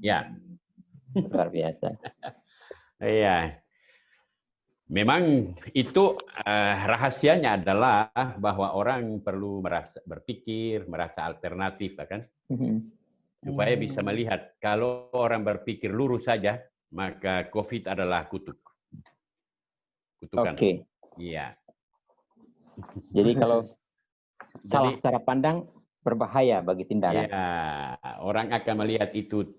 Ya, Luar biasa. iya. Memang itu rahasianya adalah bahwa orang perlu berpikir, merasa alternatif, kan? Supaya bisa melihat kalau orang berpikir lurus saja, maka COVID adalah kutukan. Oke. Iya. Jadi kalau salah cara pandang berbahaya bagi tindakan. Iya, orang akan melihat itu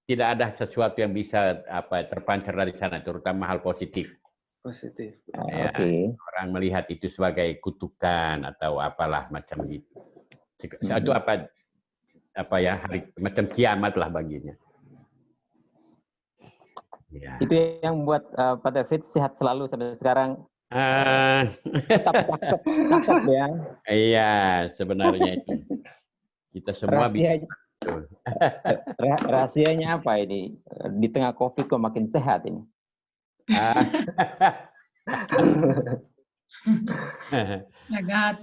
tidak ada sesuatu yang bisa terpancar dari sana, terutama hal positif. Positif. Ya, orang melihat itu sebagai kutukan atau apalah macam gitu. Itu apa ya, macam kiamat lah baginya. Ya. Itu yang membuat Pak David sehat selalu sampai sekarang. Tetap cakep ya. Iya, sebenarnya itu. Kita semua rahasianya apa ini? Di tengah COVID kok makin sehat ini?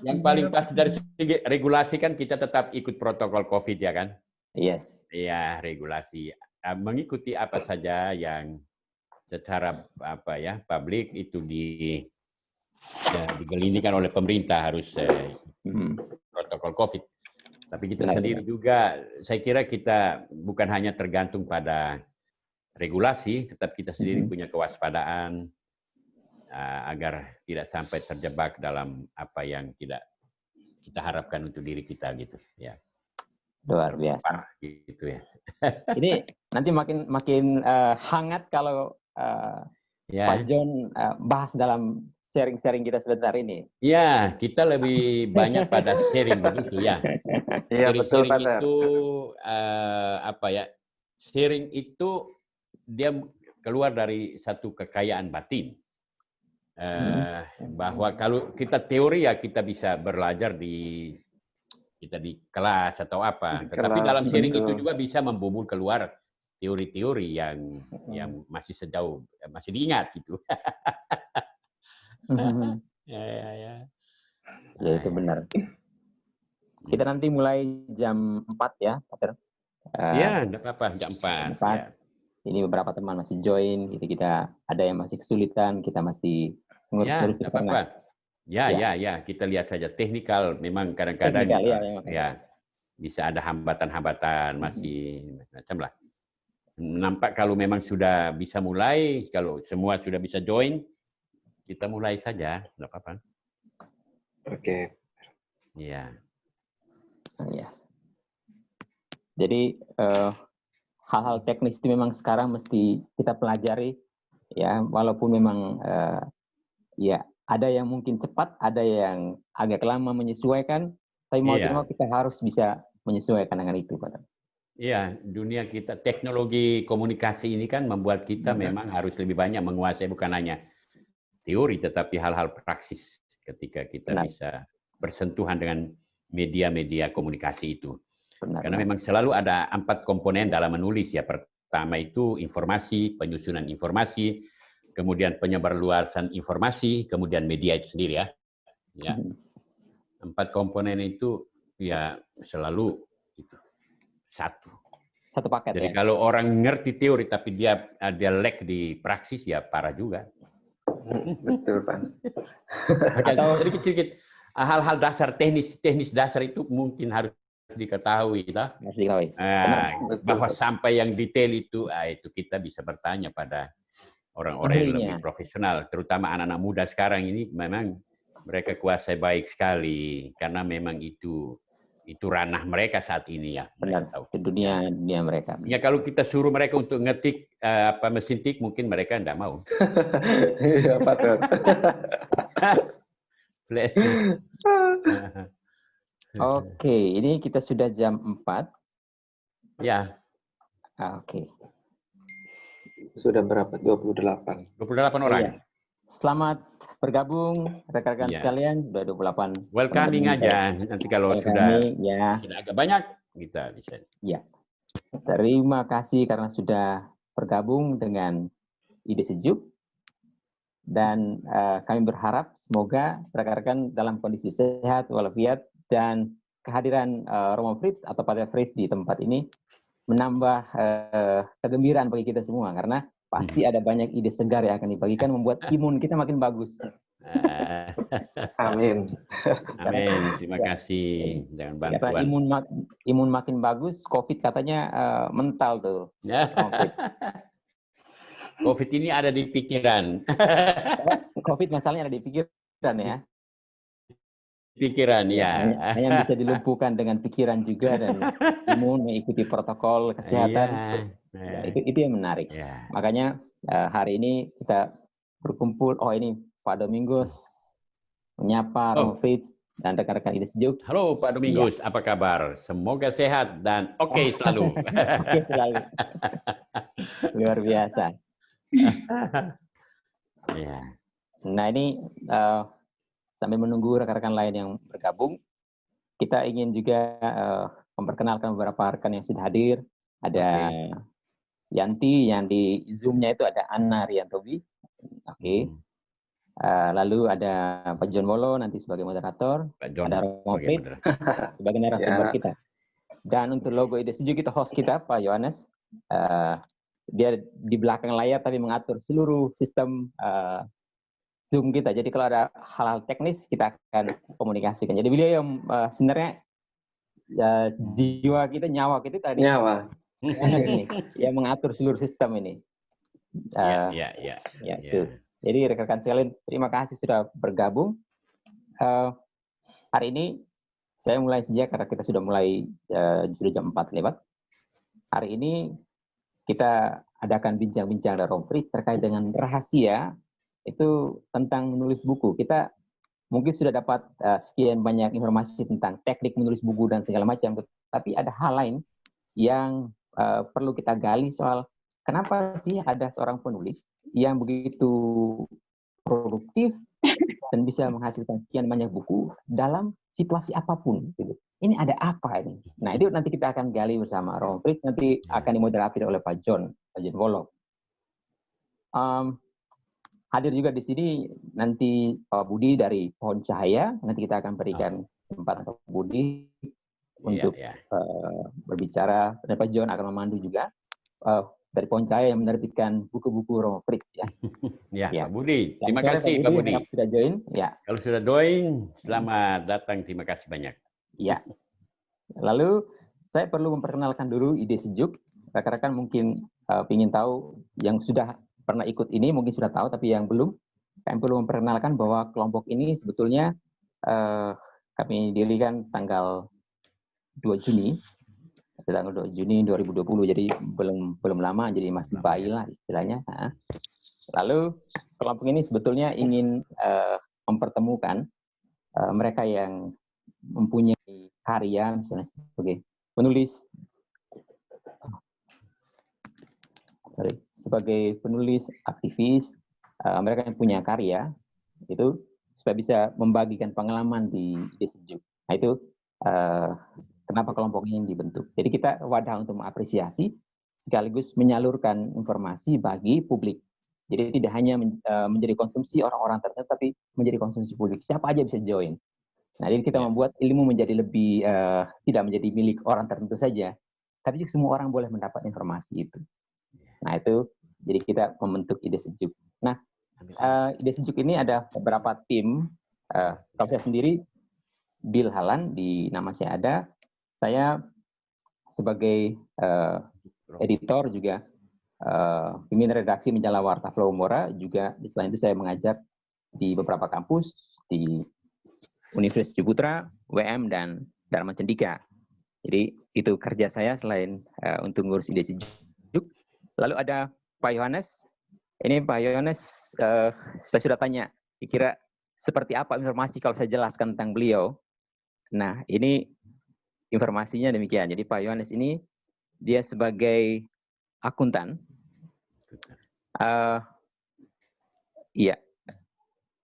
Yang paling pasti dari segi regulasi kan kita tetap ikut protokol COVID ya kan? Yes. Iya, regulasi. Mengikuti apa saja yang secara publik itu digelinikan oleh pemerintah harus protokol COVID. Tapi kita sendiri juga, saya kira kita bukan hanya tergantung pada regulasi, tetap kita sendiri punya kewaspadaan agar tidak sampai terjebak dalam apa yang tidak kita harapkan untuk diri kita gitu. Ya. Luar biasa. Gitu ya. Ini nanti makin hangat kalau Pak John bahas dalam sharing-sharing kita sebentar ini. Iya, kita lebih banyak pada sharing begitu ya. Iya betul, Pak. Itu sharing itu dia keluar dari satu kekayaan batin. Bahwa kalau kita teori ya kita bisa belajar di kelas atau apa. Tetapi dalam sharing itu juga bisa membubul keluar teori-teori yang masih masih diingat gitu. Ya itu benar. Kita nanti mulai jam 4 ya, Pak Ter. Ya, enggak apa-apa, jam 4. Ya. Ini beberapa teman masih join, kita ada yang masih kesulitan, kita masih ngurus di tengah. Ya, kita lihat saja teknikal memang kadang-kadang bisa ada hambatan-hambatan masih macam lah. Nampak kalau memang sudah bisa mulai, kalau semua sudah bisa join, kita mulai saja, enggak apa-apa. Oke. Iya. Ya. Jadi hal-hal teknis itu memang sekarang mesti kita pelajari ya, walaupun memang ya ada yang mungkin cepat, ada yang agak lama menyesuaikan, tapi mau tidak mau kita harus bisa menyesuaikan dengan itu, Pak. Iya, dunia kita teknologi komunikasi ini kan membuat kita memang harus lebih banyak menguasai bukan hanya teori tetapi hal-hal praksis ketika kita bisa bersentuhan dengan media-media komunikasi itu. Karena memang selalu ada 4 komponen dalam menulis ya. Pertama itu informasi, penyusunan informasi, kemudian penyebarluasan informasi, kemudian media itu sendiri ya. Ya. 4 komponen itu ya selalu itu satu paket. Jadi kalau orang ngerti teori tapi dia lag di praksis ya parah juga. Betul, Pak. Atau sedikit-sedikit hal-hal dasar teknis dasar itu mungkin harus diketahui, harus diketahui. Bahwa sampai yang detail itu kita bisa bertanya pada orang-orang yang lebih profesional, terutama anak-anak muda sekarang ini memang mereka kuasai baik sekali karena memang itu ranah mereka saat ini ya. Benar, ke dunia mereka. Ya kalau kita suruh mereka untuk ngetik mesin tik mungkin mereka enggak mau. Iya, Pak. Oke, ini kita sudah jam 4. Ya. Oke. Sudah berapa? 28. 28 orang. Iya. Selamat bergabung rekan-rekan sekalian, sudah 28. Welcoming aja. Nanti kalau sudah agak banyak kita bisa. Ya. Terima kasih karena sudah bergabung dengan Ide Sejuk. Dan kami berharap semoga rekan-rekan dalam kondisi sehat walafiat dan kehadiran Romo Fritz atau Pater Fritz di tempat ini menambah kegembiraan bagi kita semua karena pasti ada banyak ide segar yang akan dibagikan membuat imun kita makin bagus. Amin. Amin. Terima kasih dengan Karena bantuan. imun makin bagus, COVID katanya mental tuh. COVID ini ada di pikiran. COVID masalahnya ada di pikiran ya. Pikiran ya. Hanya bisa dilumpuhkan dengan pikiran juga dan imun mengikuti protokol kesehatan. Ya, itu yang menarik. Ya. Makanya hari ini kita berkumpul. Oh ini Pak Domingos menyapa Romo Fritz dan rekan-rekan Ide Sejuk. Halo Pak Domingos, apa kabar? Semoga sehat dan oke selalu. Oke selalu. Luar biasa. Ya. Nah ini sambil menunggu rekan-rekan lain yang bergabung, kita ingin juga memperkenalkan beberapa rekan yang sudah hadir. Ada Yanti yang di Zoom-nya itu ada Anna Riantobi. Lalu ada Pak John Wolo nanti sebagai moderator. Ada Romo Fritz sebagai narasumber kita. Dan untuk logo Ide Sejuk kita host kita Pak Yohanes. Dia di belakang layar tapi mengatur seluruh sistem Zoom kita. Jadi kalau ada hal-hal teknis kita akan komunikasikan. Jadi beliau yang sebenarnya jiwa kita, nyawa kita tadi. Nyawa. Ini yang mengatur seluruh sistem ini. Itu. Jadi rekan-rekan sekalian, terima kasih sudah bergabung. Hari ini saya mulai sejak karena kita sudah mulai sudah jam 4 lewat. Hari ini kita adakan bincang-bincang dari Romo Fritz terkait dengan rahasia itu tentang menulis buku. Kita mungkin sudah dapat sekian banyak informasi tentang teknik menulis buku dan segala macam, tapi ada hal lain yang perlu kita gali soal kenapa sih ada seorang penulis yang begitu produktif dan bisa menghasilkan sekian banyak buku dalam situasi apapun. Gitu. Ini ada apa ini? Nah itu nanti kita akan gali bersama Romo Fritz, nanti akan dimoderatir oleh Pak John Wolo. Hadir juga di sini nanti Pak Budi dari Pohon Cahaya. Nanti kita akan berikan kesempatan Pak Budi untuk berbicara. Dan Pak John akan memandu juga dari Pohon Cahaya yang menerbitkan buku-buku Romo Fritz. Pak Budi. Terima kasih Pak Budi. Sudah join. Ya. Kalau sudah join, selamat datang. Terima kasih banyak. Ya. Lalu saya perlu memperkenalkan dulu Ide Sejuk. Rekan-rekan mungkin ingin tahu yang sudah pernah ikut ini mungkin sudah tahu, tapi yang belum, kami perlu memperkenalkan bahwa kelompok ini sebetulnya kami dirikan tanggal 2 Juni 2020, jadi belum lama, jadi masih bayi lah istilahnya. Lalu kelompok ini sebetulnya ingin mempertemukan mereka yang mempunyai karya, misalnya sebagai penulis, sebagai penulis, aktivis, mereka yang punya karya, itu supaya bisa membagikan pengalaman di Ide Sejuk. Nah itu kenapa kelompok ini dibentuk. Jadi kita wadah untuk mengapresiasi, sekaligus menyalurkan informasi bagi publik. Jadi tidak hanya menjadi konsumsi orang-orang tertentu, tapi menjadi konsumsi publik. Siapa aja bisa join. Nah jadi kita membuat ilmu menjadi lebih, tidak menjadi milik orang tertentu saja, tapi semua orang boleh mendapat informasi itu. Nah itu, jadi kita membentuk Ide Sejuk. Nah, Ide Sejuk ini ada beberapa tim. Kalau saya sendiri, Bill Halan, di nama saya ada. Saya sebagai editor juga, pimpinan redaksi majalah Warta Flow Mora, juga selain itu saya mengajar di beberapa kampus, di Universitas Ciputra, WM, dan Dharma Cendika. Jadi itu kerja saya selain untuk ngurus Ide Sejuk. Lalu ada Pak Yohanes. Ini Pak Yohanes, saya sudah tanya, kira seperti apa informasi kalau saya jelaskan tentang beliau. Nah, ini informasinya demikian. Jadi Pak Yohanes ini, dia sebagai akuntan. Iya,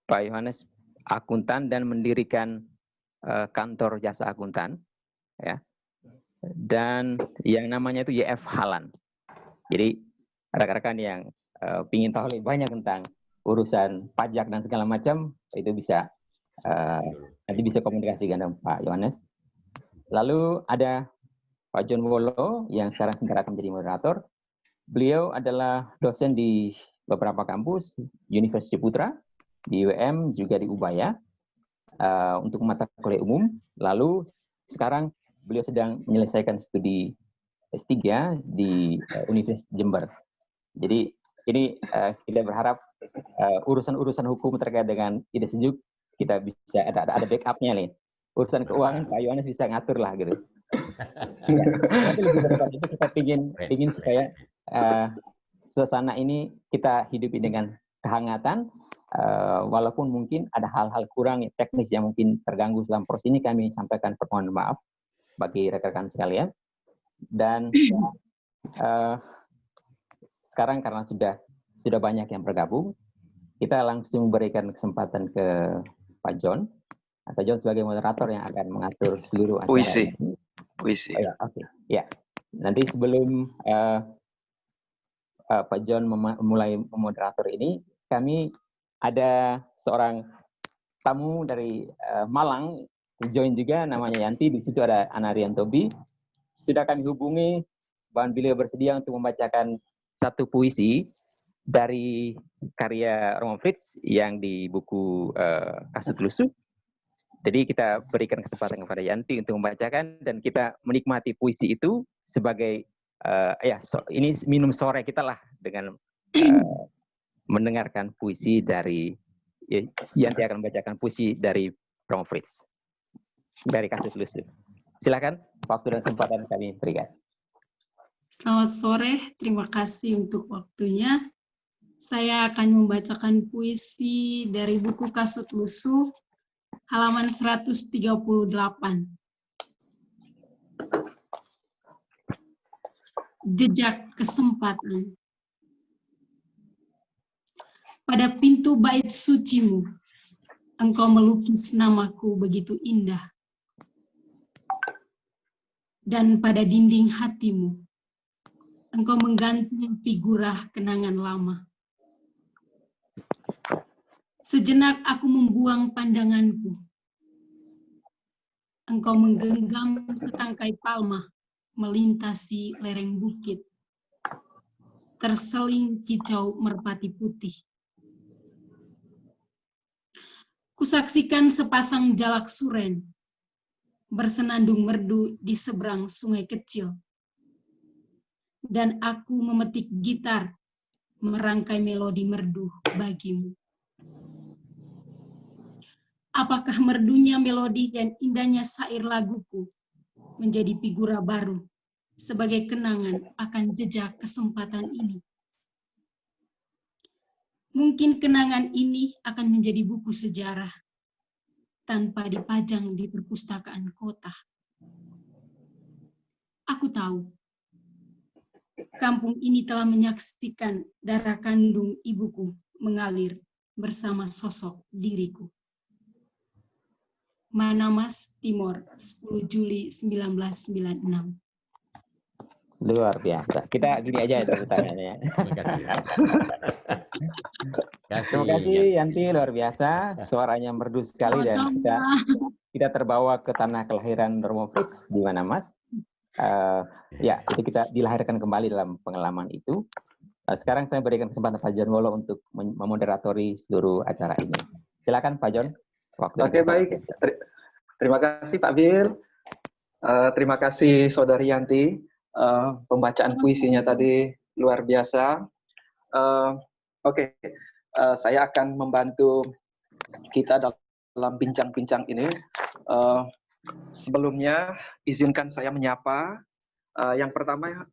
Pak Yohanes akuntan dan mendirikan kantor jasa akuntan. Ya. Dan yang namanya itu YF Halan. Jadi rekan-rekan yang ingin tahu lebih banyak tentang urusan pajak dan segala macam, itu bisa nanti bisa komunikasi dengan Pak Yohanes. Lalu ada Pak John Wolo yang sekarang akan menjadi moderator. Beliau adalah dosen di beberapa kampus, Universitas Putra, di UM, juga di Ubaya, untuk mata kuliah umum. Lalu sekarang beliau sedang menyelesaikan studi S3 di Universitas Jember. Jadi ini kita berharap urusan-urusan hukum terkait dengan ide sejuk kita bisa ada backup-nya nih. Urusan keuangan Pak Yohanes bisa ngatur lah gitu. Ya, tapi lebih daripada itu kita ingin supaya suasana ini kita hidupi dengan kehangatan, walaupun mungkin ada hal-hal kurang teknis yang mungkin terganggu dalam proses ini, kami sampaikan permohonan maaf bagi rekan-rekan sekalian. Dan sekarang karena sudah banyak yang bergabung, kita langsung berikan kesempatan ke Pak John. Pak John sebagai moderator yang akan mengatur seluruh acara ini. Puisi. Oh, ya, oke. Ya. Nanti sebelum Pak John memulai moderator ini, kami ada seorang tamu dari Malang join juga, namanya Yanti. Di situ ada Anarian Tobi. Sudah kami hubungi, bahkan beliau bersedia untuk membacakan satu puisi dari karya Roman Fritz yang di buku Kasut Lusuh. Jadi kita berikan kesempatan kepada Yanti untuk membacakan, dan kita menikmati puisi itu sebagai ini minum sore kita lah dengan mendengarkan puisi dari Yanti akan membacakan puisi dari Roman Fritz dari Kasut Lusuh. Silakan, waktu dan kesempatan kami berikan. Selamat sore, terima kasih untuk waktunya. Saya akan membacakan puisi dari buku Kasut Lusuh, halaman 138. Jejak kesempatan. Pada pintu bait sucimu, engkau melukis namaku begitu indah. Dan pada dinding hatimu, engkau menggantung figurah kenangan lama. Sejenak aku membuang pandanganku. Engkau menggenggam setangkai palma melintasi lereng bukit. Terseling kicau merpati putih. Kusaksikan sepasang jalak suren bersenandung merdu di seberang sungai kecil. Dan aku memetik gitar merangkai melodi merdu bagimu. Apakah merdunya melodi dan indahnya syair laguku menjadi figura baru sebagai kenangan akan jejak kesempatan ini? Mungkin kenangan ini akan menjadi buku sejarah tanpa dipajang di perpustakaan kota. Aku tahu, kampung ini telah menyaksikan darah kandung ibuku mengalir bersama sosok diriku. Manamas, Timor, 10 Juli 1996. Luar biasa. Kita gini aja tepuk tangannya. Terima kasih. Terima kasih Yanti, luar biasa. Suaranya merdu sekali dan kita terbawa ke tanah kelahiran Roman Fritz di Manamas. Ya, itu kita dilahirkan kembali dalam pengalaman itu. Sekarang saya berikan kesempatan Pak John Wolo untuk memoderatori seluruh acara ini. Silakan Pak John. Oke, baik. Terima kasih Pak Bir. Terima kasih Saudari Yanti. Pembacaan puisinya tadi luar biasa. Oke, saya akan membantu kita dalam bincang-bincang ini. Sebelumnya, izinkan saya menyapa. Yang pertama,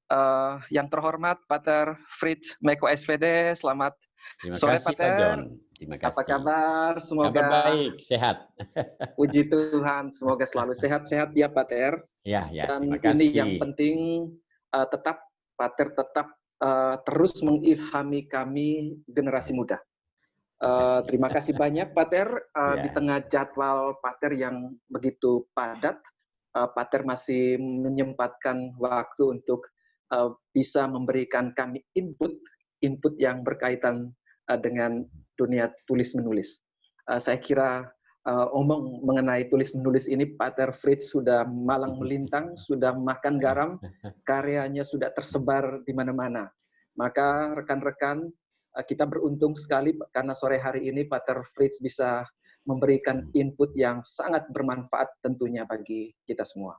yang terhormat Pater Fritz Meko SPD. Selamat sore Pater. Terima kasih. Apa kabar? Semoga kabar baik, sehat. Puji Tuhan, semoga selalu sehat-sehat ya Pater. Ya, Dan terima kasih. ini yang penting, tetap Pater tetap terus mengilhami kami generasi muda. Terima kasih banyak Pater. Di tengah jadwal Pater yang begitu padat, Pater masih menyempatkan waktu untuk bisa memberikan kami input yang berkaitan dengan dunia tulis-menulis. Saya kira omong mengenai tulis-menulis ini, Pater Fritz sudah malang melintang, sudah makan garam, karyanya sudah tersebar di mana-mana. Maka rekan-rekan, kita beruntung sekali karena sore hari ini Pater Fritz bisa memberikan input yang sangat bermanfaat tentunya bagi kita semua.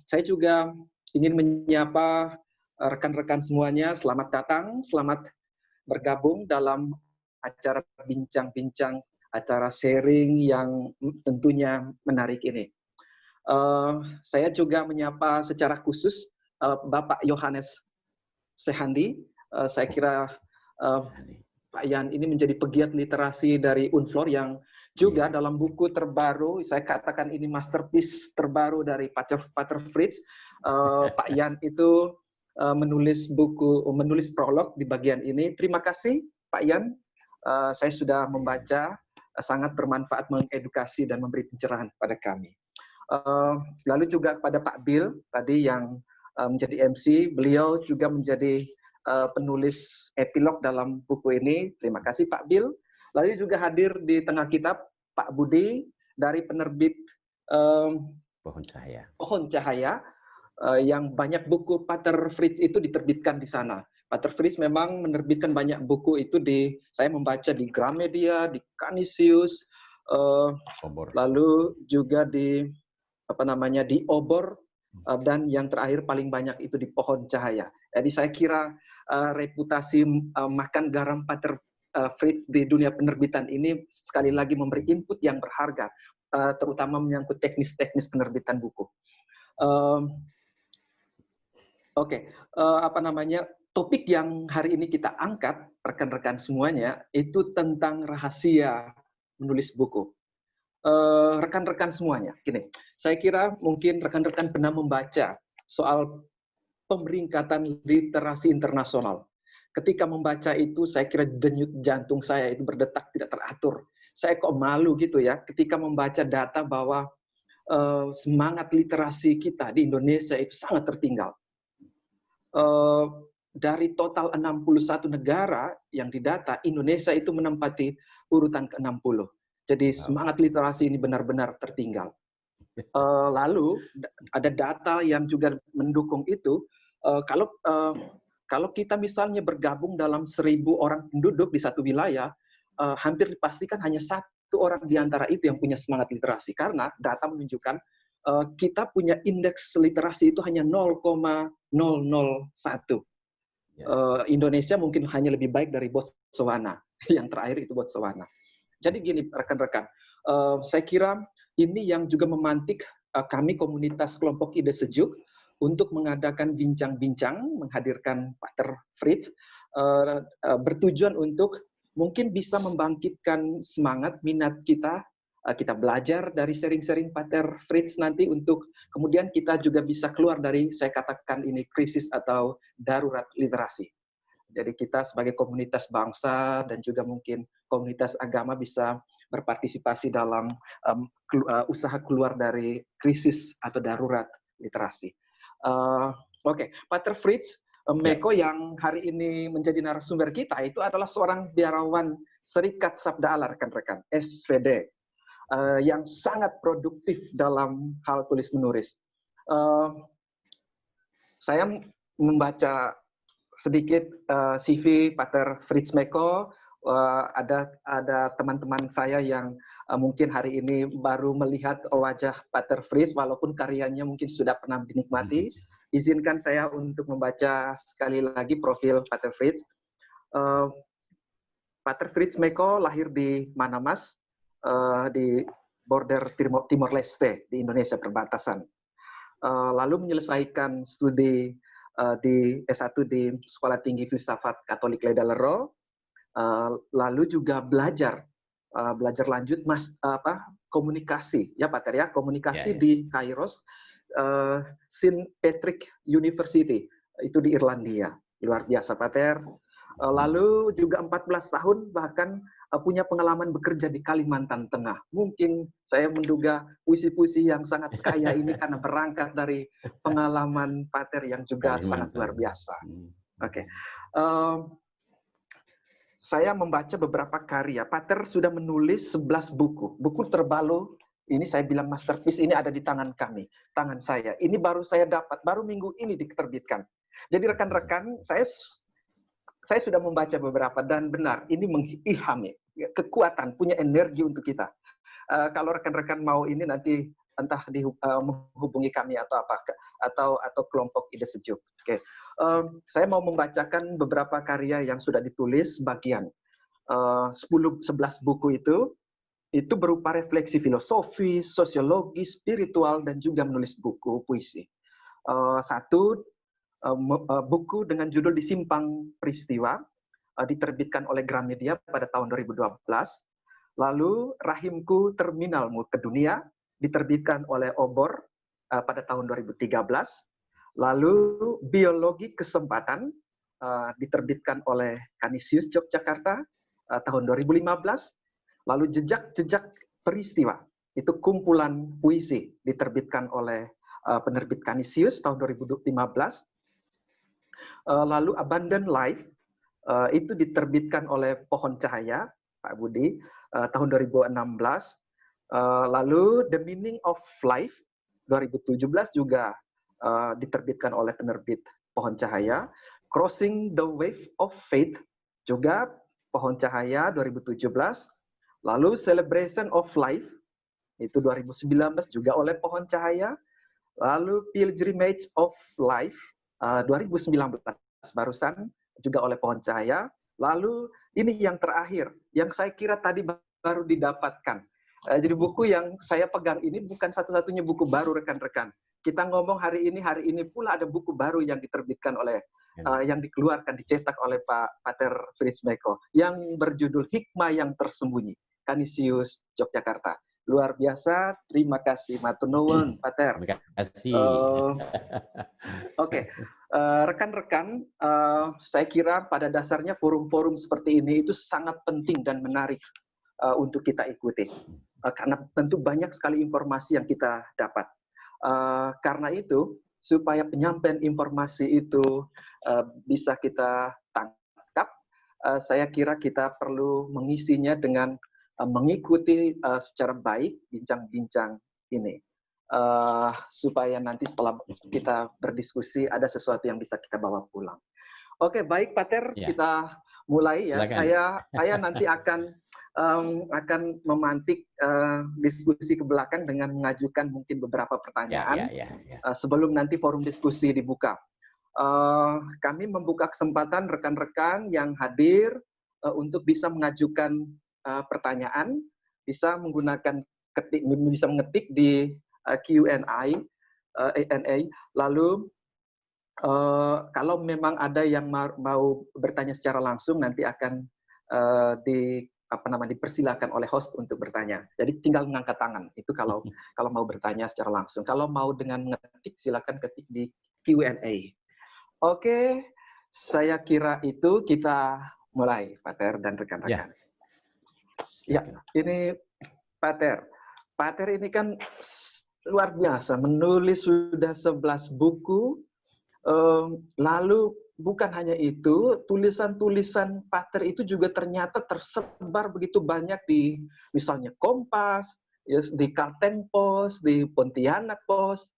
Saya juga ingin menyapa rekan-rekan semuanya, selamat datang, selamat bergabung dalam acara bincang-bincang, acara sharing yang tentunya menarik ini. Saya juga menyapa secara khusus Bapak Yohanes Sehandi. Saya kira Pak Yan ini menjadi pegiat literasi dari Unflor yang juga dalam buku terbaru, saya katakan ini masterpiece terbaru dari Pater Fritz. Pak Yan itu menulis prolog di bagian ini. Terima kasih Pak Yan, saya sudah membaca, sangat bermanfaat, mengedukasi dan memberi pencerahan pada kami. Lalu juga kepada Pak Bill tadi yang menjadi MC, beliau juga menjadi penulis epilog dalam buku ini. Terima kasih Pak Bill. Lalu juga hadir di tengah kita Pak Budi dari penerbit Pohon Cahaya, yang banyak buku Pater Fritz itu diterbitkan di sana. Pater Fritz memang menerbitkan banyak buku itu saya membaca di Gramedia, di Canisius, lalu juga di Obor, dan yang terakhir paling banyak itu di Pohon Cahaya. Jadi saya kira reputasi makan garam Pater Fritz di dunia penerbitan ini sekali lagi memberi input yang berharga, terutama menyangkut teknis-teknis penerbitan buku. Topik yang hari ini kita angkat, rekan-rekan semuanya, itu tentang rahasia menulis buku. Rekan-rekan semuanya, gini, saya kira mungkin rekan-rekan pernah membaca soal pemeringkatan literasi internasional. Ketika membaca itu, saya kira denyut jantung saya itu berdetak tidak teratur. Saya kok malu gitu ya, ketika membaca data bahwa semangat literasi kita di Indonesia itu sangat tertinggal. Dari total 61 negara yang didata, Indonesia itu menempati urutan ke-60. Jadi semangat literasi ini benar-benar tertinggal. Lalu ada data yang juga mendukung itu. Kalau kita misalnya bergabung dalam 1.000 orang penduduk di satu wilayah, hampir dipastikan hanya 1 orang di antara itu yang punya semangat literasi. Karena data menunjukkan kita punya indeks literasi itu hanya 0,001. Indonesia mungkin hanya lebih baik dari Botswana. Yang terakhir itu Botswana. Jadi gini rekan-rekan, saya kira ini yang juga memantik kami komunitas kelompok Ide Sejuk untuk mengadakan bincang-bincang, menghadirkan Pater Fritz, bertujuan untuk mungkin bisa membangkitkan semangat, minat kita belajar dari sharing-sharing Pater Fritz nanti untuk kemudian kita juga bisa keluar dari, saya katakan ini krisis atau darurat literasi. Jadi kita sebagai komunitas bangsa dan juga mungkin komunitas agama bisa berpartisipasi dalam usaha keluar dari krisis atau darurat literasi. Pater Fritz Meko yang hari ini menjadi narasumber kita itu adalah seorang biarawan Serikat Sabda Allah, rekan-rekan, SVD, yang sangat produktif dalam hal tulis-menulis. Saya membaca sedikit CV Pater Fritz Meko. Ada teman-teman saya yang mungkin hari ini baru melihat wajah Pater Fritz, walaupun karyanya mungkin sudah pernah dinikmati. Izinkan saya untuk membaca sekali lagi profil Pater Fritz. Pater Fritz Meko lahir di Manamas, di border Timor Leste, di Indonesia perbatasan. Lalu menyelesaikan studi di S1 di Sekolah Tinggi Filsafat Katolik Ledalerro, lalu juga belajar lanjut komunikasi, ya Pater ya, komunikasi di Kairos, St. Patrick University, itu di Irlandia. Luar biasa Pater. Lalu juga 14 tahun bahkan punya pengalaman bekerja di Kalimantan Tengah. Mungkin saya menduga puisi-puisi yang sangat kaya ini karena berangkat dari pengalaman Pater yang juga sangat luar biasa. saya membaca beberapa karya. Pater sudah menulis 11 buku. Buku terbaru, ini saya bilang masterpiece, ini ada di tangan kami, tangan saya. Ini baru saya dapat, baru minggu ini diterbitkan. Jadi rekan-rekan, saya sudah membaca beberapa dan benar, ini mengilhami, kekuatan, punya energi untuk kita. Kalau rekan-rekan mau ini nanti entah menghubungi kami atau apa, atau kelompok Ide Sejuk. Oke. Saya mau membacakan beberapa karya yang sudah ditulis bagian 11 buku itu berupa refleksi filosofis, sosiologis, spiritual, dan juga menulis buku puisi. Satu buku dengan judul Di Simpang Peristiwa, diterbitkan oleh Gramedia pada tahun 2012. Lalu Rahimku Terminalmu ke Dunia, diterbitkan oleh Obor pada tahun 2013. Lalu Biologi Kesempatan, diterbitkan oleh Canisius Yogyakarta tahun 2015. Lalu Jejak-Jejak Peristiwa, itu kumpulan puisi, diterbitkan oleh penerbit Canisius tahun 2015. Lalu Abundant Life, itu diterbitkan oleh Pohon Cahaya, Pak Budi, tahun 2016. Lalu The Meaning of Life, 2017 juga diterbitkan oleh penerbit Pohon Cahaya. Crossing the Wave of Faith, juga Pohon Cahaya 2017. Lalu Celebration of Life, itu 2019 juga oleh Pohon Cahaya. Lalu Pilgrimage of Life, 2019 barusan juga oleh Pohon Cahaya. Lalu ini yang terakhir, yang saya kira tadi baru didapatkan. Jadi buku yang saya pegang ini bukan satu-satunya buku baru, rekan-rekan. Kita ngomong hari ini pula ada buku baru yang diterbitkan oleh, yang dikeluarkan, dicetak oleh Pak Pater Fritz Meko, yang berjudul Hikmah yang Tersembunyi, Canisius Yogyakarta. Luar biasa, terima kasih, matur nuwun, Pater. Terima kasih. Oke, rekan-rekan, saya kira pada dasarnya forum-forum seperti ini itu sangat penting dan menarik untuk kita ikuti. Karena tentu banyak sekali informasi yang kita dapat. Karena itu, supaya penyampaian informasi itu bisa kita tangkap, saya kira kita perlu mengisinya dengan mengikuti secara baik bincang-bincang ini. Supaya nanti setelah kita berdiskusi ada sesuatu yang bisa kita bawa pulang. Oke, baik Pater, kita mulai ya. Silakan. Saya nanti akan memantik diskusi ke belakang dengan mengajukan mungkin beberapa pertanyaan sebelum nanti forum diskusi dibuka. Kami membuka kesempatan rekan-rekan yang hadir untuk bisa mengajukan pertanyaan, bisa menggunakan bisa mengetik di Q&A, lalu kalau memang ada yang mau bertanya secara langsung, nanti akan dipersilakan oleh host untuk bertanya. Jadi tinggal mengangkat tangan. Itu kalau mau bertanya secara langsung. Kalau mau dengan mengetik, silakan ketik di Q&A. Oke, saya kira itu kita mulai, Pater dan rekan-rekan. Ya, ini Pater. Pater ini kan luar biasa, menulis sudah 11 buku. Lalu bukan hanya itu, tulisan-tulisan Pater itu juga ternyata tersebar begitu banyak di misalnya Kompas, di Kalteng Post, di Pontianak Post,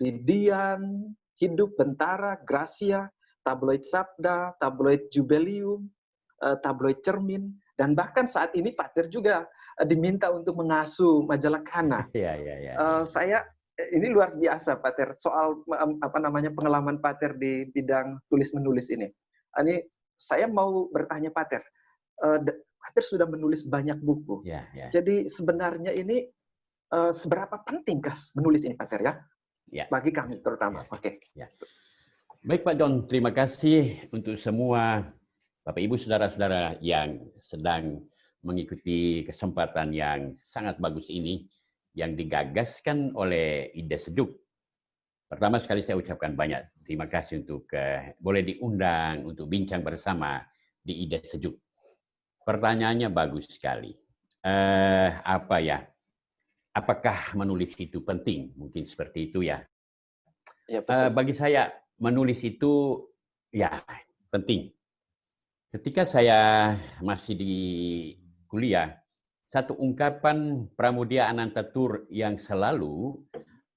di Dian, Hidup, Bentara, Gracia, Tabloid Sabda, Tabloid Jubileum, Tabloid Cermin, dan bahkan saat ini Pater juga diminta untuk mengasuh majalah Kana. Saya ini luar biasa, Pater, soal pengalaman Pater di bidang tulis-menulis ini. Ini saya mau bertanya Pater, Pater sudah menulis banyak buku. Jadi sebenarnya ini seberapa pentingkah menulis ini, Pater, ya? Bagi kami terutama. Oke. Baik Pak John, terima kasih untuk semua Bapak Ibu saudara-saudara yang sedang mengikuti kesempatan yang sangat bagus ini yang digagaskan oleh Ide Sejuk. Pertama sekali saya ucapkan banyak terima kasih untuk boleh diundang untuk bincang bersama di Ide Sejuk. Pertanyaannya bagus sekali. Apakah menulis itu penting? Mungkin seperti itu ya. Bagi saya menulis itu ya penting. Ketika saya masih di kuliah, satu ungkapan Pramudia Anantatur yang selalu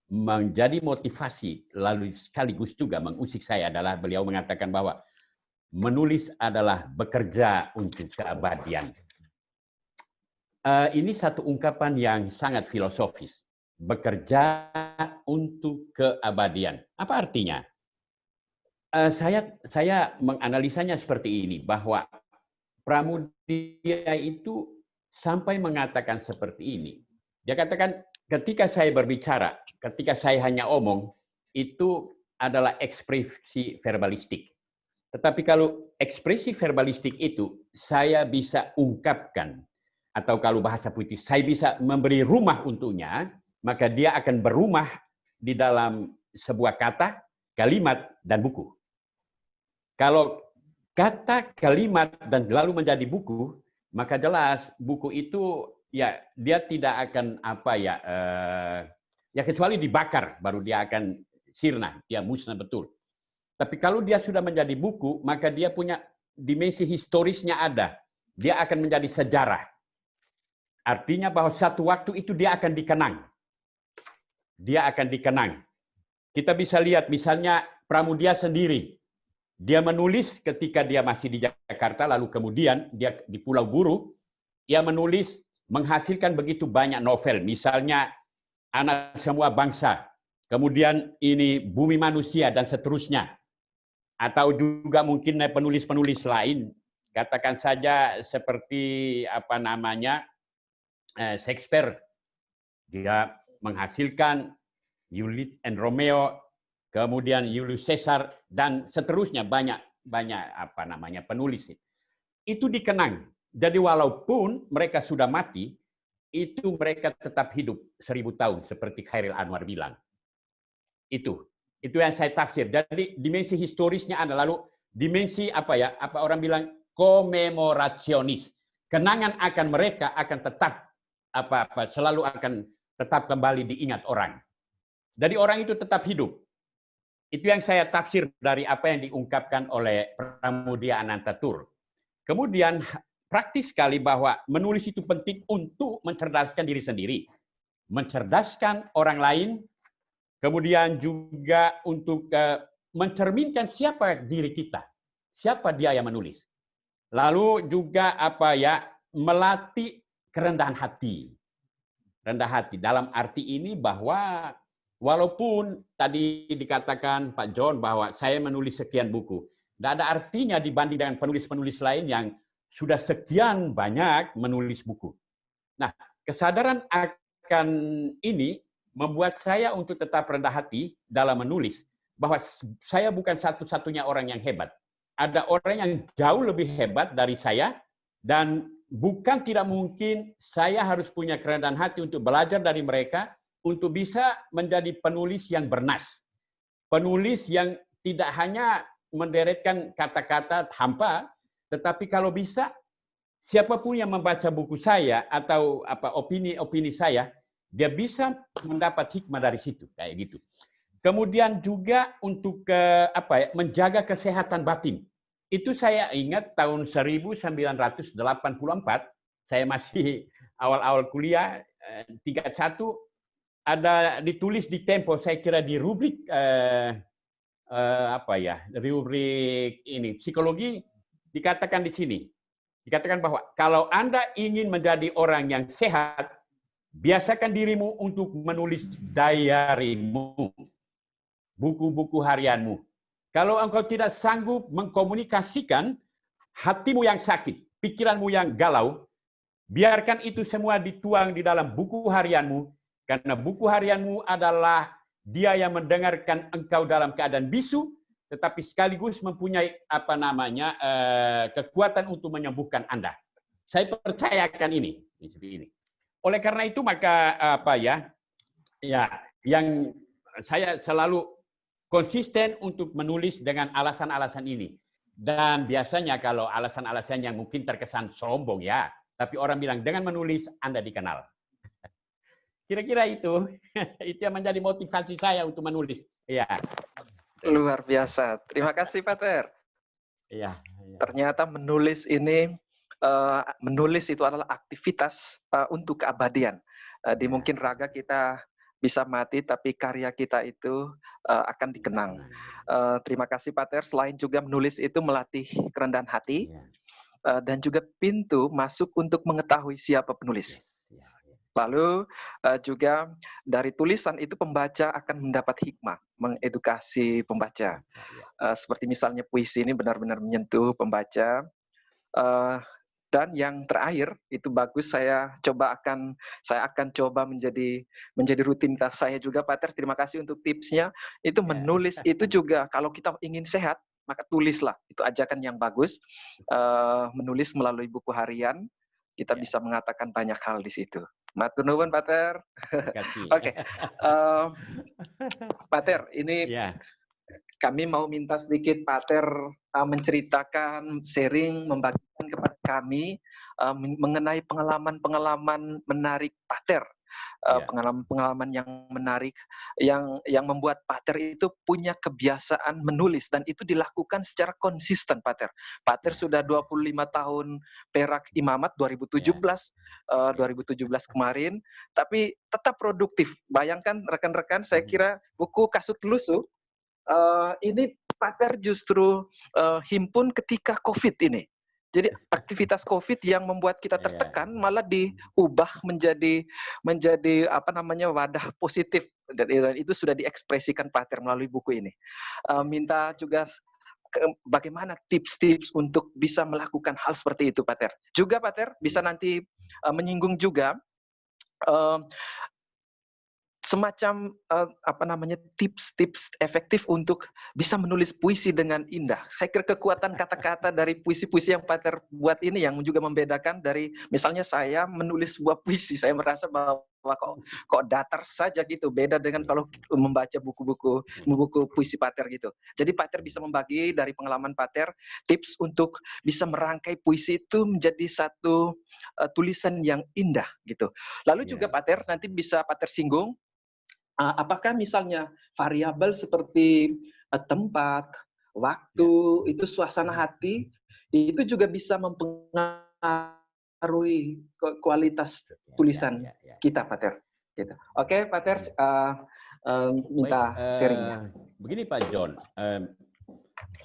menjadi motivasi, lalu sekaligus juga mengusik saya adalah beliau mengatakan bahwa menulis adalah bekerja untuk keabadian. Ini satu ungkapan yang sangat filosofis. Bekerja untuk keabadian. Apa artinya? Saya menganalisanya seperti ini, bahwa Pramudia itu sampai mengatakan seperti ini. Dia katakan, ketika saya berbicara, ketika saya hanya omong, itu adalah ekspresi verbalistik. Tetapi kalau ekspresi verbalistik itu saya bisa ungkapkan, atau kalau bahasa puitis, saya bisa memberi rumah untuknya, maka dia akan berumah di dalam sebuah kata, kalimat, dan buku. Kalau kata, kalimat, dan lalu menjadi buku, maka jelas buku itu ya dia tidak akan ya kecuali dibakar baru dia akan sirna, dia musnah betul. Tapi kalau dia sudah menjadi buku, maka dia punya dimensi historisnya ada. Dia akan menjadi sejarah. Artinya bahwa satu waktu itu dia akan dikenang. Dia akan dikenang. Kita bisa lihat misalnya Pramudia sendiri. Dia menulis ketika dia masih di Jakarta, lalu kemudian dia di Pulau Buru, dia menulis menghasilkan begitu banyak novel. Misalnya Anak Semua Bangsa, kemudian ini Bumi Manusia, dan seterusnya. Atau juga mungkin penulis-penulis lain, katakan saja seperti Shakespeare, dia menghasilkan Juliet and Romeo, kemudian Julius Caesar, dan seterusnya banyak penulis. Itu dikenang. Jadi walaupun mereka sudah mati, itu mereka tetap hidup 1000 tahun seperti Khairil Anwar bilang. Itu yang saya tafsir. Jadi dimensi historisnya ada, lalu dimensi apa orang bilang komemorasionis. Kenangan akan mereka akan tetap selalu akan tetap kembali diingat orang. Jadi orang itu tetap hidup. Itu yang saya tafsir dari apa yang diungkapkan oleh Pramudia Anantatur. Kemudian praktis sekali bahwa menulis itu penting untuk mencerdaskan diri sendiri, mencerdaskan orang lain, kemudian juga untuk mencerminkan siapa diri kita, siapa dia yang menulis. Lalu juga melatih kerendahan hati. Rendah hati dalam arti ini bahwa walaupun tadi dikatakan Pak John bahwa saya menulis sekian buku, tidak ada artinya dibanding dengan penulis-penulis lain yang sudah sekian banyak menulis buku. Nah, kesadaran akan ini membuat saya untuk tetap rendah hati dalam menulis, bahwa saya bukan satu-satunya orang yang hebat. Ada orang yang jauh lebih hebat dari saya, dan bukan tidak mungkin saya harus punya kerendahan hati untuk belajar dari mereka, untuk bisa menjadi penulis yang bernas. Penulis yang tidak hanya menderetkan kata-kata hampa, tetapi kalau bisa, siapapun yang membaca buku saya atau opini-opini saya, dia bisa mendapat hikmah dari situ, kayak gitu. Kemudian juga untuk menjaga kesehatan batin. Itu saya ingat tahun 1984, saya masih awal-awal kuliah, 31, ada ditulis di Tempo, saya kira di rubrik rubrik ini psikologi, dikatakan di sini. Dikatakan bahwa kalau Anda ingin menjadi orang yang sehat, biasakan dirimu untuk menulis diarimu, buku-buku harianmu. Kalau engkau tidak sanggup mengkomunikasikan hatimu yang sakit, pikiranmu yang galau, biarkan itu semua dituang di dalam buku harianmu, karena buku harianmu adalah dia yang mendengarkan engkau dalam keadaan bisu, tetapi sekaligus mempunyai kekuatan untuk menyembuhkan Anda. Saya percayakan ini. Oleh karena itu maka yang saya selalu konsisten untuk menulis dengan alasan-alasan ini. Dan biasanya kalau alasan-alasan yang mungkin terkesan sombong ya, tapi orang bilang dengan menulis Anda dikenal. Kira-kira itu yang menjadi motivasi saya untuk menulis. Ya. Luar biasa. Terima kasih, Pater. Iya. Ternyata menulis itu adalah aktivitas untuk keabadian. Mungkin raga kita bisa mati, tapi karya kita itu akan dikenang. Terima kasih Pater. Selain juga menulis itu melatih kerendahan hati, dan juga pintu masuk untuk mengetahui siapa penulis. Lalu juga dari tulisan itu pembaca akan mendapat hikmah, mengedukasi pembaca. Seperti misalnya puisi ini benar-benar menyentuh pembaca. Dan yang terakhir itu bagus, saya akan coba menjadi rutinitas saya juga, Pater. Terima kasih untuk tipsnya. Itu menulis itu juga kalau kita ingin sehat, maka tulislah. Itu ajakan yang bagus. Menulis melalui buku harian, kita bisa mengatakan banyak hal di situ. Matur nuwun, Pater. Oke. Pater, ini kami mau minta sedikit Pater menceritakan, sharing, membagikan kepada kami mengenai pengalaman-pengalaman menarik Pater. Pengalaman-pengalaman yang menarik yang membuat Pater itu punya kebiasaan menulis, dan itu dilakukan secara konsisten, Pater. Pater sudah 25 tahun perak imamat 2017 kemarin, tapi tetap produktif. Bayangkan rekan-rekan, saya kira buku Kasut Lusuh ini Pater justru himpun ketika COVID ini. Jadi aktivitas COVID yang membuat kita tertekan malah diubah menjadi wadah positif, dan itu sudah diekspresikan Pater melalui buku ini. Minta juga bagaimana tips-tips untuk bisa melakukan hal seperti itu, Pater. Juga Pater bisa nanti menyinggung juga semacam tips-tips efektif untuk bisa menulis puisi dengan indah. Saya kira kekuatan kata-kata dari puisi-puisi yang Pater buat ini yang juga membedakan dari, misalnya saya menulis sebuah puisi, saya merasa bahwa kok datar saja gitu, beda dengan kalau membaca buku-buku puisi Pater gitu. Jadi Pater bisa membagi dari pengalaman Pater tips untuk bisa merangkai puisi itu menjadi satu tulisan yang indah gitu. Lalu juga Pater nanti bisa Pater singgung apakah misalnya variabel seperti tempat, waktu, itu suasana hati, itu juga bisa mempengaruhi kualitas tulisan kita, Pater. Gitu. Oke, Pater, minta sharingnya. Begini Pak John,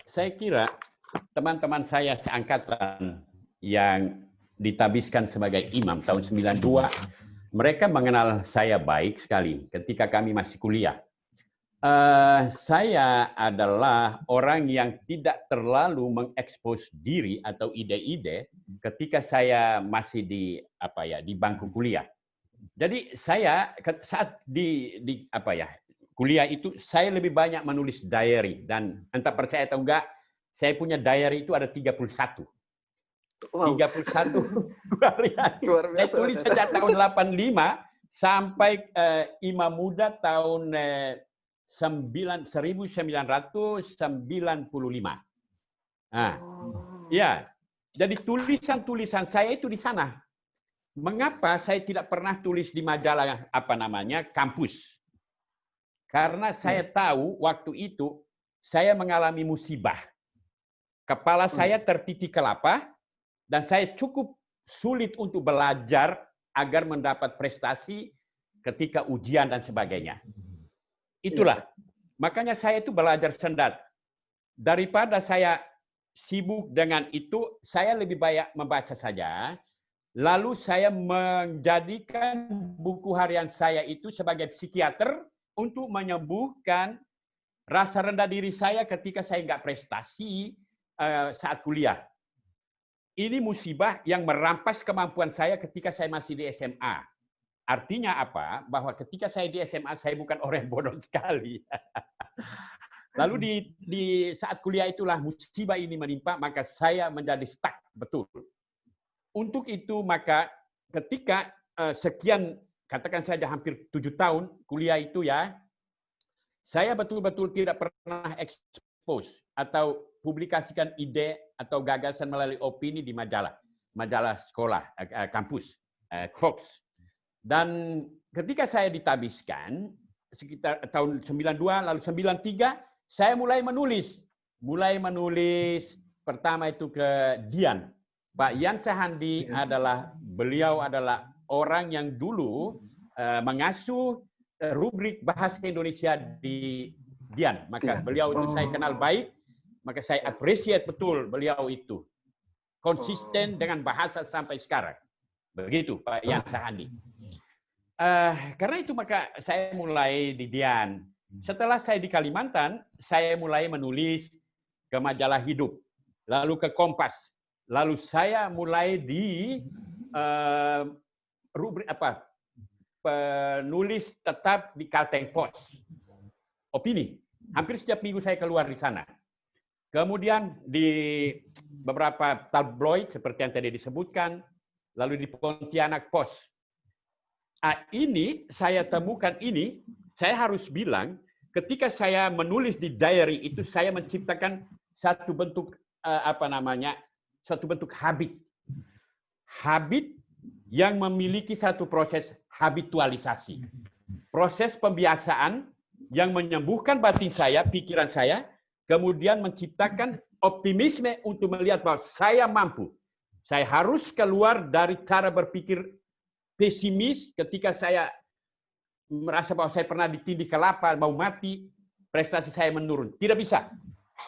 saya kira teman-teman saya seangkatan yang ditabiskan sebagai imam tahun 92, mereka mengenal saya baik sekali ketika kami masih kuliah. Saya adalah orang yang tidak terlalu mengekspos diri atau ide-ide ketika saya masih di bangku kuliah. Jadi saya saat di kuliah itu saya lebih banyak menulis diary, dan entah percaya atau enggak, saya punya diary itu ada 31. Wow. 31 harian. Saya tulis sejak tahun 85 sampai Imam Muda tahun 1995. Ya, jadi tulisan-tulisan saya itu di sana. Mengapa saya tidak pernah tulis di majalah kampus? Karena saya tahu waktu itu saya mengalami musibah. Kepala saya tertitik kelapa, dan saya cukup sulit untuk belajar agar mendapat prestasi ketika ujian dan sebagainya. Itulah, makanya saya itu belajar sendat. Daripada saya sibuk dengan itu, saya lebih banyak membaca saja. Lalu saya menjadikan buku harian saya itu sebagai psikiater untuk menyembuhkan rasa rendah diri saya ketika saya nggak prestasi saat kuliah. Ini musibah yang merampas kemampuan saya ketika saya masih di SMA. Artinya apa? Bahwa ketika saya di SMA, saya bukan orang yang bodoh sekali. Lalu di saat kuliah itulah musibah ini menimpa, maka saya menjadi stuck betul. Untuk itu, maka ketika sekian, katakan saja hampir 7 tahun kuliah itu ya, saya betul-betul tidak pernah expose atau publikasikan ide atau gagasan melalui opini di majalah sekolah, kampus, Fox. Dan ketika saya ditabiskan sekitar tahun 92 lalu 93, saya mulai menulis pertama itu ke Dian. Pak Ian Sahandi beliau adalah orang yang dulu mengasuh rubrik bahasa Indonesia di Dian. Maka beliau itu saya kenal baik, maka saya appreciate betul beliau itu. Konsisten dengan bahasa sampai sekarang. Begitu Pak Ian Sahandi. Karena itu maka saya mulai di Dian. Setelah saya di Kalimantan, saya mulai menulis ke majalah Hidup, lalu ke Kompas, lalu saya mulai di rubrik penulis tetap di Kalteng Post, opini. Hampir setiap minggu saya keluar di sana. Kemudian di beberapa tabloid seperti yang tadi disebutkan, lalu di Pontianak Post. Ini saya temukan ini, saya harus bilang, ketika saya menulis di diary itu saya menciptakan satu bentuk satu bentuk habit. Habit yang memiliki satu proses habitualisasi. Proses pembiasaan yang menyembuhkan batin saya, pikiran saya, kemudian menciptakan optimisme untuk melihat bahwa saya mampu. Saya harus keluar dari cara berpikir pesimis ketika saya merasa bahwa saya pernah ditindih kelapa, mau mati, prestasi saya menurun. Tidak bisa.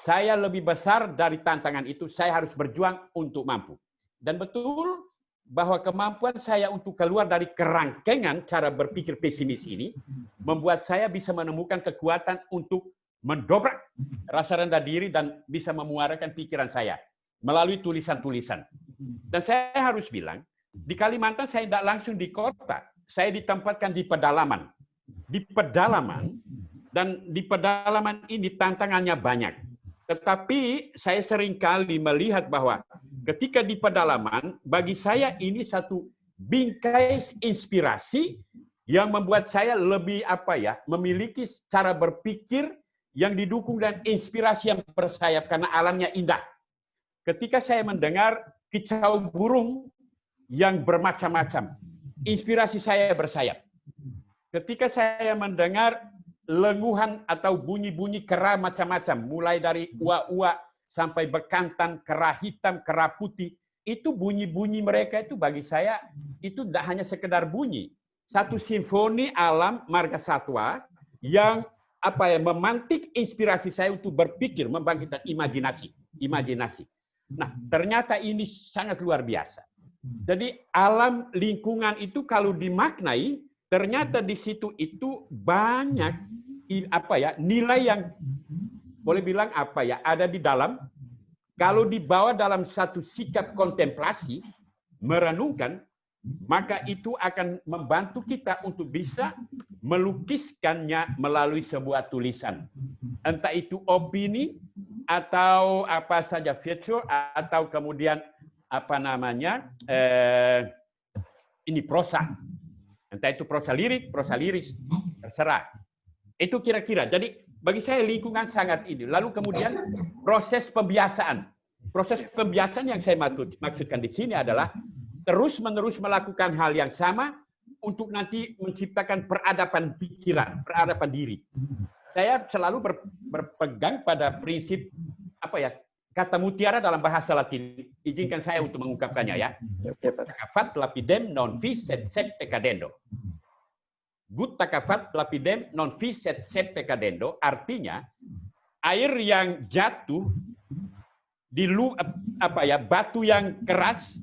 Saya lebih besar dari tantangan itu, saya harus berjuang untuk mampu. Dan betul bahwa kemampuan saya untuk keluar dari kerangkengan cara berpikir pesimis ini, membuat saya bisa menemukan kekuatan untuk mendobrak rasa rendah diri dan bisa memuarakan pikiran saya melalui tulisan-tulisan. Dan saya harus bilang, di Kalimantan saya tidak langsung di kota, saya ditempatkan di pedalaman. Di pedalaman, dan di pedalaman ini tantangannya banyak. Tetapi saya seringkali melihat bahwa ketika di pedalaman, bagi saya ini satu bingkai inspirasi yang membuat saya lebih memiliki cara berpikir yang didukung dan inspirasi yang bersayap karena alamnya indah. Ketika saya mendengar kicau burung yang bermacam-macam, inspirasi saya bersayap. Ketika saya mendengar lenguhan atau bunyi-bunyi kera macam-macam, mulai dari uak-uak sampai bekantan, kera hitam, kera putih, itu bunyi-bunyi mereka itu bagi saya itu tidak hanya sekedar bunyi, satu simfoni alam marga satwa yang memantik inspirasi saya untuk berpikir, membangkitkan imajinasi. Nah, ternyata ini sangat luar biasa. Jadi alam lingkungan itu kalau dimaknai, ternyata di situ itu banyak nilai yang boleh bilang ada di dalam. Kalau dibawa dalam satu sikap kontemplasi, merenungkan, maka itu akan membantu kita untuk bisa melukiskannya melalui sebuah tulisan. Entah itu opini atau apa saja feature atau kemudian ini prosa. Entah itu prosa lirik, prosa liris, terserah. Itu kira-kira. Jadi bagi saya lingkungan sangat ini. Lalu kemudian proses pembiasaan. Proses pembiasaan yang saya maksudkan di sini adalah terus-menerus melakukan hal yang sama untuk nanti menciptakan peradaban pikiran, peradaban diri. Saya selalu berpegang pada prinsip kata mutiara dalam bahasa Latin. Izinkan saya untuk mengungkapkannya ya. Takafat lapidem non vis et sed peccadendo. Gut takafat lapidem non vis et sed peccadendo artinya air yang jatuh di batu yang keras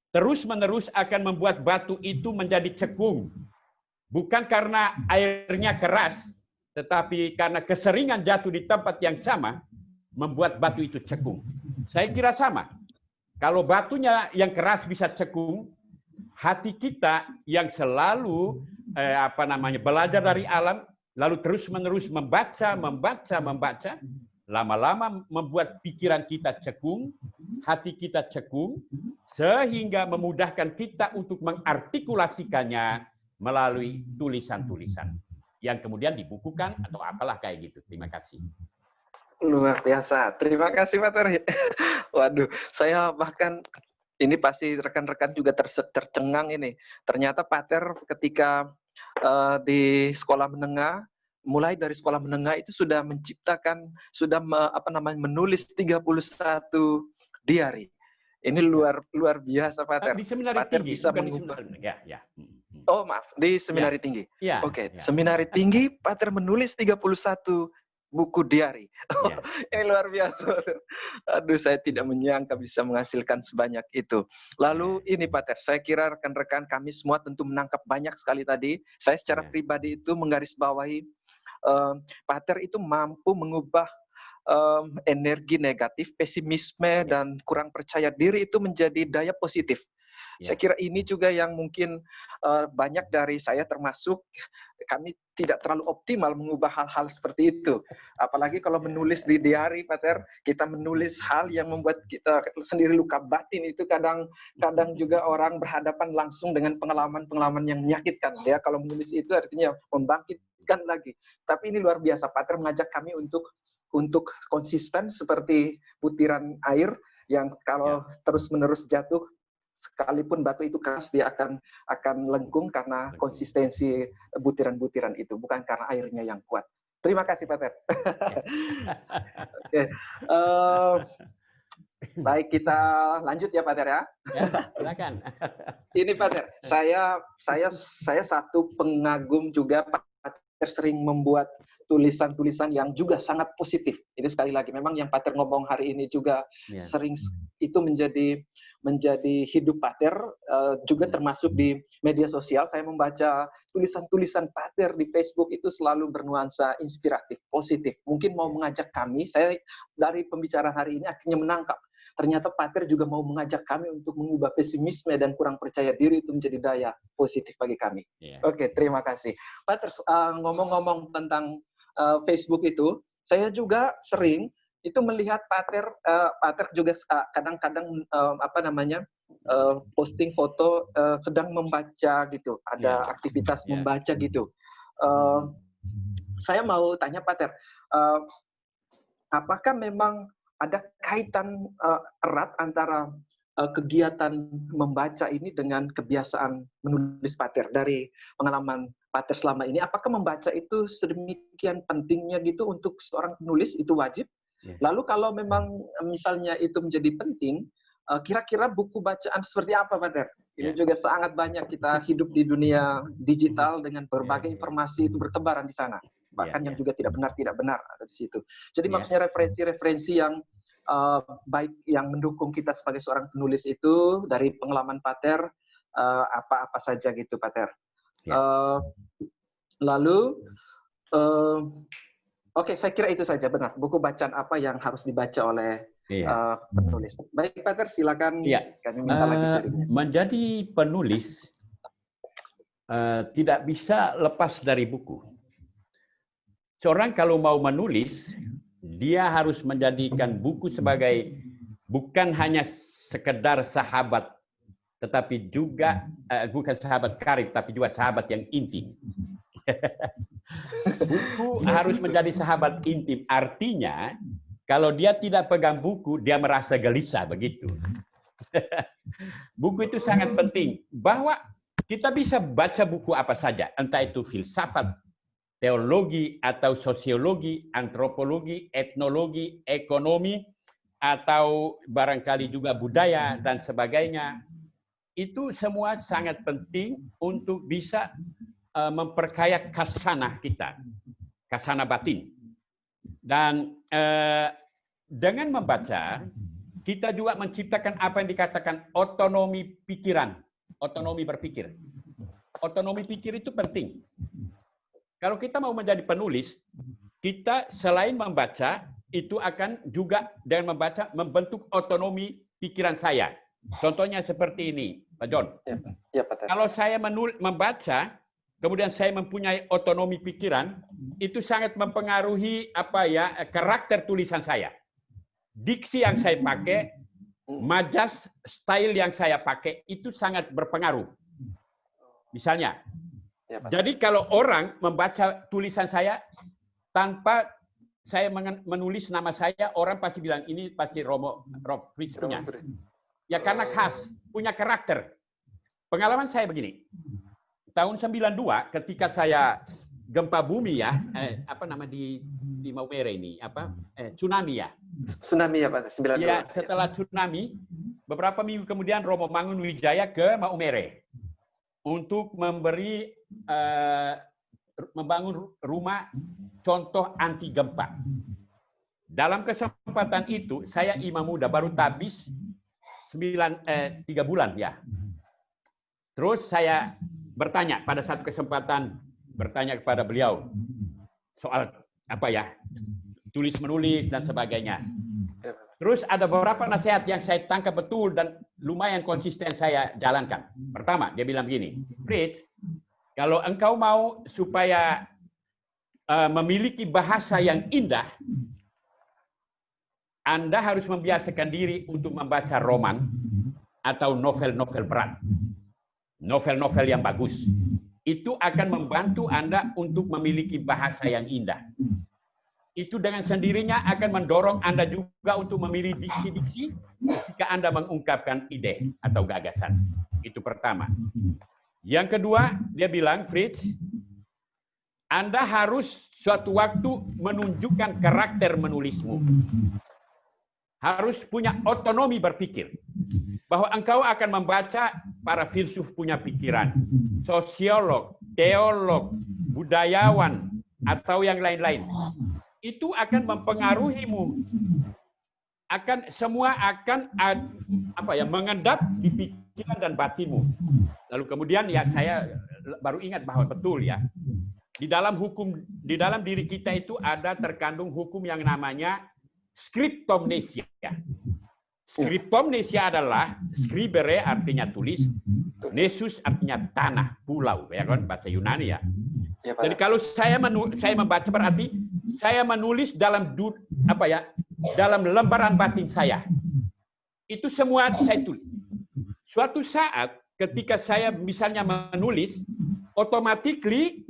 terus-menerus akan membuat batu itu menjadi cekung. Bukan karena airnya keras, tetapi karena keseringan jatuh di tempat yang sama membuat batu itu cekung. Saya kira sama. Kalau batunya yang keras bisa cekung, hati kita yang selalu belajar dari alam, lalu terus-menerus membaca, lama-lama membuat pikiran kita cekung, hati kita cekung, sehingga memudahkan kita untuk mengartikulasikannya melalui tulisan-tulisan yang kemudian dibukukan atau apalah kayak gitu. Terima kasih. Luar biasa. Terima kasih, Pak Ter. Waduh, saya bahkan ini pasti rekan-rekan juga tercengang ini. Ternyata Pak Ter ketika di sekolah menengah mulai dari sekolah menengah itu sudah menciptakan, menulis 31 diary. Ini luar biasa, Pater. Di seminari Pater tinggi, bisa bukan mengubah. di seminari. Ya. Oh, maaf, di seminari tinggi. Ya. Oke, seminari tinggi, Pater menulis 31 buku diary. Ya. Ini luar biasa. Aduh, saya tidak menyangka bisa menghasilkan sebanyak itu. Lalu ini, Pater, saya kira rekan-rekan kami semua tentu menangkap banyak sekali tadi. Saya secara pribadi itu menggarisbawahi Pater itu mampu mengubah energi negatif, pesimisme, dan kurang percaya diri itu menjadi daya positif. Saya kira ini juga yang mungkin banyak dari saya termasuk kami tidak terlalu optimal mengubah hal-hal seperti itu. Apalagi kalau menulis di diary, Pater, kita menulis hal yang membuat kita sendiri luka batin, itu kadang juga orang berhadapan langsung dengan pengalaman-pengalaman yang menyakitkan. Ya, kalau menulis itu artinya membangkitkan lagi. Tapi ini luar biasa, Pater mengajak kami untuk konsisten seperti butiran air yang kalau terus-menerus jatuh, sekalipun batu itu keras, dia akan lengkung karena konsistensi butiran-butiran itu, bukan karena airnya yang kuat. Terima kasih, Pater. Oke. Baik, kita lanjut ya, Pater ya. Silakan. Ini, Pater, saya satu pengagum juga. Pater sering membuat tulisan-tulisan yang juga sangat positif. Ini sekali lagi, memang yang Pater ngomong hari ini juga sering itu menjadi hidup Pater, juga termasuk di media sosial. Saya membaca tulisan-tulisan Pater di Facebook itu selalu bernuansa inspiratif, positif. Mungkin mau mengajak kami, saya dari pembicaraan hari ini akhirnya menangkap. Ternyata Pater juga mau mengajak kami untuk mengubah pesimisme dan kurang percaya diri itu menjadi daya positif bagi kami. Oke, terima kasih. Pater, ngomong-ngomong tentang Facebook itu, saya juga sering itu melihat Pater juga kadang-kadang posting foto sedang membaca gitu, ada aktivitas membaca gitu. Saya mau tanya Pater, apakah memang ada kaitan erat antara kegiatan membaca ini dengan kebiasaan menulis Pater? Dari pengalaman Pater selama ini, apakah membaca itu sedemikian pentingnya gitu untuk seorang penulis, itu wajib? Lalu kalau memang misalnya itu menjadi penting, kira-kira buku bacaan seperti apa, Pater? Ini juga sangat banyak, kita hidup di dunia digital dengan berbagai informasi itu bertebaran di sana. Bahkan yang juga tidak benar ada di situ. Jadi maksudnya referensi-referensi yang baik yang mendukung kita sebagai seorang penulis itu dari pengalaman Pater, apa-apa saja gitu, Pater. Lalu oke, saya kira itu saja, benar. Buku bacaan apa yang harus dibaca oleh penulis. Baik, Pater, silakan. Kami minta lagi sharingnya. Menjadi penulis tidak bisa lepas dari buku. Seorang kalau mau menulis, dia harus menjadikan buku sebagai bukan hanya sekedar sahabat, tetapi juga bukan sahabat karib, tapi juga sahabat yang intim. Buku harus menjadi sahabat intim. Artinya, kalau dia tidak pegang buku, dia merasa gelisah begitu. Buku itu sangat penting. Bahwa kita bisa baca buku apa saja, entah itu filsafat, teologi, atau sosiologi, antropologi, etnologi, ekonomi, atau barangkali juga budaya dan sebagainya. Itu semua sangat penting untuk bisa memperkaya khasanah kita, khasanah batin. Dan dengan membaca, kita juga menciptakan apa yang dikatakan otonomi pikiran, otonomi berpikir. Otonomi pikir itu penting. Kalau kita mau menjadi penulis, kita selain membaca, itu akan juga dengan membaca membentuk otonomi pikiran saya. Contohnya seperti ini, Pak John. Ya, Pak. Kalau saya membaca, kemudian saya mempunyai otonomi pikiran, itu sangat mempengaruhi karakter tulisan saya. Diksi yang saya pakai, majas, style yang saya pakai, itu sangat berpengaruh. Misalnya, jadi kalau orang membaca tulisan saya tanpa saya menulis nama saya, orang pasti bilang ini pasti Romo Fritz punya. Ya karena khas, punya karakter. Pengalaman saya begini. Tahun 92 ketika saya gempa bumi ya, apa nama di Maumere ini, tsunami ya. Tsunami ya Pak, 92. Ya, setelah tsunami, beberapa minggu kemudian Romo Mangunwijaya ke Maumere untuk membangun rumah contoh anti gempa. Dalam kesempatan itu, saya imam muda baru tabis 3 bulan ya. Terus saya bertanya pada satu kesempatan, bertanya kepada beliau soal tulis menulis dan sebagainya. Terus ada beberapa nasihat yang saya tangkap betul dan lumayan konsisten saya jalankan. Pertama, dia bilang begini, Fritz, kalau engkau mau supaya memiliki bahasa yang indah, Anda harus membiasakan diri untuk membaca roman atau novel-novel berat. Novel-novel yang bagus. Itu akan membantu Anda untuk memiliki bahasa yang indah. Itu dengan sendirinya akan mendorong Anda juga untuk memilih diksi-diksi ketika Anda mengungkapkan ide atau gagasan. Itu pertama. Yang kedua, dia bilang, Fritz, Anda harus suatu waktu menunjukkan karakter menulismu. Harus punya otonomi berpikir. Bahwa engkau akan membaca para filsuf punya pikiran. Sosiolog, teolog, budayawan, atau yang lain-lain. Itu akan mempengaruhimu. Semua akan mengendap di pikiran dan batinmu. Lalu kemudian ya saya baru ingat bahwa betul ya. Di dalam diri kita itu ada terkandung hukum yang namanya scriptomnesia. Scriptomnesia adalah scribere artinya tulis, nesus artinya tanah, pulau, ya kan bahasa Yunani ya. Jadi kalau saya membaca berarti saya menulis dalam dalam lembaran batin saya. Itu semua saya tulis. Suatu saat ketika saya misalnya menulis, automatically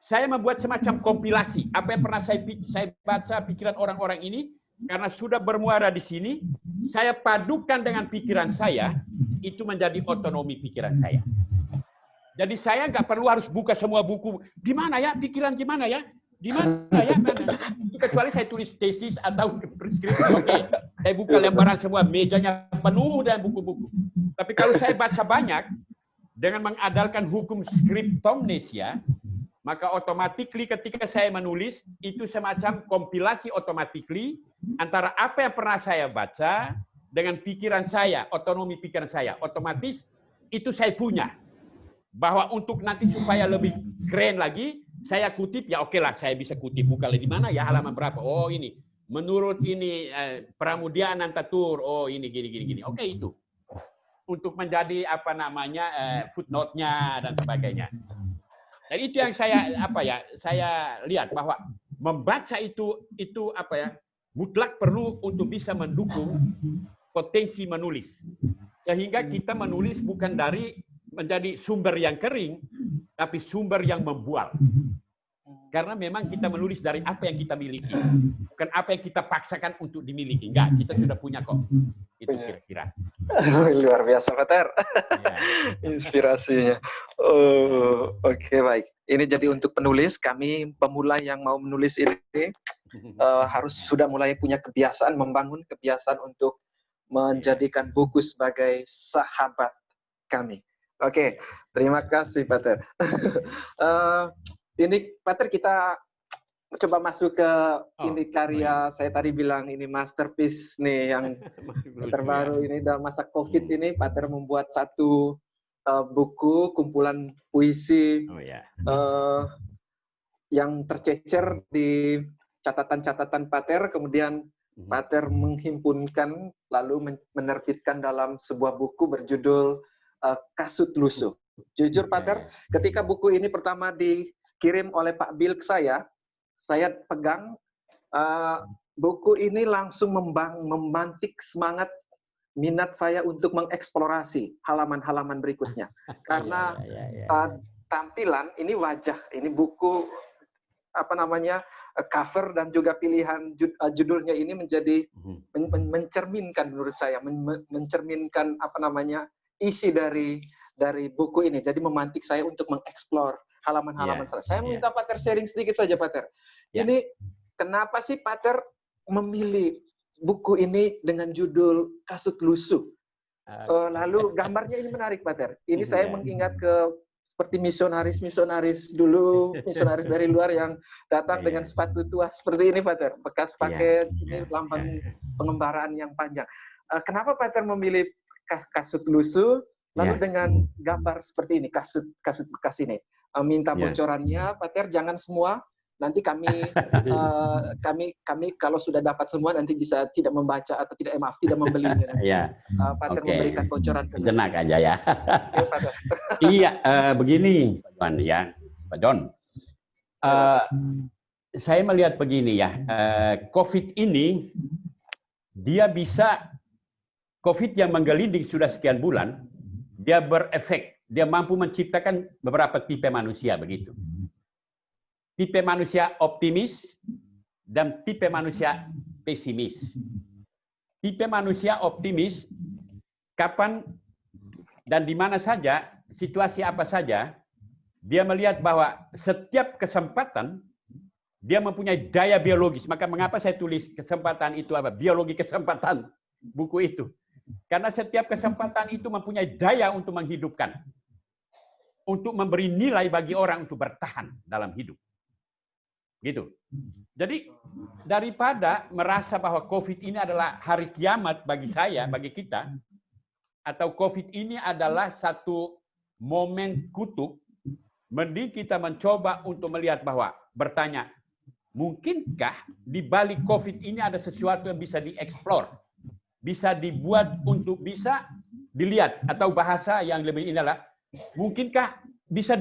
saya membuat semacam kompilasi apa yang pernah saya baca pikiran orang-orang ini, karena sudah bermuara di sini, saya padukan dengan pikiran saya, itu menjadi otonomi pikiran saya. Jadi saya nggak perlu harus buka semua buku. Gimana ya pikiran gimana ya? Gimana ya? Kecuali saya tulis tesis atau skripsi, oke. Saya buka lembaran semua, mejanya penuh dengan buku-buku. Tapi kalau saya baca banyak, dengan mengandalkan hukum scriptomnesia, maka otomatically ketika saya menulis, itu semacam kompilasi otomatically antara apa yang pernah saya baca dengan pikiran saya, otonomi pikiran saya. Otomatis itu saya punya. Bahwa untuk nanti supaya lebih keren lagi, saya kutip, ya oke lah, saya bisa kutip. Buka di mana ya, halaman berapa? Oh ini, menurut ini Pramudia Anantatur, oh ini gini. Oke itu. Untuk menjadi footnote-nya dan sebagainya. Dan itu yang saya lihat bahwa membaca itu mutlak perlu untuk bisa mendukung potensi menulis. Sehingga kita menulis bukan menjadi sumber yang kering, tapi sumber yang membual. Karena memang kita menulis dari apa yang kita miliki, bukan apa yang kita paksakan untuk dimiliki. Enggak, kita sudah punya kok. Itu kira-kira. Luar biasa, Pater. Ya. Inspirasinya. Oke, baik. Ini jadi untuk penulis, kami pemula yang mau menulis ini harus sudah mulai punya kebiasaan, membangun kebiasaan untuk menjadikan buku sebagai sahabat kami. Oke, terima kasih, Pater. Ini, Pater, kita coba masuk ke ini karya saya tadi bilang ini masterpiece nih yang terbaru ini dalam masa COVID ini. Pater membuat satu buku kumpulan puisi yang tercecer di catatan-catatan Pater, kemudian Pater menghimpunkan lalu menerbitkan dalam sebuah buku berjudul Kasut Lusuh. Jujur Pater, ketika buku ini pertama dikirim oleh Pak Bill ke saya pegang buku ini langsung memantik semangat minat saya untuk mengeksplorasi halaman-halaman berikutnya. Karena tampilan ini wajah, ini buku cover dan juga pilihan judulnya ini menjadi mencerminkan menurut saya, mencerminkan isi dari buku ini. Jadi memantik saya untuk mengeksplor halaman-halaman. Saya minta Pater sharing sedikit saja, Pater. Ini kenapa sih Pater memilih buku ini dengan judul Kasut Lusuh? Lalu gambarnya ini menarik, Pater. Ini saya mengingat ke seperti misionaris dulu, misionaris dari luar yang datang dengan sepatu tua seperti ini, Pater. Bekas pakai ini lambang pengembaraan yang panjang. Kenapa Pater memilih kasut lusuh, lalu dengan gambar seperti ini, kasut bekas ini? Minta bocorannya, Pater, jangan semua. Nanti kami kalau sudah dapat semua nanti bisa tidak membaca atau tidak membelinya. Pater memberikan bocoran. Sejenak aja ya. Iya, begini, Pak John. Saya melihat begini ya, COVID ini COVID yang menggelinding sudah sekian bulan, dia berefek, dia mampu menciptakan beberapa tipe manusia begitu. Tipe manusia optimis dan tipe manusia pesimis. Tipe manusia optimis, kapan dan di mana saja, situasi apa saja, dia melihat bahwa setiap kesempatan dia mempunyai daya biologis. Maka mengapa saya tulis kesempatan itu apa? Biologi kesempatan, buku itu. Karena setiap kesempatan itu mempunyai daya untuk menghidupkan. Untuk memberi nilai bagi orang untuk bertahan dalam hidup. Gitu. Jadi daripada merasa bahwa COVID ini adalah hari kiamat bagi saya, bagi kita, atau COVID ini adalah satu momen kutuk, mending kita mencoba untuk melihat bahwa bertanya, mungkinkah di balik COVID ini ada sesuatu yang bisa dieksplor, bisa dibuat untuk bisa dilihat, atau bahasa yang lebih ini adalah mungkinkah bisa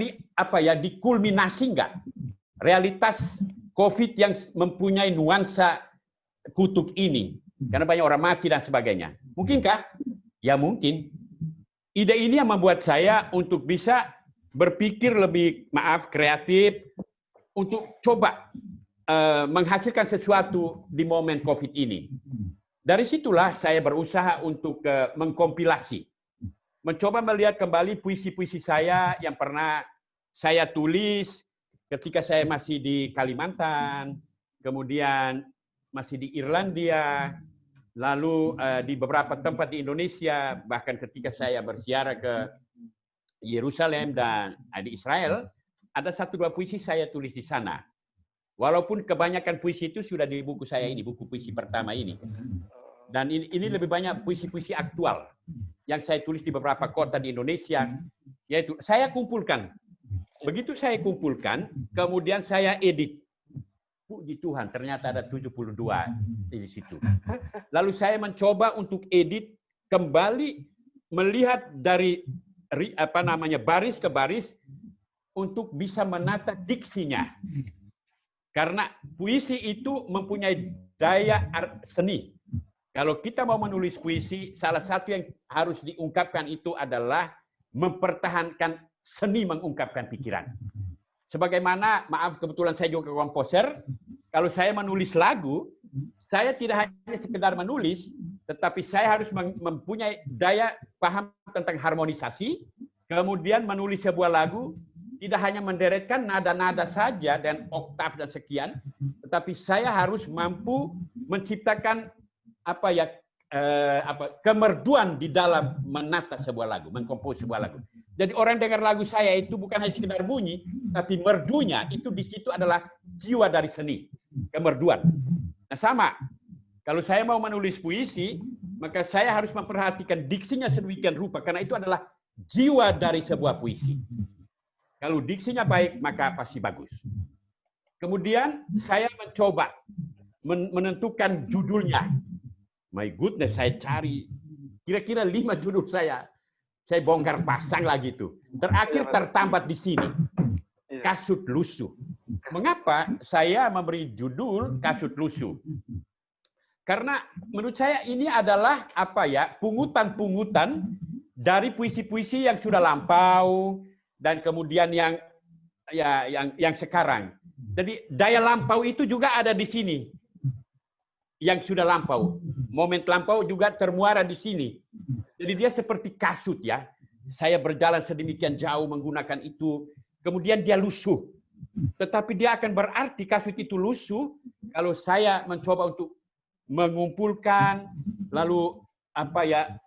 dikulminasi enggak realitas COVID yang mempunyai nuansa kutuk ini, karena banyak orang mati dan sebagainya. Mungkinkah? Ya mungkin. Ide ini yang membuat saya untuk bisa berpikir lebih, kreatif, untuk coba menghasilkan sesuatu di momen COVID ini. Dari situlah saya berusaha untuk mengkompilasi, mencoba melihat kembali puisi-puisi saya yang pernah saya tulis ketika saya masih di Kalimantan, kemudian masih di Irlandia, lalu di beberapa tempat di Indonesia, bahkan ketika saya berziarah ke Yerusalem dan di Israel, ada 1-2 puisi saya tulis di sana. Walaupun kebanyakan puisi itu sudah di buku saya ini, buku puisi pertama ini. Dan ini lebih banyak puisi-puisi aktual yang saya tulis di beberapa kota di Indonesia, yaitu saya kumpulkan. Begitu saya kumpulkan, kemudian saya edit. Puji Tuhan, ternyata ada 72 di situ. Lalu saya mencoba untuk edit kembali, melihat dari baris ke baris untuk bisa menata diksinya. Karena puisi itu mempunyai daya seni. Kalau kita mau menulis puisi, salah satu yang harus diungkapkan itu adalah mempertahankan seni mengungkapkan pikiran. Sebagaimana, kebetulan saya juga komposer, kalau saya menulis lagu, saya tidak hanya sekedar menulis, tetapi saya harus mempunyai daya paham tentang harmonisasi, kemudian menulis sebuah lagu, tidak hanya menderetkan nada-nada saja dan oktav dan sekian, tetapi saya harus mampu menciptakan kemerduan di dalam menata sebuah lagu, mengkompos sebuah lagu. Jadi orang dengar lagu saya itu bukan hanya sekedar bunyi, tapi merdunya itu di situ adalah jiwa dari seni, kemerduan. Nah sama, kalau saya mau menulis puisi, maka saya harus memperhatikan diksinya sedemikian rupa, karena itu adalah jiwa dari sebuah puisi. Kalau diksinya baik, maka pasti bagus. Kemudian saya mencoba menentukan judulnya. My goodness, saya cari kira-kira 5 judul saya bongkar pasang lagi tuh. Terakhir tertambat di sini, Kasut Lusuh. Mengapa saya memberi judul Kasut Lusuh? Karena menurut saya ini adalah pungutan-pungutan dari puisi-puisi yang sudah lampau dan kemudian yang sekarang. Jadi daya lampau itu juga ada di sini. Yang sudah lampau. Momen lampau juga termuara di sini. Jadi dia seperti kasut ya. Saya berjalan sedemikian jauh menggunakan itu. kemudian dia lusuh. Tetapi dia akan berarti kasut itu lusuh kalau saya mencoba untuk mengumpulkan, lalu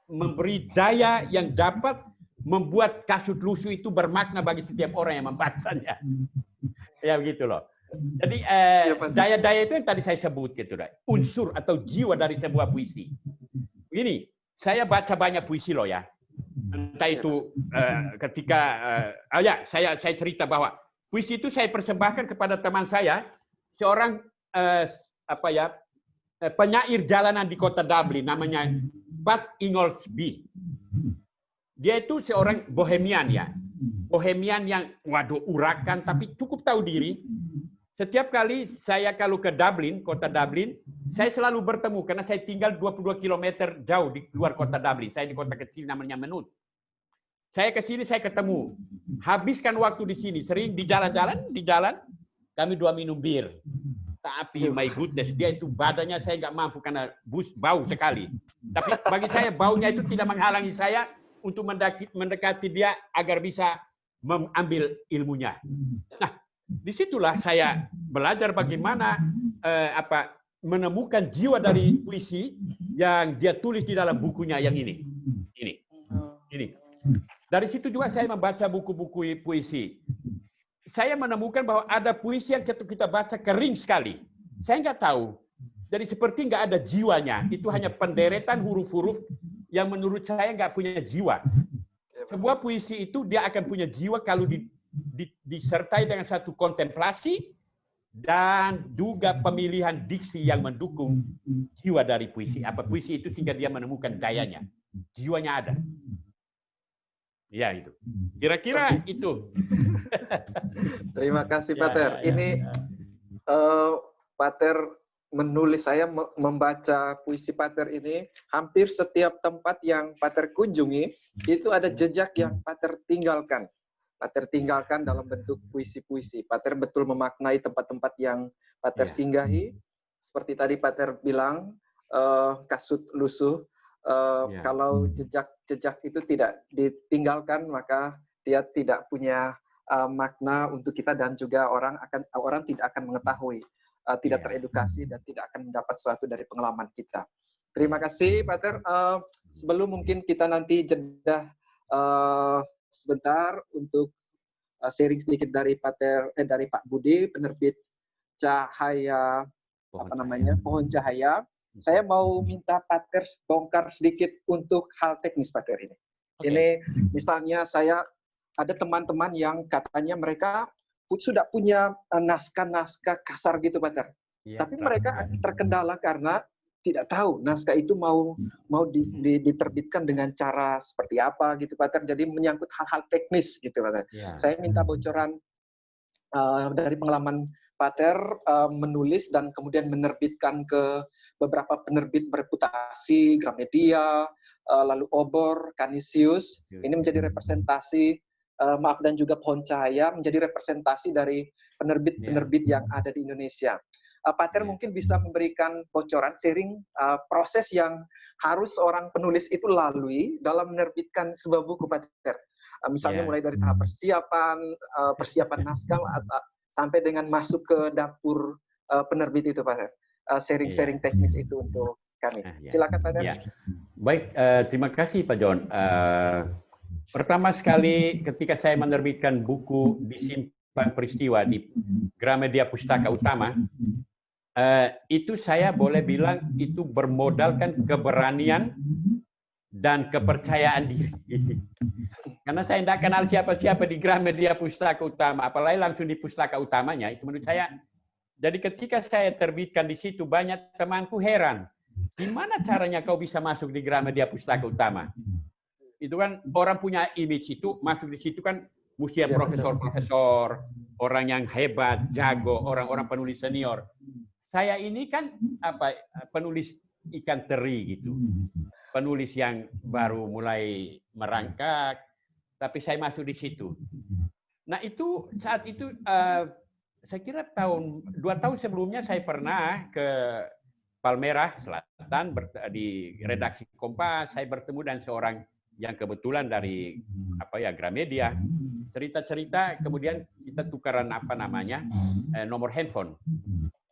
memberi daya yang dapat membuat kasut lusuh itu bermakna bagi setiap orang yang membacanya. Ya begitu loh. Jadi daya-daya itu yang tadi saya sebut gitu, unsur atau jiwa dari sebuah puisi. Begini, saya baca banyak puisi loh ya. Entah itu ketika saya cerita bahwa puisi itu saya persembahkan kepada teman saya, seorang penyair jalanan di kota Dublin, namanya Pat Ingoldsby. Dia itu seorang bohemian ya, bohemian yang urakan tapi cukup tahu diri. Setiap kali saya kalau ke Dublin, kota Dublin, saya selalu bertemu karena saya tinggal 22 km jauh di luar kota Dublin. Saya di kota kecil namanya Maynooth. Saya ke sini, saya ketemu. Habiskan waktu di sini, sering di jalan, kami 2 minum bir. Tapi my goodness, dia itu badannya saya nggak mampu karena bau sekali. Tapi bagi saya baunya itu tidak menghalangi saya untuk mendekati dia agar bisa mengambil ilmunya. Nah, disitulah saya belajar bagaimana menemukan jiwa dari puisi yang dia tulis di dalam bukunya yang ini. Dari situ juga saya membaca buku-buku puisi. Saya menemukan bahwa ada puisi yang kita baca kering sekali. Saya nggak tahu. Jadi seperti nggak ada jiwanya. Itu hanya penderetan huruf-huruf yang menurut saya nggak punya jiwa. Sebuah puisi itu dia akan punya jiwa kalau disertai dengan satu kontemplasi dan juga pemilihan diksi yang mendukung jiwa dari puisi. Puisi itu sehingga dia menemukan dayanya. Jiwanya ada. Ya itu. Kira-kira itu. Terima kasih Pater. Ini Pater menulis, saya membaca puisi Pater ini, hampir setiap tempat yang Pater kunjungi itu ada jejak yang Pater tinggalkan. Pater tinggalkan dalam bentuk puisi-puisi. Pater betul memaknai tempat-tempat yang Pater singgahi. Seperti tadi Pater bilang, kasut lusuh. Kalau jejak itu tidak ditinggalkan, maka dia tidak punya makna untuk kita dan juga orang tidak akan mengetahui, tidak teredukasi dan tidak akan mendapat sesuatu dari pengalaman kita. Terima kasih Pater. Sebelum mungkin kita nanti jeda sebentar untuk sharing sedikit dari dari Pak Budi, penerbit Cahaya Pohon Cahaya. Saya mau minta Pater bongkar sedikit untuk hal teknis Pater ini. Ini misalnya saya ada teman-teman yang katanya mereka sudah punya naskah-naskah kasar gitu Pater. Tapi mereka terkendala karena tidak tahu naskah itu mau diterbitkan dengan cara seperti apa gitu Pater. Jadi menyangkut hal-hal teknis gitu Pater. Saya minta bocoran dari pengalaman Pater menulis dan kemudian menerbitkan ke beberapa penerbit bereputasi, Gramedia, lalu Obor, Canisius. Ini menjadi representasi, dan juga Pohon Cahaya menjadi representasi dari penerbit-penerbit yang ada di Indonesia. Pater mungkin bisa memberikan bocoran, sharing proses yang harus seorang penulis itu lalui dalam menerbitkan sebuah buku Pater. Misalnya mulai dari tahap persiapan naskah sampai dengan masuk ke dapur penerbit itu Pater. Sharing-sharing teknis itu untuk kami. Silakan Pater. Baik, terima kasih Pak John. Pertama sekali ketika saya menerbitkan buku Disimpan Peristiwa di Gramedia Pustaka Utama, itu saya boleh bilang itu bermodalkan keberanian dan kepercayaan diri. Karena saya tidak kenal siapa-siapa di Gramedia Pustaka Utama, apalagi langsung di Pustaka Utamanya. Itu menurut saya. Jadi ketika saya terbitkan di situ, banyak temanku heran. Gimana caranya kau bisa masuk di Gramedia Pustaka Utama? Itu kan orang punya image itu, masuk di situ kan mesti profesor-profesor, orang yang hebat, jago, orang-orang penulis senior. Saya ini kan penulis ikan teri gitu. Penulis yang baru mulai merangkak, tapi saya masuk di situ. Nah itu saat itu saya kira 2 tahun sebelumnya saya pernah ke Palmerah Selatan di redaksi Kompas. Saya bertemu dengan seorang yang kebetulan dari Gramedia. cerita-cerita, kemudian kita tukaran apa namanya nomor handphone.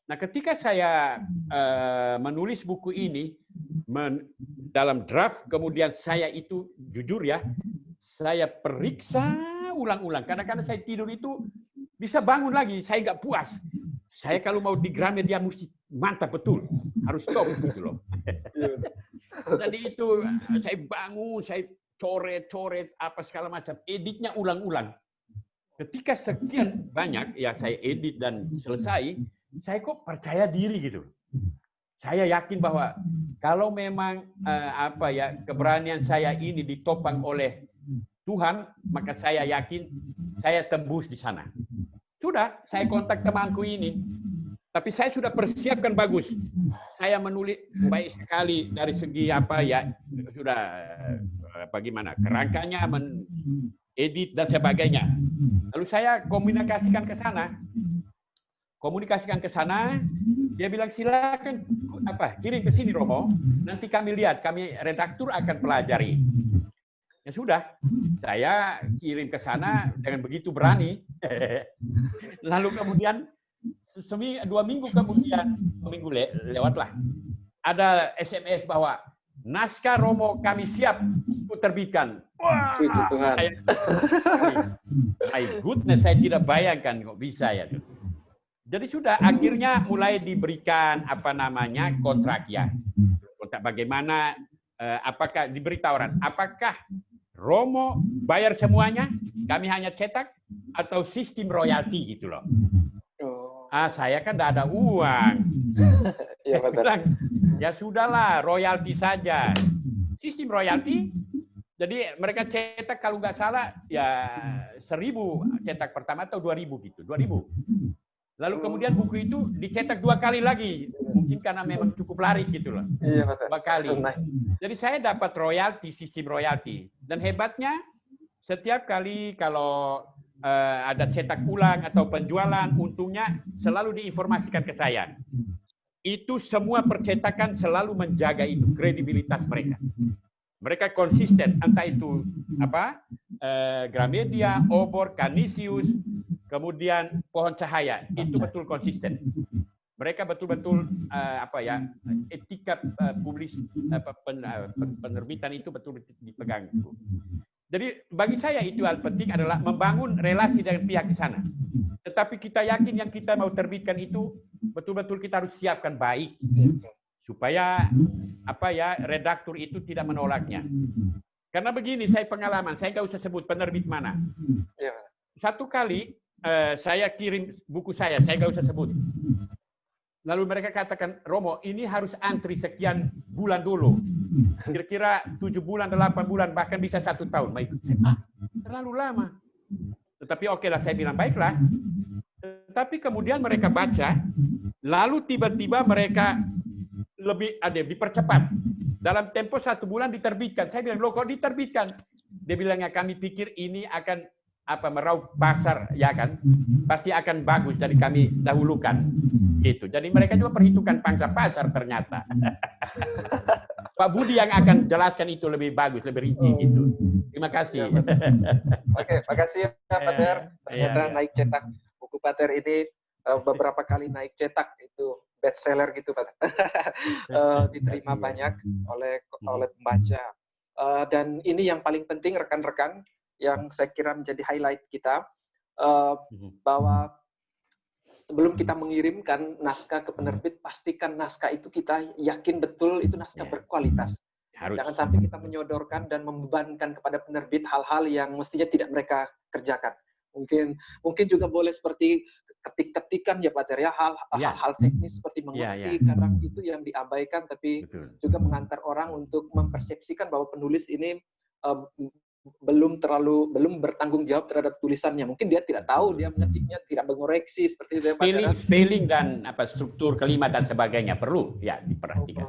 Nah, ketika saya menulis buku ini dalam draft, kemudian saya itu jujur ya, saya periksa ulang-ulang. Kadang-kadang saya tidur itu bisa bangun lagi, saya nggak puas. Saya kalau mau di Gramedia mesti mantap betul, harus stop gitu loh. Jadi itu saya bangun, saya coret-coret apa segala macam, editnya ulang-ulang. Ketika sekian banyak ya saya edit dan selesai, saya kok percaya diri gitu. Saya yakin bahwa kalau memang keberanian saya ini ditopang oleh Tuhan, maka saya yakin saya tembus di sana. Sudah, saya kontak temanku ini. Tapi saya sudah persiapkan bagus. Saya menulis baik sekali dari segi sudah bagaimana kerangkanya, edit dan sebagainya. Lalu saya komunikasikan ke sana, dia bilang silakan kirim ke sini Romo, nanti kami lihat, kami redaktur akan pelajari. Ya sudah, saya kirim ke sana dengan begitu berani. Lalu kemudian 2 minggu kemudian, 2 minggu lewatlah, ada SMS bahwa naskah Romo kami siap untuk terbitkan. Wah, my goodness, saya tidak bayangkan kok bisa ya. Jadi sudah akhirnya mulai diberikan kontrak ya. Kontrak bagaimana, apakah diberi tawaran, apakah Romo bayar semuanya, kami hanya cetak, atau sistem royalti gitu loh. Saya kan tidak ada uang. Ya, ya sudahlah, royalti saja. Sistem royalti, jadi mereka cetak kalau nggak salah ya 1.000 cetak pertama atau 2.000 gitu, 2.000. Lalu kemudian buku itu dicetak 2 kali lagi, mungkin karena memang cukup laris gitu loh. Iya, betul. 2 kali. Jadi saya dapat royalti, sistem royalti. Dan hebatnya setiap kali kalau ada cetak ulang atau penjualan, untungnya selalu diinformasikan ke saya. Itu semua percetakan selalu menjaga itu kredibilitas mereka. Mereka konsisten, entah itu Gramedia, Obor, Canisius, kemudian Pohon Cahaya, itu betul konsisten. Mereka betul-betul etika penerbitan itu betul dipegang. Jadi bagi saya itu hal penting adalah membangun relasi dengan pihak di sana. Tetapi kita yakin yang kita mau terbitkan itu betul-betul kita harus siapkan baik supaya redaktur itu tidak menolaknya. Karena begini, saya pengalaman, saya nggak usah sebut penerbit mana. Satu kali saya kirim buku saya nggak usah sebut. Lalu mereka katakan, Romo, ini harus antri sekian bulan dulu. Kira-kira 7 bulan, 8 bulan, bahkan bisa 1 tahun. Terlalu lama. Tetapi oke lah, saya bilang, baiklah. Tetapi kemudian mereka baca, lalu tiba-tiba mereka dipercepat. Dalam tempo 1 bulan diterbitkan. Saya bilang, loh kok diterbitkan? Dia bilang, ya kami pikir ini akan meraup pasar, ya kan? Pasti akan bagus, jadi kami dahulukan. Gitu. Jadi mereka juga perhitungkan pangsa pasar ternyata. Pak Budi yang akan jelaskan itu lebih bagus, lebih rinci gitu. Terima kasih. Oke, makasih ya Pak Ter. Ternyata naik cetak buku Pak Ter ini beberapa kali naik cetak itu bestseller gitu Pak. Diterima banyak oleh pembaca. Dan ini yang paling penting rekan-rekan yang saya kira menjadi highlight kita, bahwa sebelum kita mengirimkan naskah ke penerbit, pastikan naskah itu kita yakin betul itu naskah berkualitas. Jangan sampai kita menyodorkan dan membebankan kepada penerbit hal-hal yang mestinya tidak mereka kerjakan. Mungkin juga boleh seperti ketik-ketikan ya Pak Ter, ya hal-hal teknis seperti mengerti, kadang itu yang diabaikan, tapi juga mengantar orang untuk mempersepsikan bahwa penulis ini belum bertanggung jawab terhadap tulisannya. Mungkin dia tidak tahu, dia mengetiknya tidak mengoreksi seperti itu. Spelling dan struktur kalimat dan sebagainya perlu ya diperhatikan.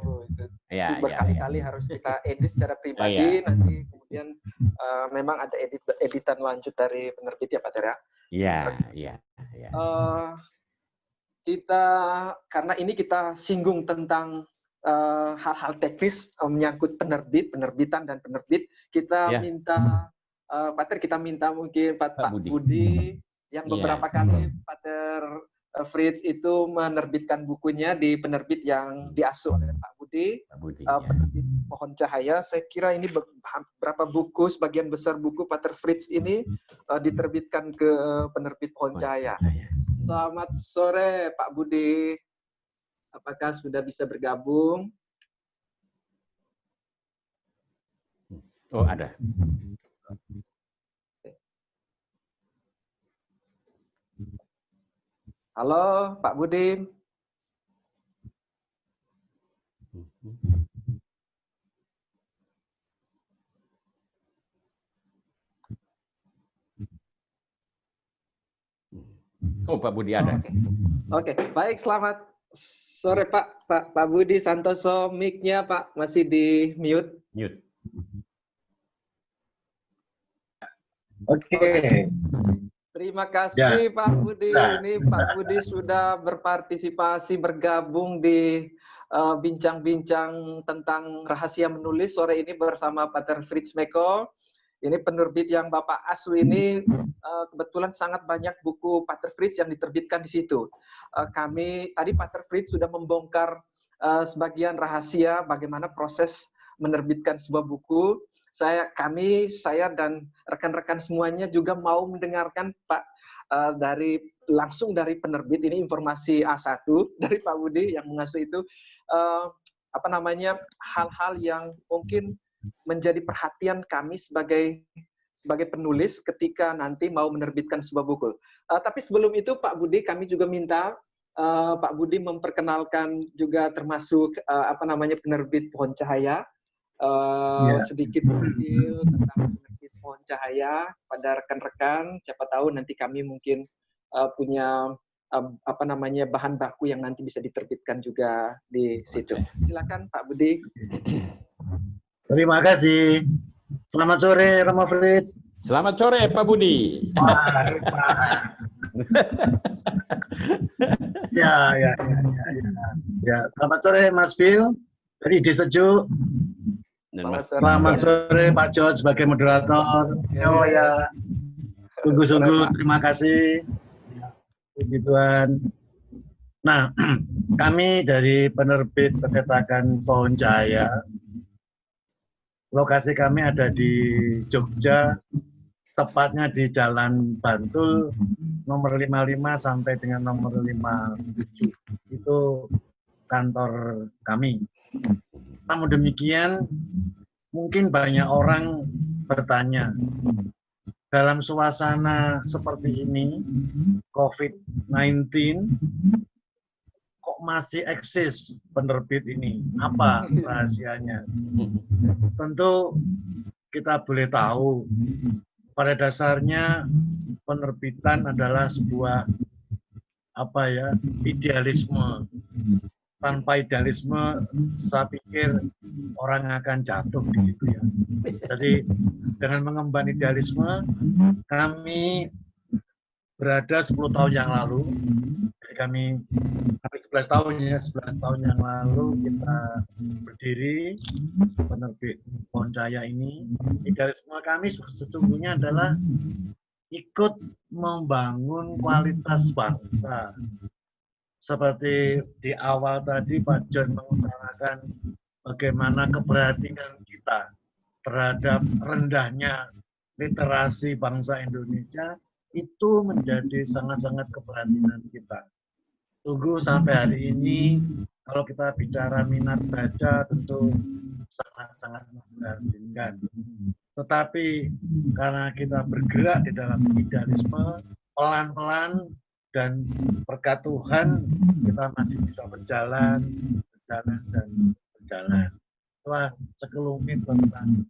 Berkali-kali harus kita edit secara pribadi. Nanti kemudian memang ada editan lanjut dari penerbit ya Pak Ter. Iya. Kita karena ini kita singgung tentang hal-hal teknis menyangkut penerbitan dan penerbit, kita minta Pater kita minta mungkin Pak Budi yang beberapa kali Pater Fritz itu menerbitkan bukunya di penerbit yang diasuh oleh Pak Budi, penerbit Pohon Cahaya. Saya kira ini berapa buku, sebagian besar buku Pater Fritz ini diterbitkan ke penerbit Pohon Cahaya. Selamat sore Pak Budi, apakah sudah bisa bergabung? Oh, ada. Halo, Pak Budi. Oh, Pak Budi ada. Oke, baik. Selamat sore Pak Budi Santoso. Mic-nya Pak masih di mute. Mute. Oke. Terima kasih Pak Budi. Ini Pak Budi sudah berpartisipasi, bergabung di bincang-bincang tentang rahasia menulis sore ini bersama Pater Fritz Meko. Ini penerbit yang Bapak asuh ini, kebetulan sangat banyak buku Pater Fritz yang diterbitkan di situ. Tadi Pater Fritz sudah membongkar sebagian rahasia bagaimana proses menerbitkan sebuah buku. Saya dan rekan-rekan semuanya juga mau mendengarkan Pak langsung dari penerbit ini, informasi A1 dari Pak Budi yang mengasuh itu, hal-hal yang mungkin menjadi perhatian kami sebagai penulis ketika nanti mau menerbitkan sebuah buku. Tapi sebelum itu Pak Budi, kami juga minta Pak Budi memperkenalkan juga termasuk penerbit Pohon Cahaya. Sedikit profil tentang penerbit Pohon Cahaya pada rekan-rekan, siapa tahu nanti kami mungkin punya bahan baku yang nanti bisa diterbitkan juga di situ. Silakan Pak Budi. Terima kasih. Selamat sore Romo Fritz. Selamat sore Pak Budi. Ya. Selamat sore Mas Phil dari Ide Sejuk. Selamat sore Pak George sebagai moderator. Ya. Sungguh-sungguh terima kasih. Puji Tuhan. Nah, kami dari penerbit Percetakan Pohon Cahaya. Lokasi kami ada di Jogja, tepatnya di Jalan Bantul nomor 55 sampai dengan nomor 57. Itu kantor kami. Namun demikian, mungkin banyak orang bertanya, dalam suasana seperti ini, COVID-19, kok masih eksis penerbit ini? Apa rahasianya? Tentu kita boleh tahu, pada dasarnya penerbitan adalah sebuah idealisme. Tanpa idealisme, saya pikir orang akan jatuh di situ ya. Jadi dengan mengemban idealisme, kami berada 10 tahun yang lalu, kami 11 tahun yang lalu kita berdiri penerbit Pohon Cahaya ini. Idealisme kami sesungguhnya adalah ikut membangun kualitas bangsa. Seperti di awal tadi Pak John mengutarakan bagaimana keprihatinan kita terhadap rendahnya literasi bangsa Indonesia, itu menjadi sangat-sangat keprihatinan kita. Tunggu sampai hari ini, kalau kita bicara minat baca tentu sangat-sangat memprihatinkan. Tetapi karena kita bergerak di dalam idealisme, pelan-pelan dan berkat Tuhan kita masih bisa berjalan. Setelah sekelumit tentang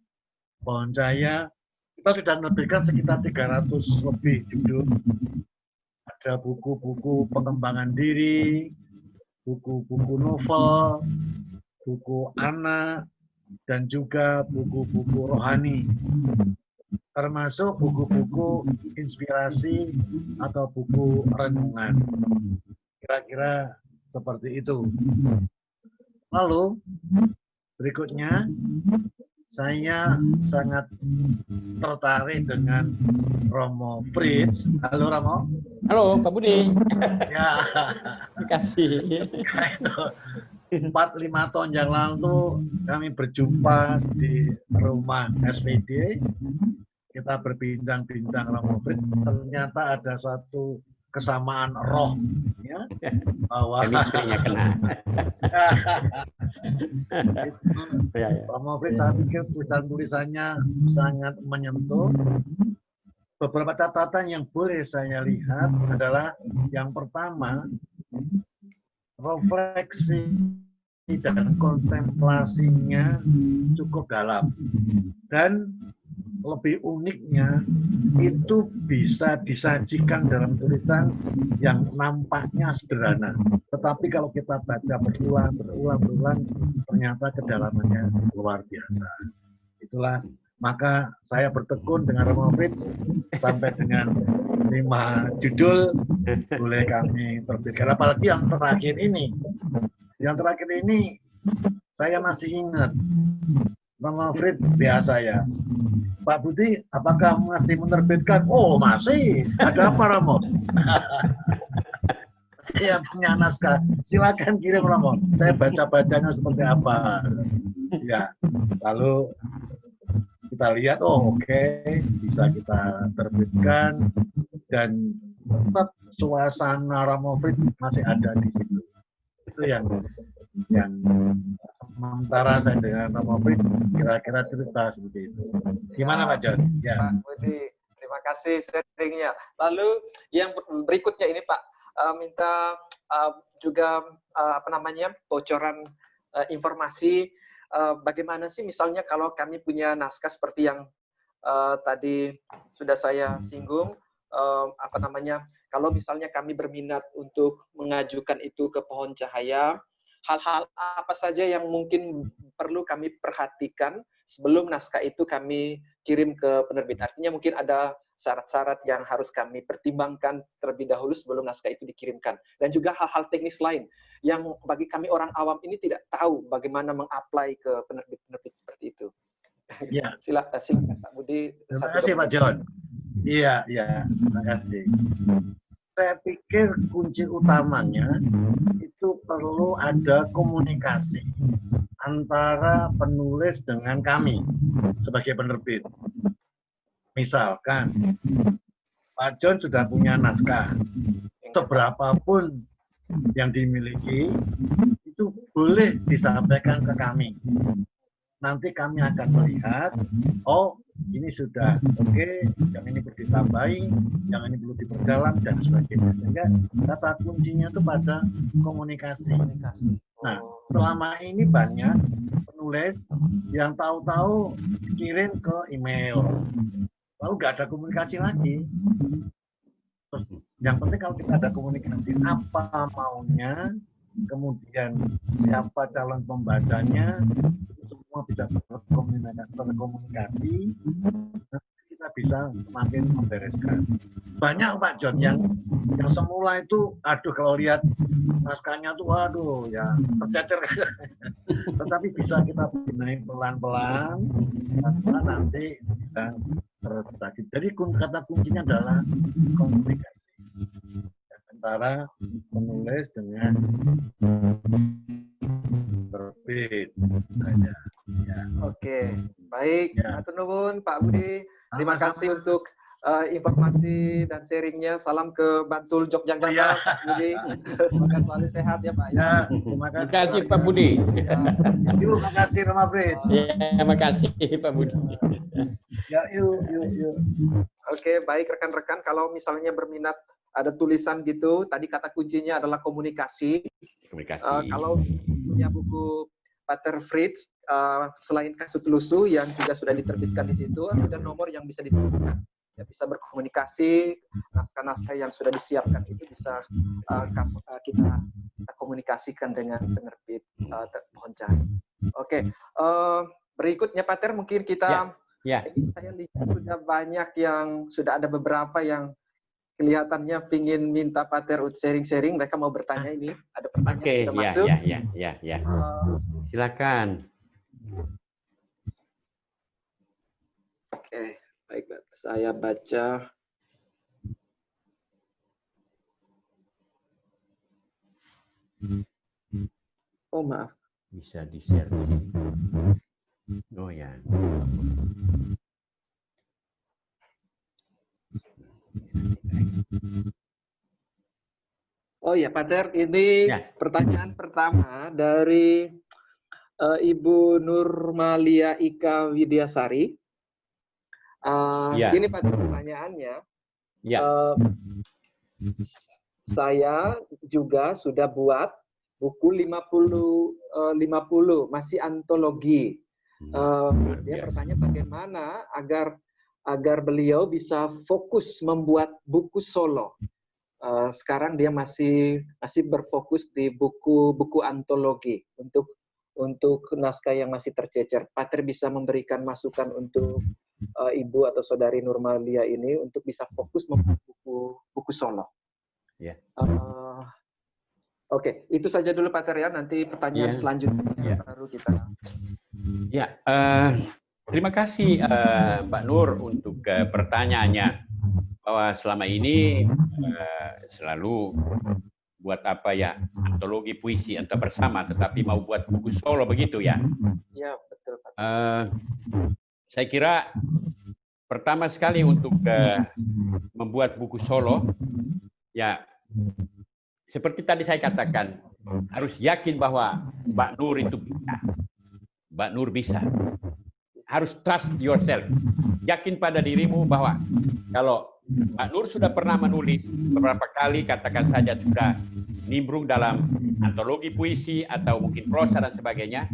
Pohon Cahaya, kita sudah menerbitkan sekitar 300 lebih judul. Ada buku-buku pengembangan diri, buku-buku novel, buku anak, dan juga buku-buku rohani. Termasuk buku-buku inspirasi atau buku renungan. Kira-kira seperti itu. Lalu berikutnya saya sangat tertarik dengan Romo Fritz. Halo Romo. Halo Pak Budi. Ya. Terima kasih. Itu 4-5 tahun yang lalu kami berjumpa di rumah SPD. Kita berbincang-bincang Romo Fritz. Ternyata ada suatu kesamaan roh, ya, bahwa chemistry-nya kena. Romo Fritz, saya pikir tulisan-tulisannya sangat menyentuh. Beberapa catatan yang boleh saya lihat adalah yang pertama, refleksi dan kontemplasinya cukup dalam, dan lebih uniknya itu bisa disajikan dalam tulisan yang nampaknya sederhana, tetapi kalau kita baca berulang ternyata kedalamannya luar biasa. Itulah maka saya bertekun dengan Romo Fritz sampai dengan 5 judul boleh kami terbitkan. Apalagi yang terakhir ini. Yang terakhir ini saya masih ingat Romo Fritz biasa ya. Pak Budi, apakah masih menerbitkan? Oh masih. Ada apa Romo? Saya punya naskah. Silakan kirim Romo. Saya baca-bacanya seperti apa. Ya. Lalu kita lihat, oh oke, bisa kita terbitkan dan tetap suasana Romo Fritz masih ada di situ. Itu yang sementara saya dengan Romo Fritz kira-kira cerita seperti itu. Gimana Pak John? Ya. Pak Budi, terima kasih sharingnya. Lalu yang berikutnya ini Pak, minta juga bocoran informasi. Bagaimana sih misalnya kalau kami punya naskah seperti yang tadi sudah saya singgung, kalau misalnya kami berminat untuk mengajukan itu ke Pohon Cahaya, hal-hal apa saja yang mungkin perlu kami perhatikan sebelum naskah itu kami kirim ke penerbit. Artinya mungkin ada syarat-syarat yang harus kami pertimbangkan terlebih dahulu sebelum naskah itu dikirimkan. Dan juga hal-hal teknis lain yang bagi kami orang awam ini tidak tahu bagaimana meng-apply ke penerbit-penerbit seperti itu. Ya. Silakan Pak Budi. Terima kasih Pak John. Iya, terima kasih. Saya pikir kunci utamanya itu perlu ada komunikasi antara penulis dengan kami sebagai penerbit. Misalkan Pak John sudah punya naskah, seberapapun yang dimiliki itu boleh disampaikan ke kami. Nanti kami akan melihat, oh ini sudah oke, yang ini perlu ditambahi, yang ini perlu diperdalam dan sebagainya. Sehingga kata kuncinya itu pada komunikasi. Nah, selama ini banyak penulis yang tahu-tahu kirim ke email, lalu nggak ada komunikasi lagi. Terus, yang penting kalau kita ada komunikasi, apa maunya, kemudian siapa calon pembacanya, semua bisa terkomunikasi, kita bisa semakin membereskan. Banyak Pak John yang semula itu, aduh kalau lihat naskahnya tuh, waduh ya tercecer. Tetapi bisa kita benahi pelan-pelan, nanti kita terjadi. Jadi kata kuncinya adalah komunikasi antara penulis dengan penerbit. Ya. Oke, baik. Matur nuwun Pak Budi. Terima kasih untuk informasi dan sharingnya. Salam ke Bantul Yogyakarta, Pak Budi. Semoga selalu sehat ya Pak. Ya, terima kasih Pak Budi. Terima kasih Romo Fritz. Ya, terima kasih Pak Budi. Ya, yuk. Oke, baik rekan-rekan. Kalau misalnya berminat ada tulisan gitu, tadi kata kuncinya adalah komunikasi. Kalau punya buku Pater Fritz, selain Kasut Lusu yang juga sudah diterbitkan di situ, ada nomor yang bisa ditemukan. Ya, bisa berkomunikasi, naskah-naskah yang sudah disiapkan itu bisa kita komunikasikan dengan penerbit Pohon Cahaya. Oke, berikutnya Pater mungkin kita, ini saya lihat sudah banyak yang, sudah ada beberapa yang kelihatannya pingin minta Pater sharing-sharing, mereka mau bertanya ini, ada pertanyaan yang masuk. Ya. Silakan. Oke, baik, saya baca. Oh, maaf. Bisa di-share di sini. Oh ya. Oh ya, Pater, ini pertanyaan pertama dari Ibu Nurmalia Ika Widyasari. Ini Pater pertanyaannya. Saya juga sudah buat buku 50 masih antologi. Dia bertanya bagaimana agar beliau bisa fokus membuat buku solo. Sekarang dia masih berfokus di buku antologi untuk naskah yang masih tercecer. Pater bisa memberikan masukan untuk Ibu atau Saudari Nurmalia ini untuk bisa fokus membuat buku solo. Yeah. Oke, itu saja dulu Pater ya. Nanti pertanyaan selanjutnya baru kita. Ya, terima kasih Mbak Nur untuk pertanyaannya. Bahwa selama ini selalu buat apa ya, antologi puisi entah bersama, tetapi mau buat buku solo begitu ya? Iya, betul Pak. Saya kira pertama sekali untuk membuat buku solo, ya seperti tadi saya katakan, harus yakin bahwa Mbak Nur itu bisa. Mbak Nur bisa. Harus trust yourself. Yakin pada dirimu bahwa kalau Mbak Nur sudah pernah menulis beberapa kali, katakan saja sudah nimbrung dalam antologi puisi atau mungkin prosa dan sebagainya,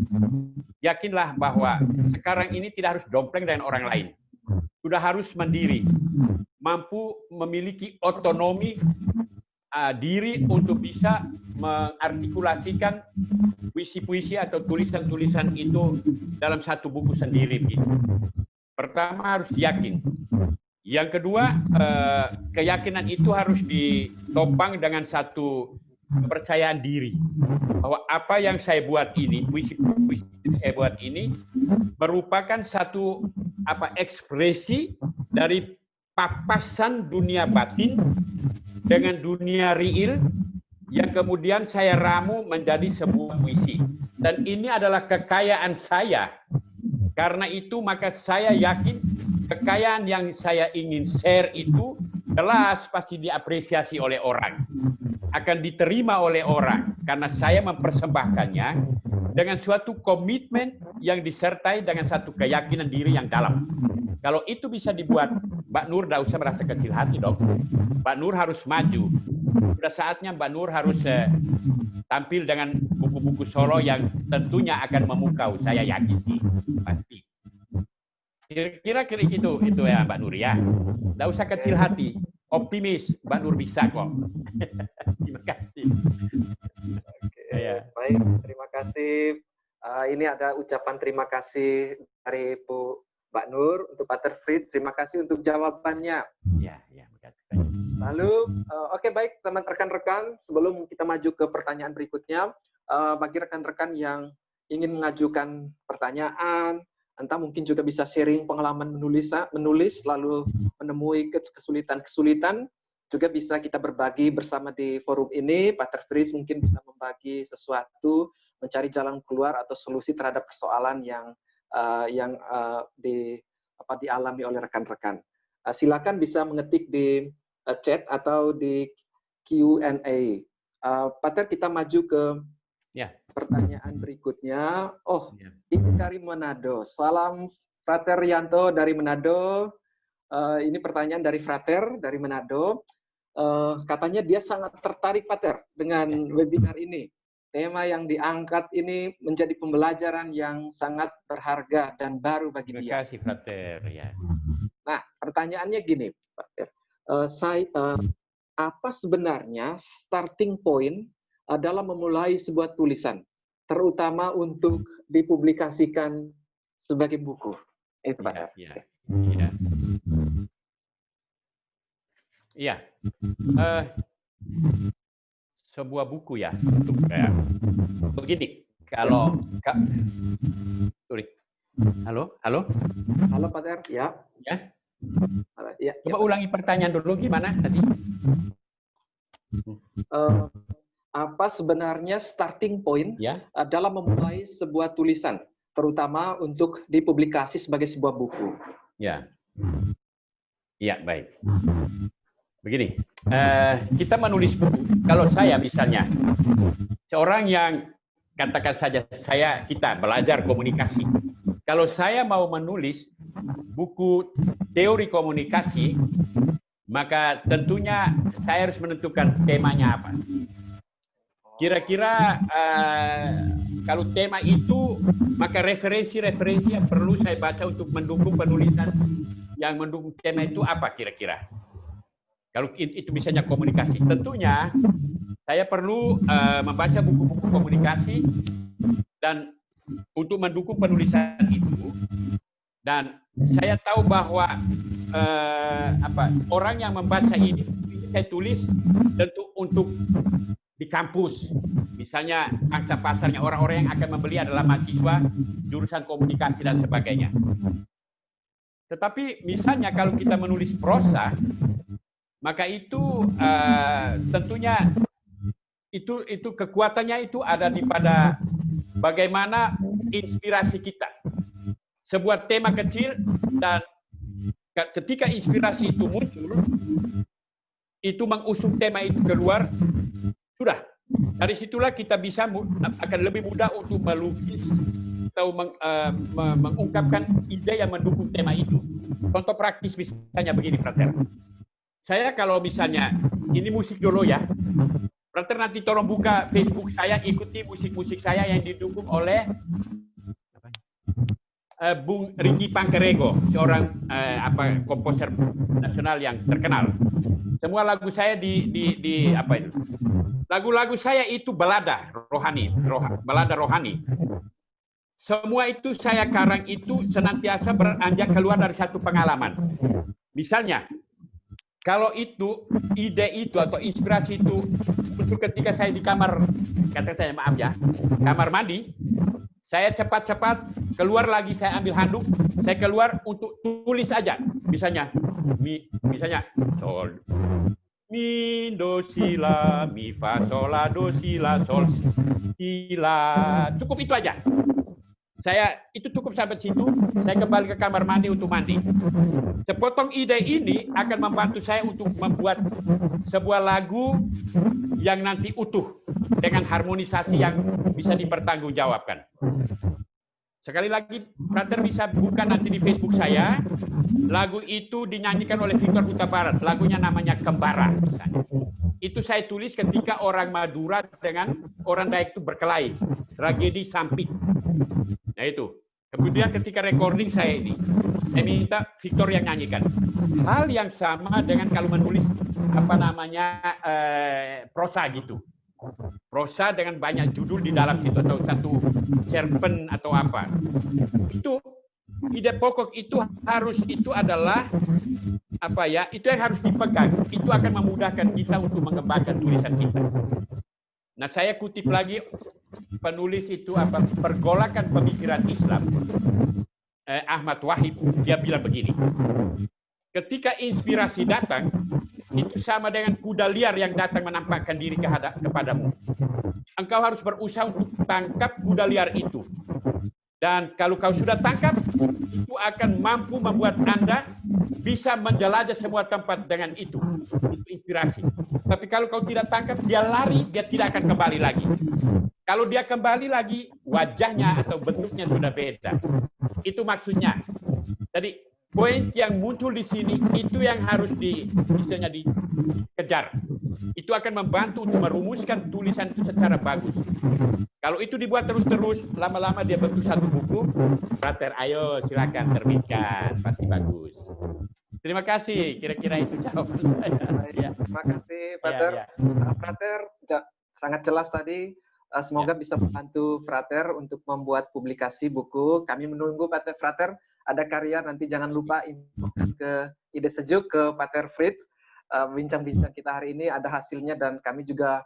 yakinlah bahwa sekarang ini tidak harus dompleng dengan orang lain. Sudah harus mandiri, mampu memiliki otonomi diri untuk bisa mengartikulasikan puisi-puisi atau tulisan-tulisan itu dalam satu buku sendiri. Pertama harus yakin. Yang kedua, keyakinan itu harus ditopang dengan satu kepercayaan diri. Bahwa apa yang saya buat ini, puisi-puisi yang saya buat ini, merupakan satu ekspresi dari papasan dunia batin dengan dunia real yang kemudian saya ramu menjadi sebuah puisi. Dan ini adalah kekayaan saya. Karena itu maka saya yakin kekayaan yang saya ingin share itu jelas pasti diapresiasi oleh orang. Akan diterima oleh orang. Karena saya mempersembahkannya dengan suatu komitmen yang disertai dengan satu keyakinan diri yang dalam. Kalau itu bisa dibuat, Mbak Nur tidak usah merasa kecil hati dong. Mbak Nur harus maju. Sudah saatnya Mbak Nur harus tampil dengan buku-buku solo yang tentunya akan memukau. Saya yakin sih, pasti. Kira-kira itu ya Mbak Nur ya. Tidak usah kecil hati, optimis. Mbak Nur bisa kok. Terima kasih. Baik, terima kasih. Ini ada ucapan terima kasih dari Bu Mbak Nur untuk Pater Fritz. Terima kasih untuk jawabannya. Ya, makasih. Lalu, oke baik teman rekan-rekan, sebelum kita maju ke pertanyaan berikutnya, bagi rekan-rekan yang ingin mengajukan pertanyaan, entah mungkin juga bisa sharing pengalaman menulis lalu menemui kesulitan-kesulitan, juga bisa kita berbagi bersama di forum ini. Pater Fritz mungkin bisa membagi sesuatu, mencari jalan keluar atau solusi terhadap persoalan yang dialami oleh rekan-rekan. Silakan bisa mengetik di chat atau di Q&A. Pater, kita maju ke pertanyaan berikutnya. Ini dari Manado. Salam Frater Yanto dari Manado. Ini pertanyaan dari Frater dari Manado. Katanya dia sangat tertarik Pater dengan webinar ini. Tema yang diangkat ini menjadi pembelajaran yang sangat berharga dan baru bagi dia. Terima kasih, Frater. Ya. Nah, pertanyaannya gini, Pater. Apa sebenarnya starting point dalam memulai sebuah tulisan, terutama untuk dipublikasikan sebagai buku? Itu, Pater. Iya. Sebuah buku ya, begini, Halo, halo. Halo Pater, ya. Ya. Ya. Coba ulangi pertanyaan dulu gimana tadi? Apa sebenarnya starting point Ya. dalam memulai sebuah tulisan, terutama untuk dipublikasi sebagai sebuah buku? Ya. Ya, baik. Begini, kita menulis buku. Kalau saya misalnya, seorang yang katakan saja kita belajar komunikasi. Kalau saya mau menulis buku teori komunikasi, maka tentunya saya harus menentukan temanya apa. Kira-kira kalau tema itu, maka referensi-referensi yang perlu saya baca untuk mendukung penulisan yang mendukung tema itu apa kira-kira? Kalau itu misalnya komunikasi, tentunya saya perlu membaca buku-buku komunikasi dan untuk mendukung penulisan itu. Dan saya tahu bahwa orang yang membaca ini saya tulis tentu untuk di kampus. Misalnya angsa pasarnya orang-orang yang akan membeli adalah mahasiswa jurusan komunikasi dan sebagainya. Tetapi misalnya kalau kita menulis prosa, maka itu tentunya itu kekuatannya itu ada di pada bagaimana inspirasi kita. Sebuah tema kecil dan ketika inspirasi itu muncul, itu mengusung tema itu keluar, sudah. Dari situlah kita bisa akan lebih mudah untuk melukis atau mengungkapkan ide yang mendukung tema itu. Contoh praktis misalnya begini, Frater. Saya kalau misalnya, ini musik dulu ya, Frater nanti tolong buka Facebook saya, ikuti musik-musik saya yang didukung oleh Bung Ricky Pangkerego, seorang komposer nasional yang terkenal. Semua lagu saya lagu-lagu saya itu balada rohani. Semua itu saya karang itu senantiasa beranjak keluar dari satu pengalaman. Misalnya, kalau itu ide itu atau inspirasi itu muncul ketika saya di kamar, kamar mandi, saya cepat-cepat keluar lagi, saya ambil handuk, saya keluar untuk tulis aja. Misalnya sol, mi do si la, mi fa sol la do si la sol si la. Cukup itu aja. Itu cukup sampai situ, saya kembali ke kamar mandi untuk mandi. Sepotong ide ini akan membantu saya untuk membuat sebuah lagu yang nanti utuh dengan harmonisasi yang bisa dipertanggungjawabkan. Sekali lagi, Frater bisa buka nanti di Facebook saya. Lagu itu dinyanyikan oleh Victor Huta Barat. Lagunya namanya Kembara, misalnya. Itu saya tulis ketika orang Madura dengan orang Dayak itu berkelahi. Tragedi Sampit. Nah itu. Kemudian ketika recording saya minta Victor yang nyanyikan. Hal yang sama dengan kalau menulis prosa gitu. Prosa dengan banyak judul di dalam situ atau satu cerpen atau apa. Itu ide pokok itu adalah itu yang harus dipegang. Itu akan memudahkan kita untuk mengembangkan tulisan kita. Nah, saya kutip lagi penulis itu pergolakan pemikiran Islam. Ahmad Wahid, dia bilang begini. Ketika inspirasi datang, itu sama dengan kuda liar yang datang menampakkan diri kepadamu. Engkau harus berusaha untuk tangkap kuda liar itu. Dan kalau kau sudah tangkap, itu akan mampu membuat Anda bisa menjelajah semua tempat dengan itu. Itu inspirasi. Tapi kalau kau tidak tangkap, dia lari, dia tidak akan kembali lagi. Kalau dia kembali lagi, wajahnya atau bentuknya sudah beda. Itu maksudnya. Jadi, poin yang muncul di sini, itu yang harus dikejar. Itu akan membantu untuk merumuskan tulisan itu secara bagus. Kalau itu dibuat terus-terus, lama-lama dia bentuk satu buku, Frater, ayo silakan terbitkan, pasti bagus. Terima kasih, kira-kira itu jawaban saya. Ya. Terima kasih, Frater. Frater, sangat jelas tadi. Semoga bisa membantu Frater untuk membuat publikasi buku. Kami menunggu Frater. Ada karya, nanti jangan lupa infokan ke Ide Sejuk, ke Pater Fritz. Bincang-bincang kita hari ini ada hasilnya dan kami juga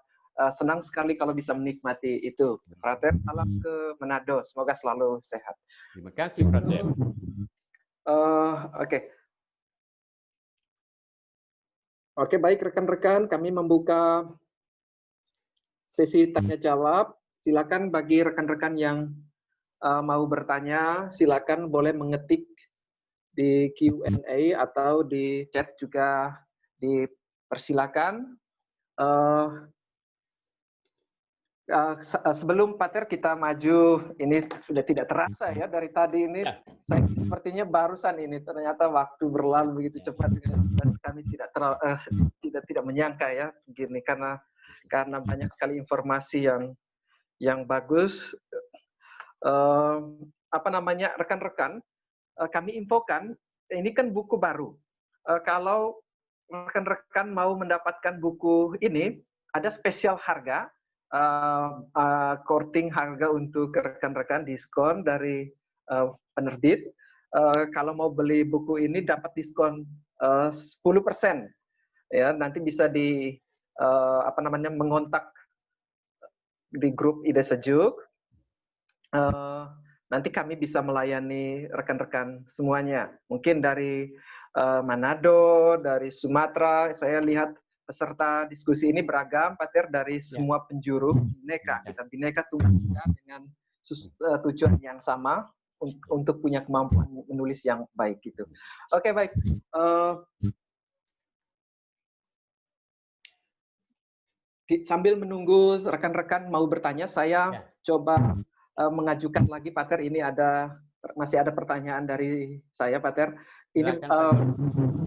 senang sekali kalau bisa menikmati itu. Frater, salam ke Manado. Semoga selalu sehat. Terima kasih, Frater. Oke, baik rekan-rekan, kami membuka sesi tanya jawab. Silakan bagi rekan-rekan yang mau bertanya, silakan boleh mengetik di Q&A atau di chat juga dipersilakan. Sebelum Pater kita maju, ini sudah tidak terasa ya dari tadi ini. Saya sepertinya barusan ini ternyata waktu berlalu begitu cepat dan kami tidak menyangka ya begini karena banyak sekali informasi yang bagus. Rekan-rekan, kami infokan ini kan buku baru. Kalau rekan-rekan mau mendapatkan buku ini, ada spesial harga, korting harga untuk rekan-rekan, diskon dari penerbit. Kalau mau beli buku ini dapat diskon 10%. Ya, nanti bisa mengontak di grup Ide Sejuk. Nanti kami bisa melayani rekan-rekan semuanya. Mungkin dari Manado, dari Sumatera. Saya lihat peserta diskusi ini beragam, Pater, dari semua penjuru Bhinneka. Kita Bhinneka Tunggal Ika dengan tujuan yang sama untuk punya kemampuan menulis yang baik gitu. Oke, baik. Sambil menunggu rekan-rekan mau bertanya, saya coba mengajukan lagi, Pater. Ini masih ada pertanyaan dari saya, Pater. Ini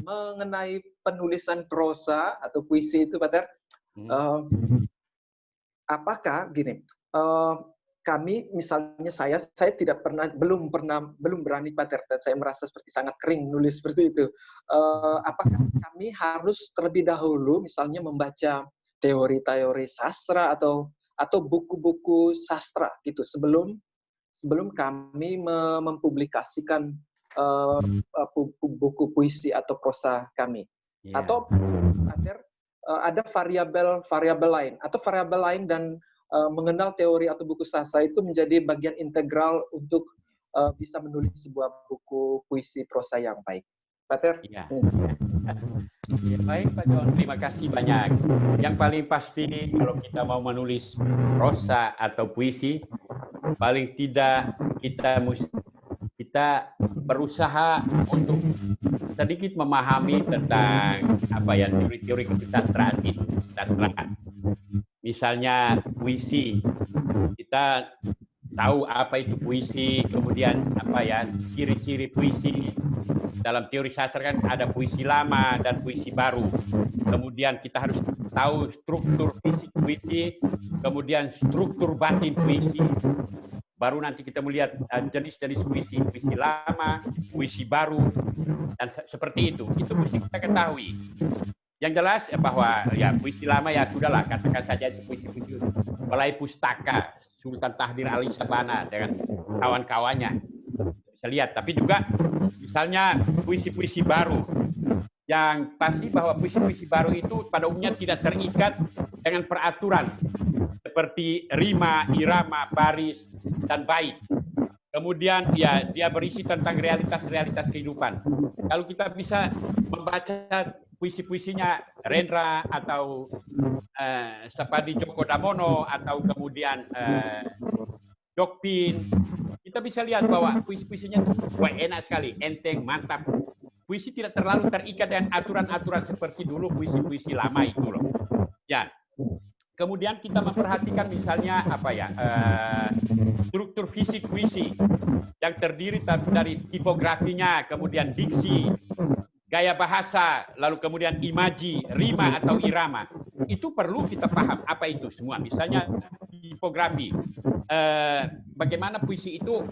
mengenai penulisan prosa atau puisi itu, Pater. Apakah gini? Kami misalnya saya belum berani, Pater, dan saya merasa seperti sangat kering nulis seperti itu. Apakah kami harus terlebih dahulu misalnya membaca teori-teori sastra atau buku-buku sastra gitu sebelum kami mempublikasikan buku puisi atau prosa kami, atau ada variabel lain dan mengenal teori atau buku sastra itu menjadi bagian integral untuk bisa menulis sebuah buku puisi prosa yang baik. Pater? Ya, baik Pak John, terima kasih banyak. Yang paling pasti kalau kita mau menulis prosa atau puisi, paling tidak kita berusaha untuk sedikit memahami tentang teori-teori kesusastraan itu. Misalnya puisi, kita tahu apa itu puisi, kemudian ciri-ciri puisi. Dalam teori sastra kan ada puisi lama dan puisi baru. Kemudian kita harus tahu struktur fisik puisi, kemudian struktur batin puisi. Baru nanti kita melihat jenis-jenis puisi, puisi lama, puisi baru, dan seperti itu. Itu mesti kita ketahui. Yang jelas bahwa puisi lama sudahlah, katakan saja itu puisi-puisi Balai Pustaka, Sultan Tahdir Ali Sabana dengan kawan-kawannya. Bisa lihat, tapi juga misalnya puisi-puisi baru. Yang pasti bahwa puisi-puisi baru itu pada umumnya tidak terikat dengan peraturan seperti rima, irama, baris, dan bait. Kemudian dia berisi tentang realitas-realitas kehidupan. Kalau kita bisa membaca puisi-puisinya Rendra atau Sapadi Djoko Damono atau kemudian Jokpin, kita bisa lihat bahwa puisi-puisinya enak sekali, enteng, mantap. Puisi tidak terlalu terikat dengan aturan-aturan seperti dulu puisi-puisi lama itu loh. Ya. Kemudian kita memperhatikan misalnya struktur fisik puisi yang terdiri dari tipografinya, kemudian diksi, gaya bahasa, lalu kemudian imaji, rima atau irama. Itu perlu kita paham apa itu semua. Misalnya tipografi, bagaimana puisi itu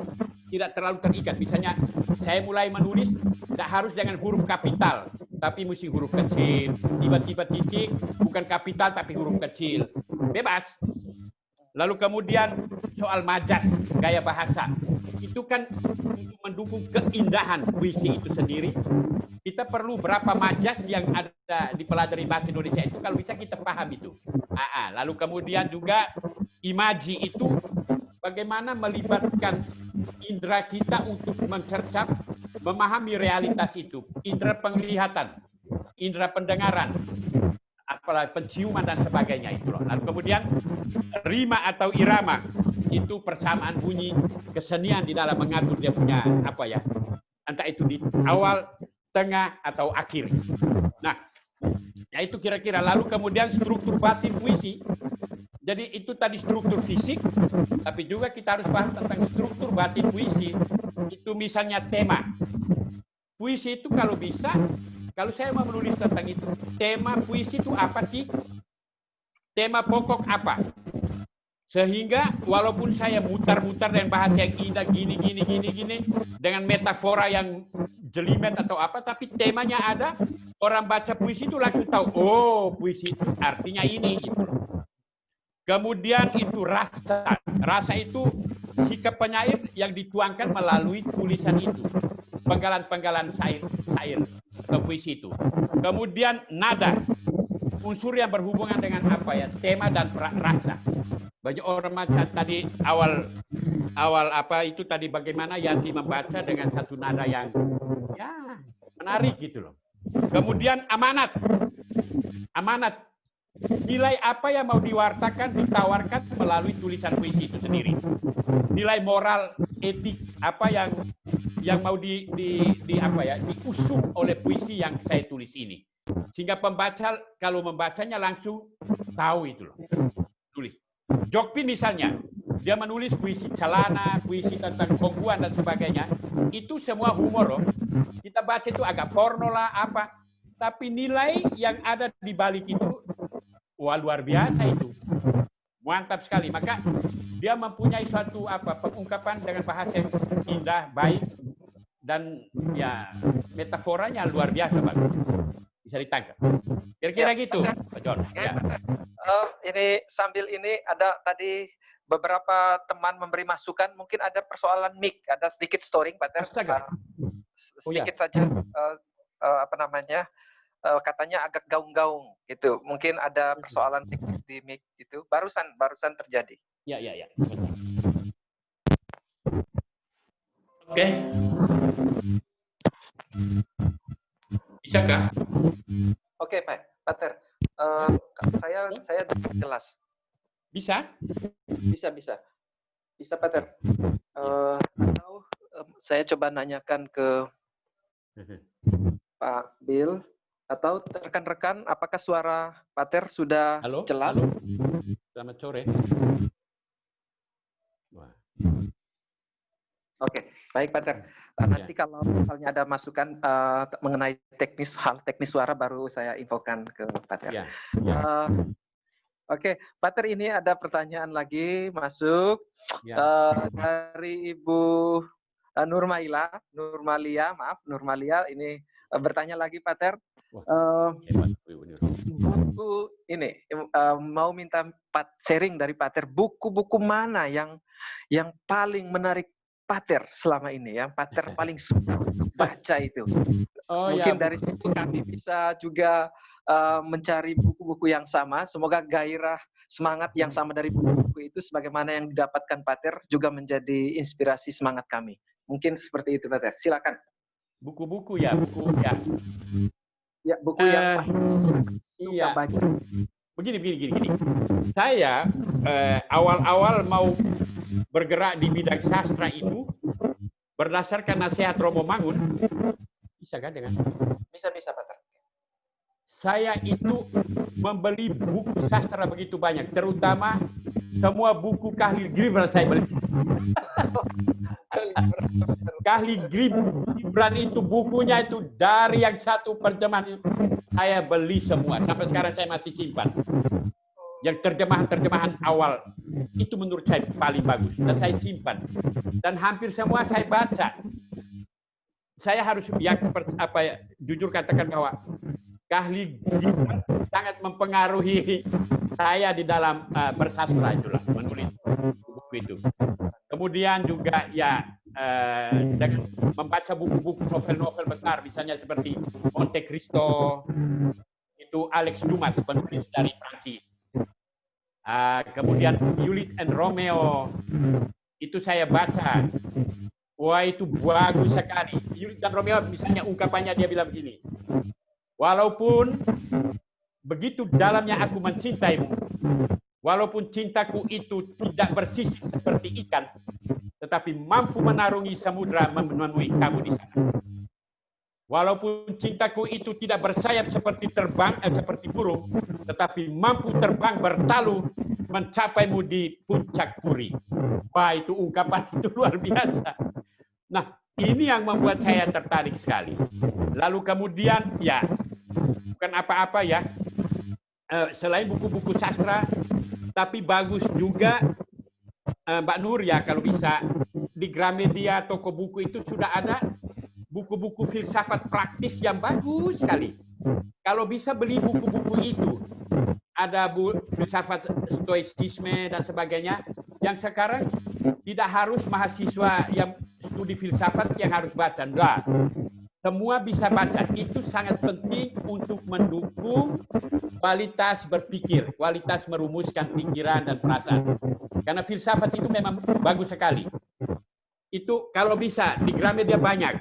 tidak terlalu terikat. Misalnya saya mulai menulis tidak harus dengan huruf kapital, tapi mesti huruf kecil. Tiba-tiba titik, bukan kapital tapi huruf kecil. Bebas. Lalu kemudian soal majas, gaya bahasa. itu kan untuk mendukung keindahan puisi itu sendiri. Kita perlu berapa majas yang ada di pelajari bahasa Indonesia itu, kalau bisa kita paham itu. Lalu kemudian juga imaji itu bagaimana melibatkan indera kita untuk mencercap, memahami realitas itu. Indera penglihatan, indera pendengaran, apalagi penciuman dan sebagainya itu loh. Lalu kemudian rima atau irama itu persamaan bunyi, kesenian di dalam mengatur dia punya apa ya, entah itu di awal, tengah atau akhir. Nah, ya itu kira-kira. Lalu kemudian struktur batin puisi. Jadi itu tadi struktur fisik, tapi juga kita harus paham tentang struktur batin puisi. Itu misalnya tema. Puisi itu kalau bisa, kalau saya mau menulis tentang itu, tema puisi itu apa sih? Tema pokok apa? Sehingga walaupun saya mutar-mutar dengan bahasa yang indah gini, dengan metafora yang jelimet atau apa, tapi temanya ada, orang baca puisi itu langsung tahu, oh puisi itu artinya ini. Gitu. Kemudian itu rasa. Rasa itu sikap penyair yang dituangkan melalui tulisan itu. Penggalan-penggalan sair atau puisi itu. Kemudian nada. Unsur yang berhubungan dengan apa ya, tema dan rasa. Banyak orang macam tadi awal apa itu tadi bagaimana Yanti membaca dengan satu nada yang ya menarik gitu loh. Kemudian amanat. Amanat. Nilai apa yang mau ditawarkan melalui tulisan puisi itu sendiri. Nilai moral, etik apa yang mau diusung oleh puisi yang saya tulis ini. Sehingga pembaca kalau membacanya langsung tahu itu loh. Tulis. Jokpin misalnya, dia menulis puisi celana, puisi tentang kongguan dan sebagainya. Itu semua humor loh. Kita baca itu agak porno lah apa. Tapi nilai yang ada di balik itu, wah luar biasa itu. Mantap sekali. Maka dia mempunyai suatu pengungkapan dengan bahasa yang indah, baik. Dan ya metaforanya luar biasa bagus. Bisa ditangkap. Kira-kira ya, gitu, Pak John. Ya. Ini sambil ini ada tadi beberapa teman memberi masukan, mungkin ada persoalan mic, ada sedikit storing, Pak Ter. Sedikit saja, katanya agak gaung-gaung gitu. Mungkin ada persoalan teknis di mic itu. Barusan terjadi. Ya. Oke. Bisa kah? Oke, Pak Ter. Saya jelas. Bisa, Pak Ter. Atau saya coba nanyakan ke Pak Bill atau rekan-rekan, apakah suara Pak Ter sudah jelas? Halo. Selamat sore. Wah. Oke, baik Pak Ter. Nanti kalau misalnya ada masukan mengenai hal teknis suara baru saya infokan ke Pak Ter. Ya. Oke, Pak Ter, ini ada pertanyaan lagi masuk dari Ibu Nurmalia ini bertanya lagi Pak Ter. Buku ini mau minta sharing dari Pak Ter, buku-buku mana yang paling menarik Pak Ter selama ini, yang Pak Ter paling suka baca itu. Mungkin dari situ kami bisa juga mencari buku-buku yang sama. Semoga gairah semangat yang sama dari buku-buku itu sebagaimana yang didapatkan Pak Ter juga menjadi inspirasi semangat kami. Mungkin seperti itu Pak Ter. Silakan. Buku ya. Ya, buku yang suka baca. Begini. Saya awal-awal mau bergerak di bidang sastra itu berdasarkan nasihat Romo Mangun. Bisa kan dengan? Bisa Pak Ter. Saya itu membeli buku sastra begitu banyak, terutama semua buku Khalil Gibran saya beli. Khalil Gibran itu bukunya itu dari yang satu terjemahan itu saya beli semua. Sampai sekarang saya masih simpan. Yang terjemahan terjemahan awal itu menurut saya paling bagus dan saya simpan. Dan hampir semua saya baca. Saya harus jujur katakan bahwa Khalil Gibran sangat mempengaruhi saya di dalam bersastra itulah, menulis buku itu. Kemudian juga ya dengan membaca buku-buku novel-novel besar, misalnya seperti Monte Cristo, itu Alex Dumas, penulis dari Prancis. Kemudian Juliet and Romeo, itu saya baca. Wah, itu bagus sekali. Juliet dan Romeo, misalnya ungkapannya dia bilang begini, walaupun begitu dalamnya aku mencintaimu, walaupun cintaku itu tidak bersisik seperti ikan, tetapi mampu menarungi samudra menemui kamu di sana. Walaupun cintaku itu tidak bersayap seperti seperti burung, tetapi mampu terbang bertalu mencapaimu di puncak puri. Wah, itu ungkapan itu luar biasa. Nah, ini yang membuat saya tertarik sekali. Lalu kemudian, ya, bukan apa-apa ya, selain buku-buku sastra, tapi bagus juga, Mbak Nur ya, kalau bisa, di Gramedia, toko buku itu sudah ada buku-buku filsafat praktis yang bagus sekali. Kalau bisa beli buku-buku itu. Ada filsafat stoicisme dan sebagainya, yang sekarang tidak harus mahasiswa yang studi filsafat yang harus baca. Enggak. Semua bisa baca. Itu sangat penting untuk mendukung kualitas berpikir, kualitas merumuskan pikiran dan perasaan. Karena filsafat itu memang bagus sekali. Itu kalau bisa, di Gramedia banyak.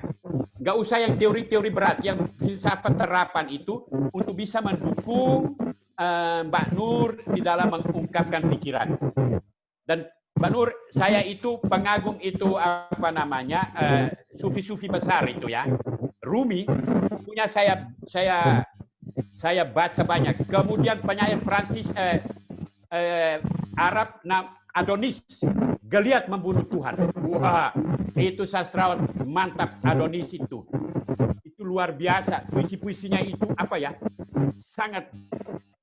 Nggak usah yang teori-teori berat, yang filsafat terapan itu untuk bisa mendukung Mbak Nur di dalam mengungkapkan pikiran. Dan Mbak Nur, saya itu pengagum itu apa namanya, sufi-sufi besar itu ya. Rumi, punya saya baca banyak. Kemudian penyair Prancis, Arab, Adonis, geliat membunuh Tuhan. Wah, itu sastrawan mantap Adonis itu. Itu luar biasa. Puisi-puisinya itu apa ya? Sangat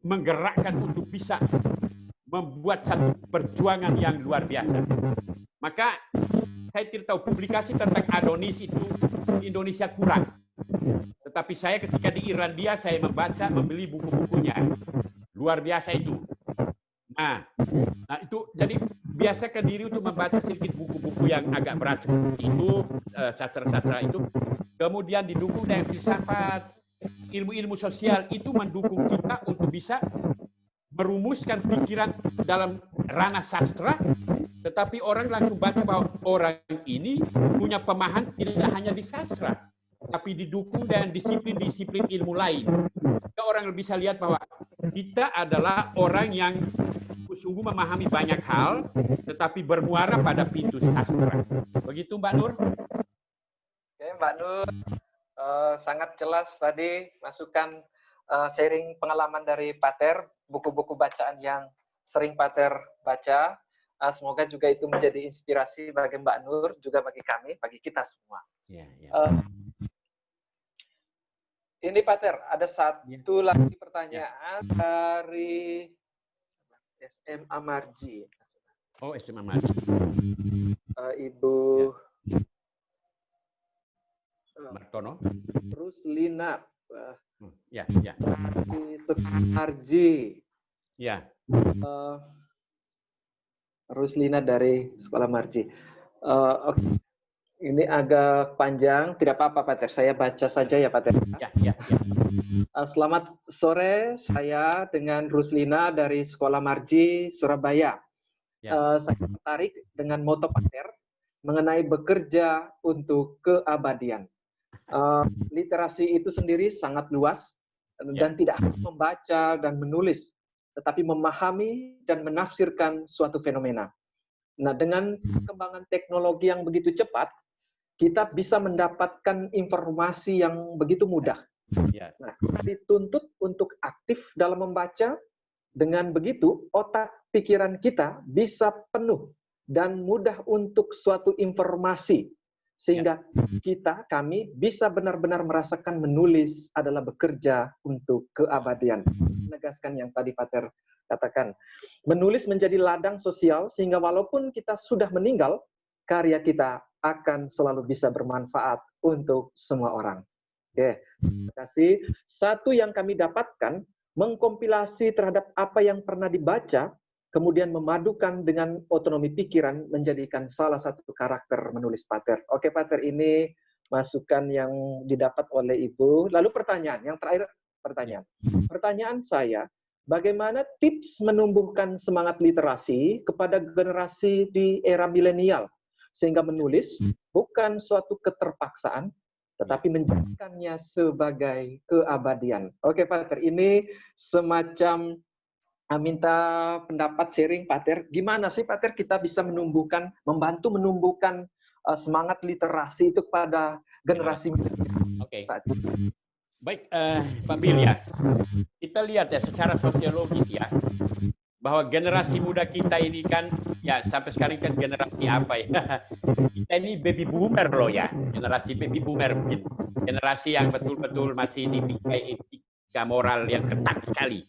menggerakkan untuk bisa membuat satu perjuangan yang luar biasa. Maka saya tidak tahu publikasi tentang Adonis itu di Indonesia kurang. Tetapi saya ketika di Irlandia saya membeli buku-bukunya. Luar biasa itu. Nah itu jadi biasakan diri untuk membaca sedikit buku-buku yang agak berat seperti itu, sastra-sastra itu. Kemudian didukung dengan filsafat, ilmu-ilmu sosial itu mendukung kita untuk bisa merumuskan pikiran dalam ranah sastra, tetapi orang langsung baca bahwa orang ini punya pemahaman tidak hanya di sastra, tapi didukung dengan disiplin-disiplin ilmu lain. Orang bisa lihat bahwa kita adalah orang yang sungguh memahami banyak hal, tetapi bermuara pada pintu sastra. Begitu Mbak Nur? Oke, Mbak Nur, sangat jelas tadi masukan sharing pengalaman dari Pater, buku-buku bacaan yang sering Pater baca. Semoga juga itu menjadi inspirasi bagi Mbak Nur, juga bagi kami, bagi kita semua. Ini Pater, ada satu lagi pertanyaan dari SMA Marji. Oh, SMA Marji. Ibu Martono. Ruslina. Ya. Di Marji. Ya. Ruslina dari Sekolah Marji. Okay. Ini agak panjang, tidak apa-apa Pater. Saya baca saja ya Pater. Ya. Selamat sore, saya dengan Ruslina dari Sekolah Marji, Surabaya. Saya tertarik dengan moto Pater mengenai bekerja untuk keabadian. Literasi itu sendiri sangat luas dan tidak hanya membaca dan menulis, tetapi memahami dan menafsirkan suatu fenomena. Nah, dengan perkembangan teknologi yang begitu cepat, kita bisa mendapatkan informasi yang begitu mudah. Nah, kita dituntut untuk aktif dalam membaca. Dengan begitu, otak pikiran kita bisa penuh dan mudah untuk suatu informasi. Sehingga kami bisa benar-benar merasakan menulis adalah bekerja untuk keabadian. Menegaskan yang tadi Pater katakan. Menulis menjadi ladang sosial, sehingga walaupun kita sudah meninggal, karya kita akan selalu bisa bermanfaat untuk semua orang. Oke, terima kasih. Satu yang kami dapatkan, mengkompilasi terhadap apa yang pernah dibaca, kemudian memadukan dengan otonomi pikiran menjadikan salah satu karakter menulis Pater. Oke Pater, ini masukan yang didapat oleh Ibu. Lalu pertanyaan, yang terakhir pertanyaan. Pertanyaan saya, bagaimana tips menumbuhkan semangat literasi kepada generasi di era milenial sehingga menulis bukan suatu keterpaksaan, tetapi menjadikannya sebagai keabadian. Oke Pater, ini semacam minta pendapat sharing Pater. Gimana sih Pater kita bisa menumbuhkan, membantu menumbuhkan semangat literasi itu kepada generasi milenial saat ini? Baik, Pak Bill ya. Kita lihat ya secara sosiologis ya, bahwa generasi muda kita ini kan, ya sampai sekarang kan generasi apa ya? Kita ini baby boomer loh ya, generasi baby boomer mungkin. Generasi yang betul-betul masih dibikai etika moral yang ketat sekali.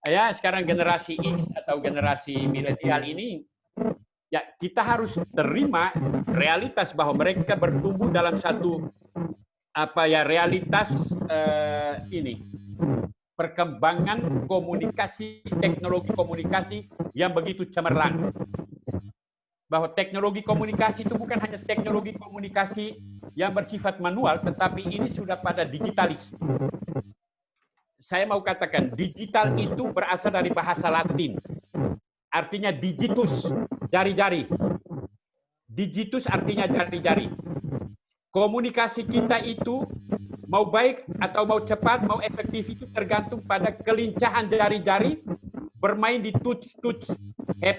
Ya, sekarang generasi X atau generasi milenial ini, ya kita harus terima realitas bahwa mereka bertumbuh dalam satu realitas ini perkembangan komunikasi, teknologi komunikasi yang begitu cemerlang. Bahwa teknologi komunikasi itu bukan hanya teknologi komunikasi yang bersifat manual, tetapi ini sudah pada digitalis. Saya mau katakan, digital itu berasal dari bahasa Latin. Artinya digitus, jari-jari. Digitus artinya jari-jari. Komunikasi kita itu mau baik atau mau cepat, mau efektif itu tergantung pada kelincahan jari-jari bermain di touch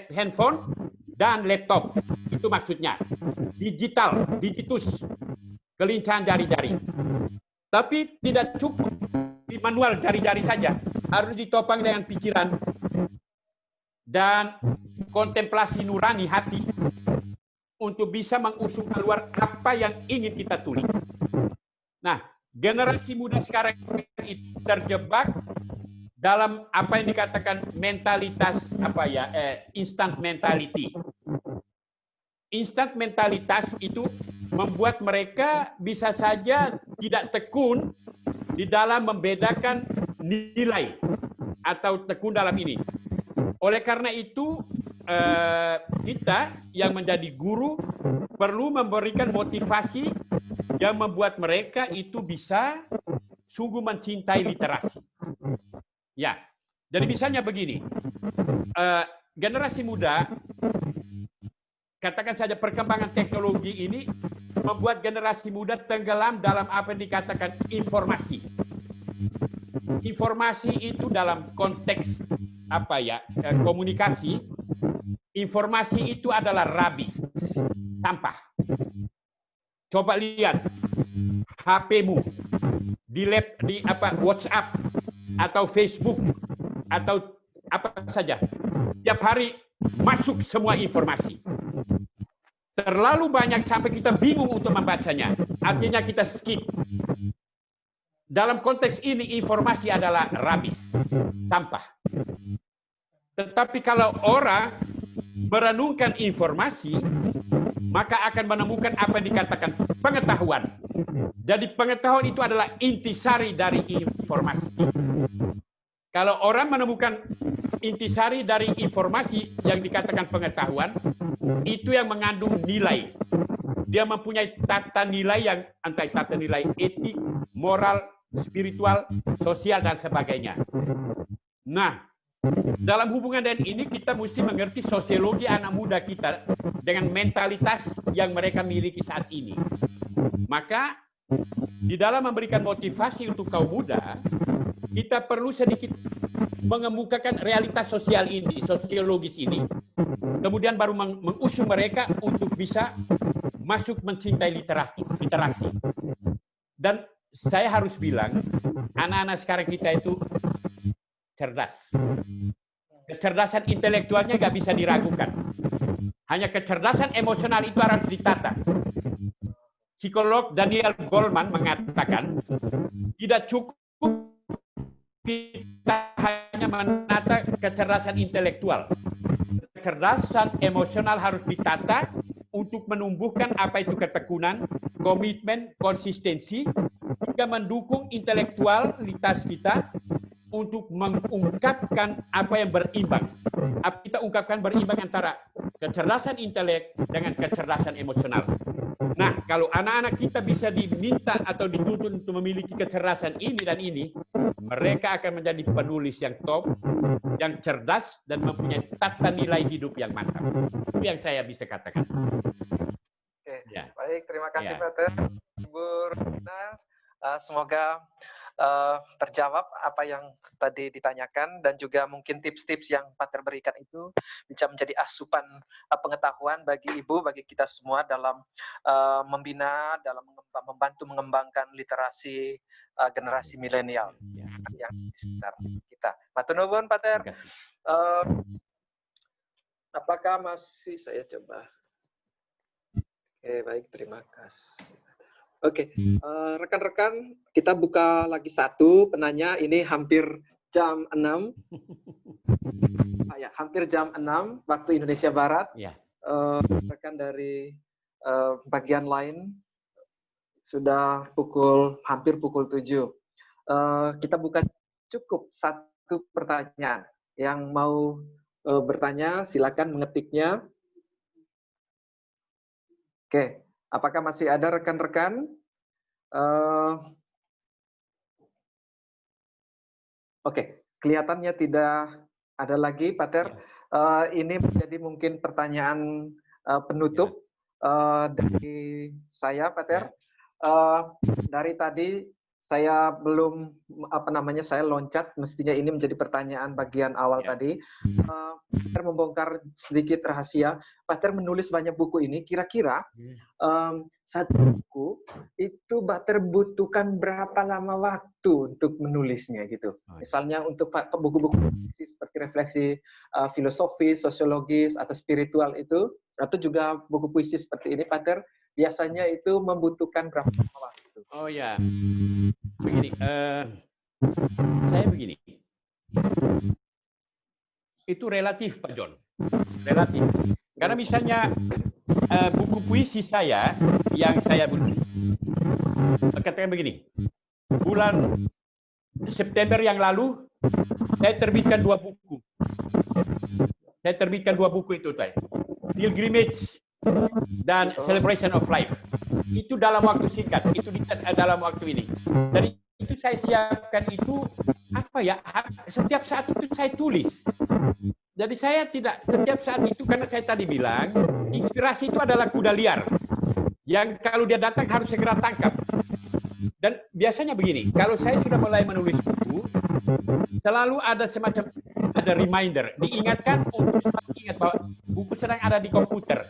handphone dan laptop. Itu maksudnya. Digital, digitus, kelincahan jari-jari. Tapi tidak cukup di manual jari-jari saja. Harus ditopang dengan pikiran dan kontemplasi nurani hati untuk bisa mengusung keluar apa yang ingin kita tulis. Nah, generasi muda sekarang itu terjebak dalam apa yang dikatakan mentalitas instant mentality. Instant mentalitas itu membuat mereka bisa saja tidak tekun di dalam membedakan nilai atau tekun dalam ini. Oleh karena itu, kita yang menjadi guru perlu memberikan motivasi yang membuat mereka itu bisa sungguh mencintai literasi. Ya, jadi misalnya begini, generasi muda, katakan saja perkembangan teknologi ini membuat generasi muda tenggelam dalam apa yang dikatakan informasi. Informasi itu dalam konteks komunikasi. Informasi itu adalah rabis, sampah. Coba lihat HP-mu di WhatsApp atau Facebook atau apa saja. Tiap hari masuk semua informasi. Terlalu banyak sampai kita bingung untuk membacanya. Artinya kita skip. Dalam konteks ini informasi adalah rabis, sampah. Tetapi kalau orang merenungkan informasi, maka akan menemukan apa yang dikatakan pengetahuan. Jadi pengetahuan itu adalah intisari dari informasi. Kalau orang menemukan intisari dari informasi yang dikatakan pengetahuan, itu yang mengandung nilai. Dia mempunyai tata nilai yang antara tata nilai etik, moral, spiritual, sosial, dan sebagainya. Nah, dalam hubungan dengan ini kita mesti mengerti sosiologi anak muda kita dengan mentalitas yang mereka miliki saat ini. Maka di dalam memberikan motivasi untuk kaum muda, kita perlu sedikit mengemukakan realitas sosial ini, sosiologis ini. Kemudian baru mengusung mereka untuk bisa masuk mencintai literasi. Dan saya harus bilang, anak-anak sekarang kita itu cerdas. Kecerdasan intelektualnya nggak bisa diragukan. Hanya kecerdasan emosional itu harus ditata. Psikolog Daniel Goleman mengatakan, tidak cukup kita hanya menata kecerdasan intelektual. Kecerdasan emosional harus ditata untuk menumbuhkan apa itu ketekunan, komitmen, konsistensi, hingga mendukung intelektualitas kita untuk mengungkapkan apa yang berimbang. apa kita ungkapkan berimbang antara kecerdasan intelek dengan kecerdasan emosional. Nah, kalau anak-anak kita bisa diminta atau dituntut untuk memiliki kecerdasan ini dan ini, mereka akan menjadi penulis yang top, yang cerdas, dan mempunyai tata nilai hidup yang mantap. Itu yang saya bisa katakan. Oke, ya. Baik, terima kasih Pater. Bu Rina, semoga terjawab apa yang tadi ditanyakan, dan juga mungkin tips-tips yang Pater berikan itu bisa menjadi asupan pengetahuan bagi Ibu, bagi kita semua dalam membina, dalam membantu mengembangkan literasi generasi milenial yang di sekitar kita. Matur nuwun Pater. Apakah masih saya coba? Oke, baik, terima kasih. Oke, rekan-rekan, kita buka lagi satu penanya. Ini hampir jam 6. Ya, hampir jam 6 waktu Indonesia Barat. Ya. Rekan dari bagian lain sudah hampir pukul 7. Kita buka cukup satu pertanyaan. Yang mau bertanya, silakan mengetiknya. Oke. Apakah masih ada rekan-rekan? Oke, kelihatannya tidak ada lagi, Pater. Ini menjadi mungkin pertanyaan penutup dari saya, Pater. Dari tadi saya belum saya loncat, mestinya ini menjadi pertanyaan bagian awal tadi. Pater membongkar sedikit rahasia. Pater menulis banyak buku ini, kira-kira satu buku itu Pater butuhkan berapa lama waktu untuk menulisnya gitu. Misalnya untuk buku-buku seperti refleksi filosofis, sosiologis atau spiritual itu, atau juga buku puisi seperti ini, Pater biasanya itu membutuhkan berapa lama waktu? Oh ya, begini, saya begini, itu relatif Pak John, relatif. Karena misalnya buku puisi saya yang saya katakan begini, bulan September yang lalu saya terbitkan 2 buku. Saya terbitkan 2 buku itu, Pilgrimage dan Celebration of Life. Itu dalam waktu singkat, itu dalam waktu ini. Dari itu saya siapkan itu setiap saat itu saya tulis. Jadi saya tidak setiap saat itu, karena saya tadi bilang inspirasi itu adalah kuda liar yang kalau dia datang harus segera tangkap. Dan biasanya begini, kalau saya sudah mulai menulis buku, selalu ada semacam reminder, diingatkan untuk selalu ingat bahwa buku sedang ada di komputer.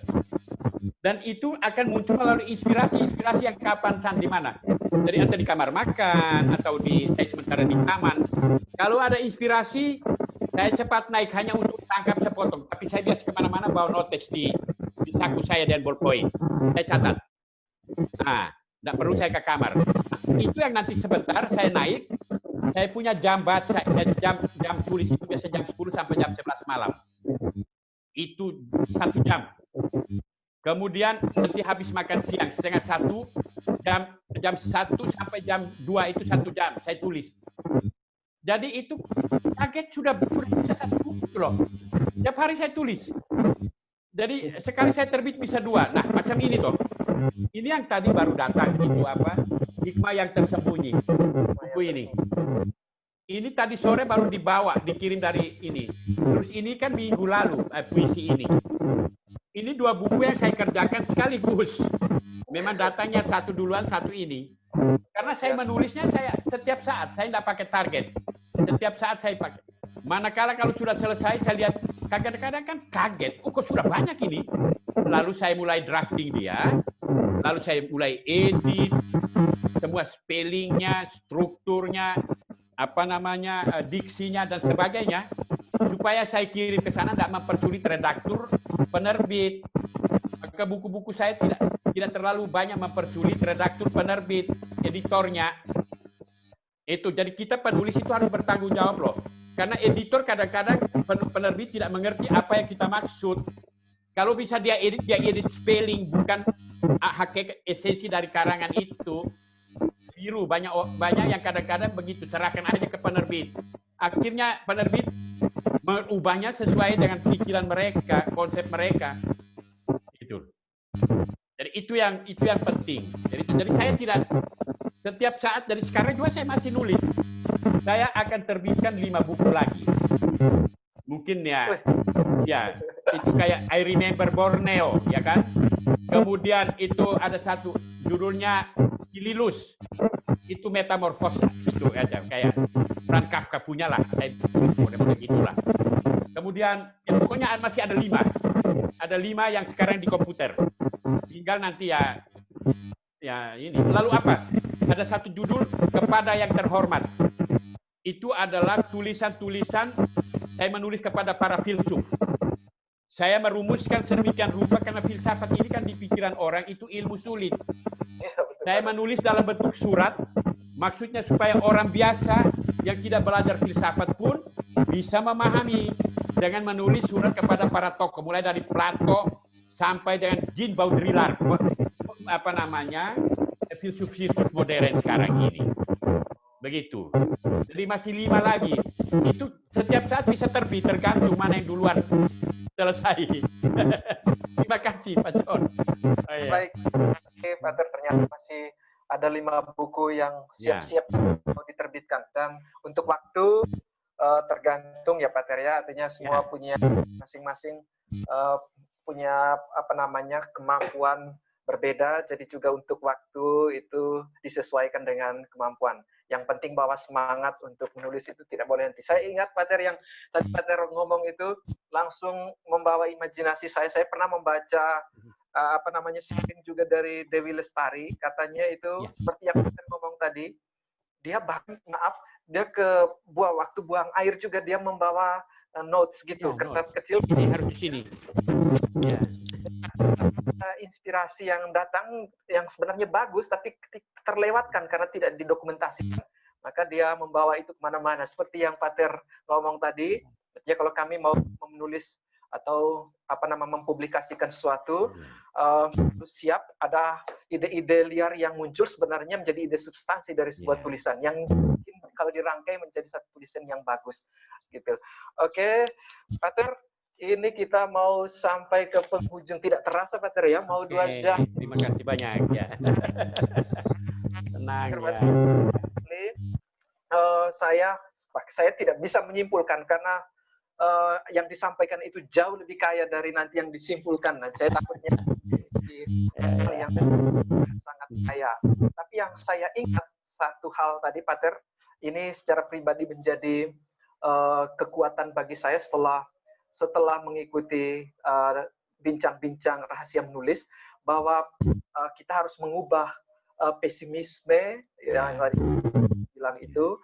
Dan itu akan muncul melalui inspirasi yang kapan, di mana. Jadi atau di kamar makan, atau saya sementara di taman. Kalau ada inspirasi, saya cepat naik hanya untuk tangkap sepotong. Tapi saya biasa kemana-mana bawa notes di saku saya dan ballpoint. Saya catat. Nah, tidak perlu saya ke kamar. Nah, itu yang nanti sebentar saya naik, saya punya jam baca, jam tulis itu biasa jam 10 sampai jam 11 malam. Itu 1 jam. Kemudian nanti habis makan siang, setengah 1, jam 1 sampai jam 2 itu 1 jam, saya tulis. Jadi itu kaget sudah bisa 1 buku loh. Tiap hari saya tulis. Jadi sekali saya terbit bisa 2. Nah, macam ini toh. Ini yang tadi baru datang, itu hikmah yang tersembunyi. Buku ini. Ini tadi sore baru dikirim dari ini. Terus ini kan minggu lalu, puisi ini. Ini 2 buku yang saya kerjakan sekaligus. Memang datangnya 1 duluan, 1 ini. Karena saya menulisnya setiap saat, saya tidak pakai target. Setiap saat saya pakai. Manakala kalau sudah selesai, saya lihat kadang-kadang kan kaget. Oh, kok sudah banyak ini? Lalu saya mulai drafting dia. Lalu saya mulai edit. Semua spellingnya, strukturnya, diksinya, dan sebagainya. Supaya saya kirim ke sana, tidak mempersulit redaktur, penerbit. Maka buku-buku saya tidak terlalu banyak mempersulit redaktur, penerbit, editornya. Itu jadi kita penulis itu harus bertanggung jawab loh. Karena editor kadang-kadang penerbit tidak mengerti apa yang kita maksud. Kalau bisa dia edit spelling, bukan hakikat esensi dari karangan itu. Biru banyak yang kadang-kadang begitu, serahkan aja ke penerbit. Akhirnya penerbit mengubahnya sesuai dengan pikiran mereka, konsep mereka. Itu. Jadi itu yang penting. Jadi saya tidak setiap saat dari sekarang juga saya masih nulis. Saya akan terbitkan 5 buku lagi. Mungkin ya itu kayak I Remember Borneo, ya kan? Kemudian itu ada satu judulnya Sililus, itu metamorfosa, itu aja kayak Franz Kafka punya lah, saya model-model gitulah. Kemudian ya pokoknya masih ada 5 yang sekarang di komputer. Tinggal nanti ya ini. Lalu apa? Ada satu judul Kepada Yang Terhormat. Itu adalah tulisan-tulisan saya menulis kepada para filsuf. Saya merumuskan sedemikian rupa karena filsafat ini kan di pikiran orang itu ilmu sulit. Saya menulis dalam bentuk surat, maksudnya supaya orang biasa yang tidak belajar filsafat pun bisa memahami dengan menulis surat kepada para tokoh, mulai dari Plato sampai dengan Jean Baudrillard, filsuf-filsuf modern sekarang ini. Begitu. Jadi masih 5 lagi. Itu setiap saat bisa terbit, tergantung mana yang duluan selesai. Terima kasih, Pak John. Baik, Pater, ternyata masih ada 5 buku yang siap-siap mau diterbitkan. Dan untuk waktu tergantung ya, Pater ya. Artinya semua punya masing-masing punya kemampuan berbeda. Jadi juga untuk waktu itu disesuaikan dengan kemampuan. Yang penting bawa semangat untuk menulis itu tidak boleh nanti. Saya ingat Pater yang tadi Pater ngomong itu langsung membawa imajinasi saya. Saya pernah membaca sharing juga dari Dewi Lestari. Katanya itu seperti yang Pater ngomong tadi. Dia dia waktu buang air juga dia membawa notes gitu, kertas kecil. Ini harus di sini. Inspirasi yang datang yang sebenarnya bagus tapi terlewatkan karena tidak didokumentasikan, maka dia membawa itu kemana-mana seperti yang Pater ngomong tadi. Ya kalau kami mau menulis atau mempublikasikan sesuatu, siap ada ide-ide liar yang muncul sebenarnya menjadi ide substansi dari sebuah tulisan yang mungkin kalau dirangkai menjadi satu tulisan yang bagus gitu. Oke, Pater, ini kita mau sampai ke penghujung, tidak terasa Pater ya, mau 2 jam. Terima kasih banyak ya. Tenang ya. Saya tidak bisa menyimpulkan karena yang disampaikan itu jauh lebih kaya dari nanti yang disimpulkan. Dan saya takutnya hal yang sangat kaya. Tapi yang saya ingat satu hal tadi Pater, ini secara pribadi menjadi kekuatan bagi saya setelah mengikuti bincang-bincang rahasia menulis, bahwa kita harus mengubah pesimisme yang tadi bilang itu,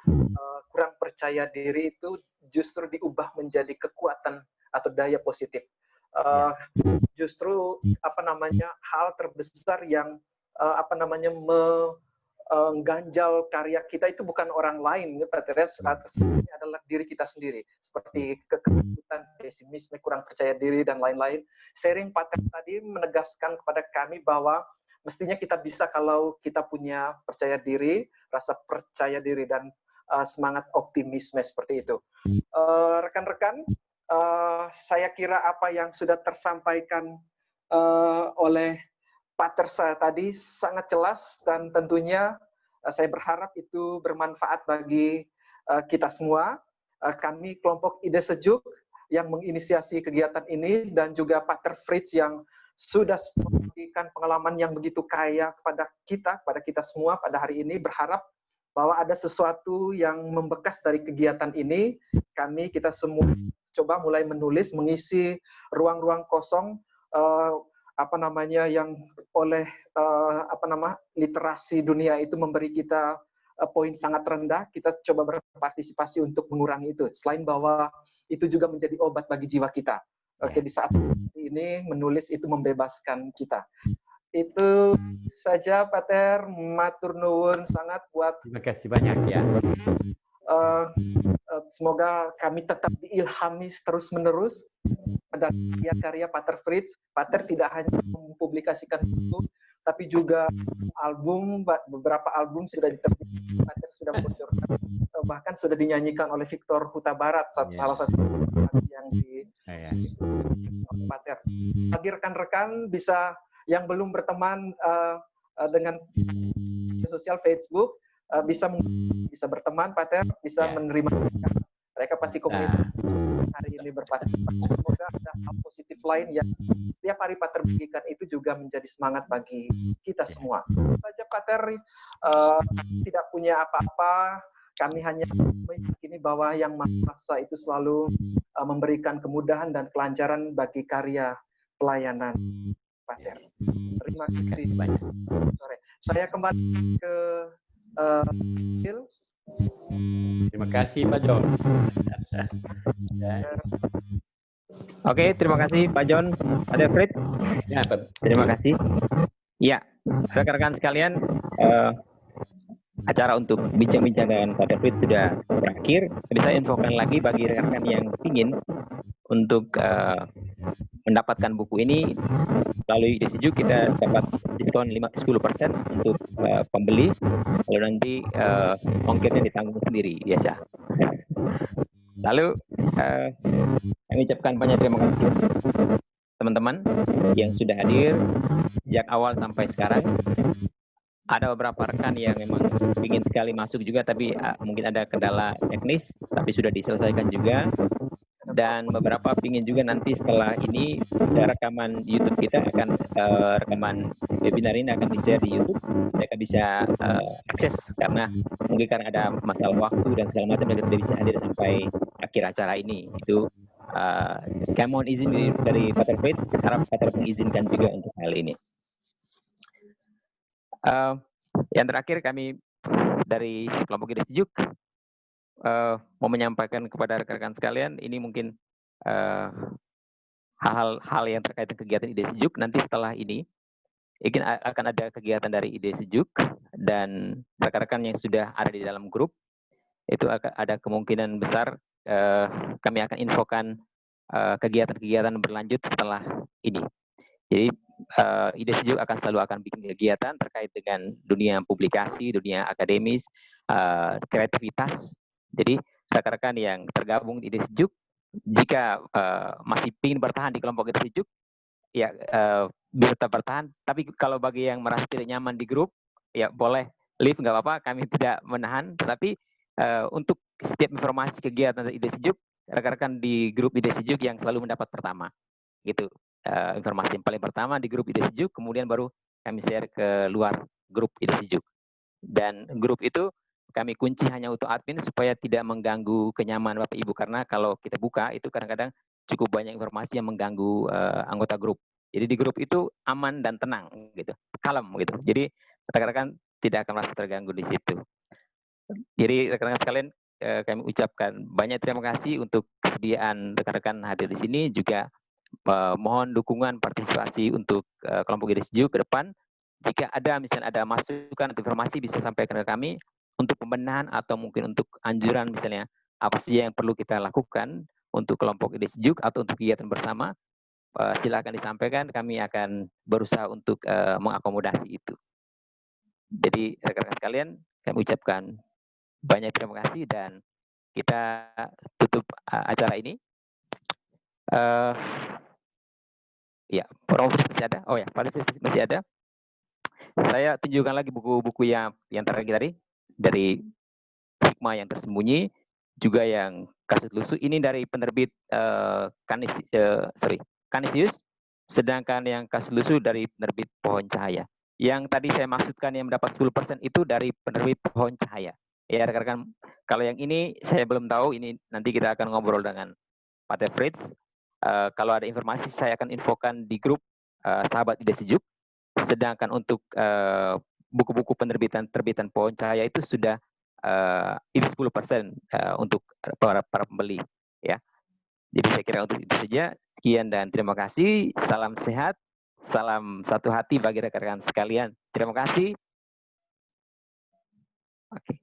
kurang percaya diri itu justru diubah menjadi kekuatan atau daya positif. Justru hal terbesar yang mengganjal karya kita itu bukan orang lain, sebenarnya adalah diri kita sendiri, seperti ketakutan, pesimisme, kurang percaya diri dan lain-lain. Sharing Pater tadi menegaskan kepada kami bahwa mestinya kita bisa kalau kita punya percaya diri, rasa percaya diri dan semangat optimisme seperti itu. Rekan-rekan, saya kira apa yang sudah tersampaikan oleh Pater saya tadi sangat jelas dan tentunya saya berharap itu bermanfaat bagi kita semua. Kami kelompok Ide Sejuk yang menginisiasi kegiatan ini dan juga Pater Fritz yang sudah memberikan pengalaman yang begitu kaya kepada kita semua pada hari ini, berharap bahwa ada sesuatu yang membekas dari kegiatan ini. Kita semua coba mulai menulis, mengisi ruang-ruang kosong yang oleh literasi dunia itu memberi kita poin sangat rendah. Kita coba berpartisipasi untuk mengurangi itu. Selain bahwa itu juga menjadi obat bagi jiwa kita. Oke, di saat ini menulis itu membebaskan kita. Itu saja Pater, matur nuwun sangat buat. Terima kasih banyak ya. Semoga kami tetap diilhami terus-menerus dan karya Pater Fritz. Pater tidak hanya mempublikasikan buku, tapi juga beberapa album sudah diterbitkan. Pater sudah meluncurkan bahkan sudah dinyanyikan oleh Victor Huta Barat, salah satu yang di Pater. Hadirkan rekan bisa yang belum berteman dengan sosial Facebook, bisa berteman, Pater, bisa menerima mereka pasti komunitas hari ini berpartisipasi. Semoga ada hal positif lain yang setiap hari Pater bagikan itu juga menjadi semangat bagi kita semua. Saja Pater tidak punya apa-apa, kami hanya meyakini bahwa Yang Maha Kuasa itu selalu memberikan kemudahan dan kelancaran bagi karya pelayanan Pater. Terima kasih banyak. Saya kembali ke Phil. Terima kasih Pak John. Oke, terima kasih Pak John. Ada Fritz? Ya, terima kasih. Ya, rekan-rekan sekalian, acara untuk bincang-bincang dengan Pak Fritz sudah berakhir. Jadi saya infokan lagi bagi rekan-rekan yang ingin untuk mendapatkan buku ini melalui Ide Sejuk, kita dapat diskon 10% untuk pembeli, lalu nanti ongkirnya ditanggung sendiri biasa. Lalu kami ucapkan banyak terima kasih teman-teman yang sudah hadir sejak awal sampai sekarang. Ada beberapa rekan yang memang ingin sekali masuk juga, tapi mungkin ada kendala teknis, tapi sudah diselesaikan juga. Dan beberapa ingin juga nanti setelah ini rekaman YouTube kita akan rekaman webinar ini akan di-share di YouTube. Mereka bisa akses karena mungkin karena ada masalah waktu dan segala macam, mereka tidak bisa hadir sampai akhir acara ini. Itu kami mohon izin dari Pater Fritz, harap Pater mengizinkan juga untuk hal ini. Yang terakhir kami dari kelompok Ide Sejuk mau menyampaikan kepada rekan-rekan sekalian, ini mungkin hal-hal yang terkait dengan kegiatan Ide Sejuk. Nanti setelah ini akan ada kegiatan dari Ide Sejuk, dan rekan-rekan yang sudah ada di dalam grup itu ada kemungkinan besar kami akan infokan kegiatan-kegiatan berlanjut setelah ini. Jadi Ide Sejuk akan selalu bikin kegiatan terkait dengan dunia publikasi, dunia akademis, kreativitas. Jadi rekan-rekan yang tergabung di Ide Sejuk, jika masih ingin bertahan di kelompok Ide Sejuk, ya bisa tetap bertahan. Tapi kalau bagi yang merasa tidak nyaman di grup, ya boleh leave, nggak apa-apa, kami tidak menahan. Tetapi untuk setiap informasi kegiatan dari Ide Sejuk, rekan-rekan di grup Ide Sejuk yang selalu mendapat pertama. Gitu. Informasi yang paling pertama di grup Ide Sejuk, kemudian baru kami share ke luar grup Ide Sejuk. Dan grup itu kami kunci hanya untuk admin supaya tidak mengganggu kenyamanan Bapak Ibu, karena kalau kita buka itu kadang-kadang cukup banyak informasi yang mengganggu anggota grup. Jadi di grup itu aman dan tenang gitu, kalem gitu. Jadi rekan-rekan tidak akan merasa terganggu di situ. Jadi rekan-rekan sekalian, kami ucapkan banyak terima kasih untuk kesediaan rekan-rekan hadir di sini, juga mohon dukungan partisipasi untuk kelompok Ide Sejuk ke depan. Jika ada misalnya ada masukan atau informasi, bisa sampaikan ke kami untuk pembenahan atau mungkin untuk anjuran, misalnya apa sih yang perlu kita lakukan untuk kelompok Ide Sejuk atau untuk kegiatan bersama, silakan disampaikan, kami akan berusaha untuk mengakomodasi itu. Jadi rekan-rekan sekalian, kami ucapkan banyak terima kasih dan kita tutup acara ini. Ya, Prof masih ada? Oh ya, Pak masih ada. Saya tunjukkan lagi buku-buku yang terakhir tadi, dari Hikmah yang Tersembunyi, juga yang Kasut Lusuh. Ini dari penerbit Canisius, sedangkan yang Kasut Lusuh dari penerbit Pohon Cahaya. Yang tadi saya maksudkan yang mendapat 10% itu dari penerbit Pohon Cahaya. Ya rekan-rekan, kalau yang ini saya belum tahu, ini nanti kita akan ngobrol dengan Pater Fritz. Kalau ada informasi saya akan infokan di grup sahabat Ide Sejuk. Sedangkan untuk buku-buku terbitan Pohon Cahaya itu sudah itu 10% untuk para pembeli, ya. Jadi saya kira untuk itu saja. Sekian dan terima kasih. Salam sehat, salam satu hati bagi rekan-rekan sekalian. Terima kasih. Oke.